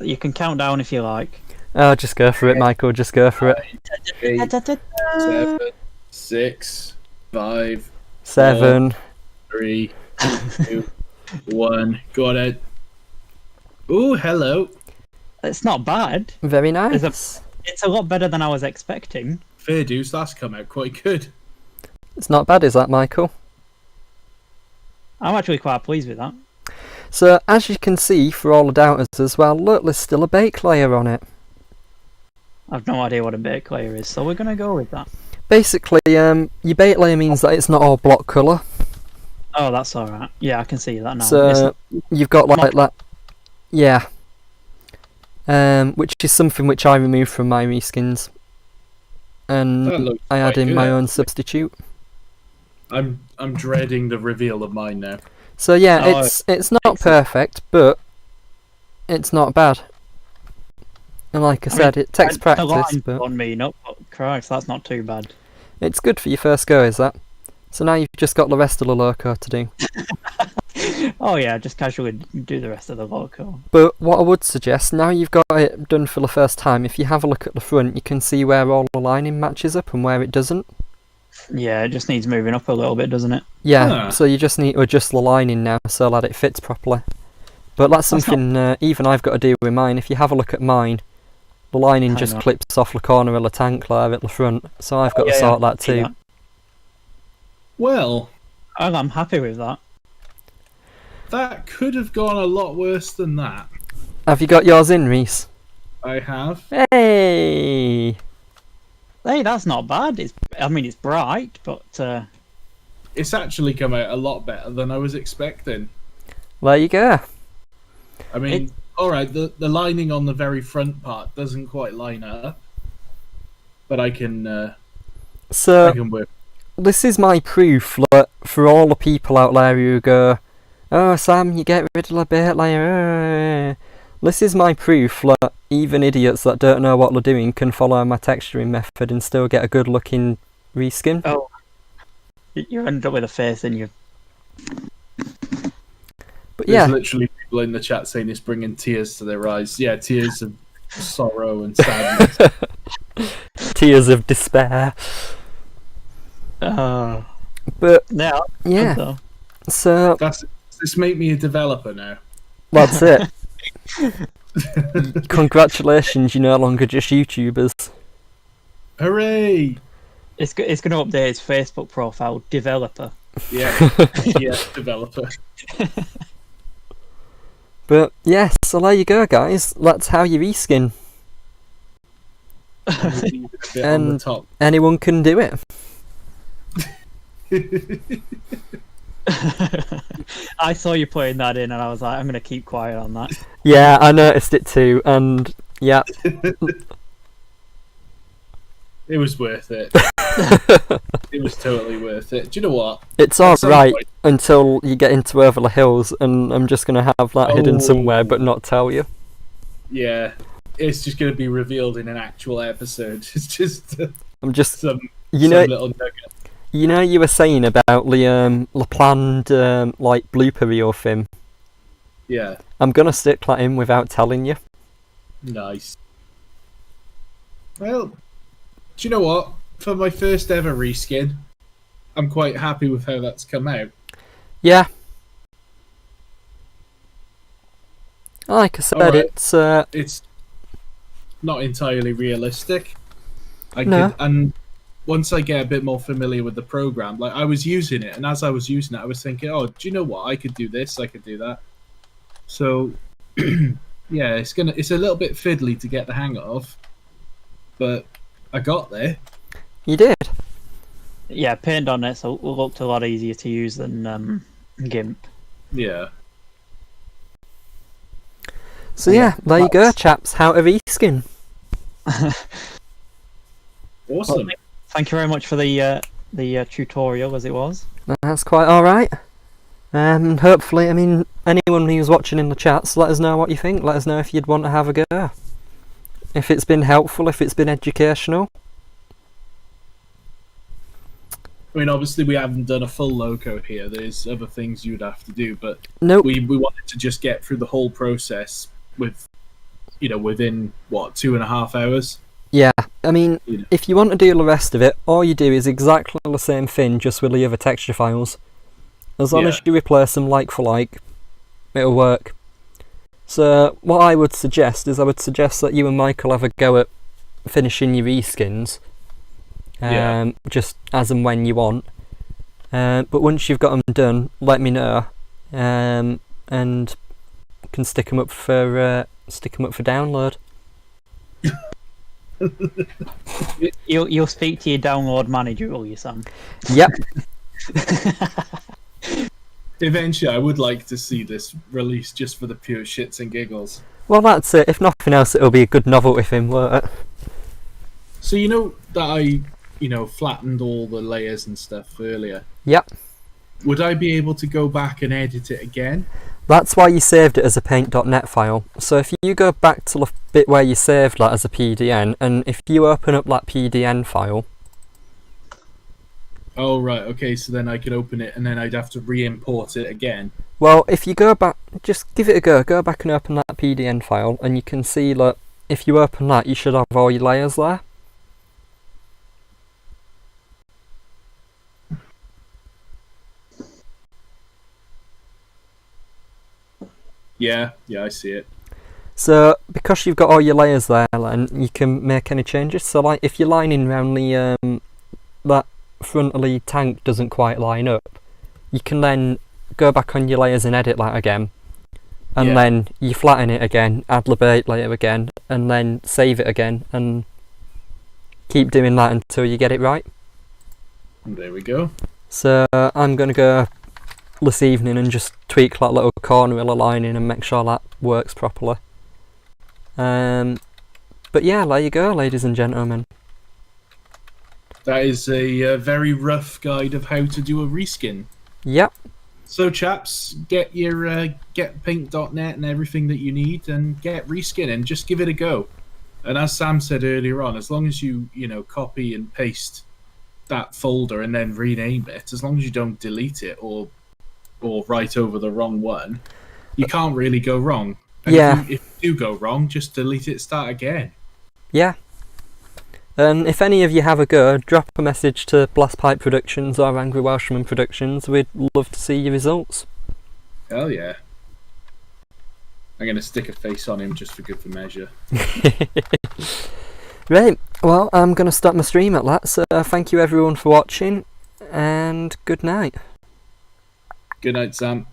You can count down if you like. Oh, just go for it, Michael. Just go for it. 8, 7, 6, 5, 7. 3, 2, 1. Got it. Oh, hello. It's not bad. Very nice. It's a lot better than I was expecting. Fair dues, that's come out quite good. It's not bad, is that, Michael? I'm actually quite pleased with that. So, as you can see, for all the doubters as well, look, there's still a bake layer on it. I've no idea what a bake layer is, so we're going to go with that. Basically, your bake layer means that it's not all block colour. Oh, that's alright. Yeah, I can see that now. So, you've got like that... Yeah. Which is something which I removed from my reskins. And I add in my own substitute. I'm dreading the reveal of mine now. So yeah, it's not perfect, but it's not bad. And like I said, it takes practice, but on me, but Christ, that's not too bad. It's good for your first go, is that? So now you've just got the rest of the loco to do. Oh yeah, just casually do the rest of the loco. But what I would suggest, now you've got it done for the first time, if you have a look at the front, you can see where all the lining matches up and where it doesn't. Yeah, it just needs moving up a little bit, doesn't it? Yeah, so you just need to adjust the lining now so that it fits properly. But that's something even I've got to do with mine. If you have a look at mine, the lining just clips off the corner of the tank there at the front, so I've got to sort that too. Yeah. Well, I'm happy with that. That could have gone a lot worse than that. Have you got yours in, Reese? I have. Hey! Hey, that's not bad. It's bright, but... It's actually come out a lot better than I was expecting. There you go. I mean, alright, the lining on the very front part doesn't quite line up. But I can work. This is my proof that for all the people out there who go, "Oh, Sam, you get rid of the bait layer." This is my proof that even idiots that don't know what they're doing can follow my texturing method and still get a good looking reskin. Oh, you ended up with a face in you. But There's literally people in the chat saying it's bringing tears to their eyes. Yeah, tears of sorrow and sadness. Tears of despair. But yeah, so this made me a developer now. That's it. Congratulations, you're no longer just YouTubers. Hooray! It's going to update his Facebook profile, developer. Yeah, yeah, developer. But yes, so there you go, guys. That's how you reskin. And anyone can do it. I saw you putting that in and I was like, I'm going to keep quiet on that. Yeah, I noticed it too, and yeah. It was worth it. It was totally worth it. Do you know what? It's alright until you get into Over the Hills, and I'm just going to have that hidden somewhere but not tell you. Yeah, it's just going to be revealed in an actual episode. It's just some little nugget. You know, you were saying about the planned like blooper reel film. Yeah. I'm gonna stick that in without telling you. Nice. Well, do you know what? For my first ever reskin, I'm quite happy with how that's come out. Yeah. Like I said, it's not entirely realistic. No. And once I get a bit more familiar with the program, like I was using it, and as I was using it, I was thinking, "Oh, do you know what? I could do this. I could do that." So, yeah, it's a little bit fiddly to get the hang of, but I got there. You did. Yeah, paint on it, so it looked a lot easier to use than GIMP. Yeah. So yeah, there you go, chaps. How to reskin. Awesome. Well, thank you very much for the tutorial, as it was. That's quite all right. Hopefully, I mean, anyone who's watching in the chats, let us know what you think. Let us know if you'd want to have a go. If it's been helpful, if it's been educational. I mean, obviously, we haven't done a full loco here. There's other things you'd have to do, but nope. We wanted to just get through the whole process within 2.5 hours. Yeah, I mean, if you want to do the rest of it, all you do is exactly the same thing, just with the other texture files. As long as you replace them like for like, it'll work. So, what I would suggest is that you and Michael have a go at finishing your reskins. Just as and when you want. But once you've got them done, let me know, and can stick them up for download. You'll speak to your download manager, will you, Sam? Yep. Eventually, I would like to see this released just for the pure shits and giggles. Well, that's it. If nothing else, it'll be a good novelty thing, won't it? So you know that I, flattened all the layers and stuff earlier. Yep. Would I be able to go back and edit it again? That's why you saved it as a paint.net file. So if you go back to the bit where you saved that as a PDN, and if you open up that PDN file... Oh, right, okay, so then I could open it and then I'd have to re-import it again. Well, if you go back, just give it a go. Go back and open that PDN file, and you can see that if you open that, you should have all your layers there. Yeah, I see it. So, because you've got all your layers there, then you can make any changes. So, like, if your lining around the that front of the tank doesn't quite line up, you can then go back on your layers and edit that again. And then you flatten it again, add the bait layer again, and then save it again, and keep doing that until you get it right. And there we go. So, I'm going to go this evening and just tweak that little corner of the lining and make sure that works properly. But yeah, there you go, ladies and gentlemen. That is a very rough guide of how to do a reskin. Yep. So chaps, get your get paint.net and everything that you need and get reskin and just give it a go. And as Sam said earlier on, as long as you copy and paste that folder and then rename it, as long as you don't delete it or write over the wrong one, you can't really go wrong. And if you do go wrong, just delete it, start again. Yeah. And if any of you have a go, drop a message to Blastpipe Productions or Angry Welshman Productions. We'd love to see your results. Hell yeah. I'm going to stick a face on him just for good for measure. Right, well, I'm going to stop my stream at that, so thank you everyone for watching, and good night. Good night, Sam.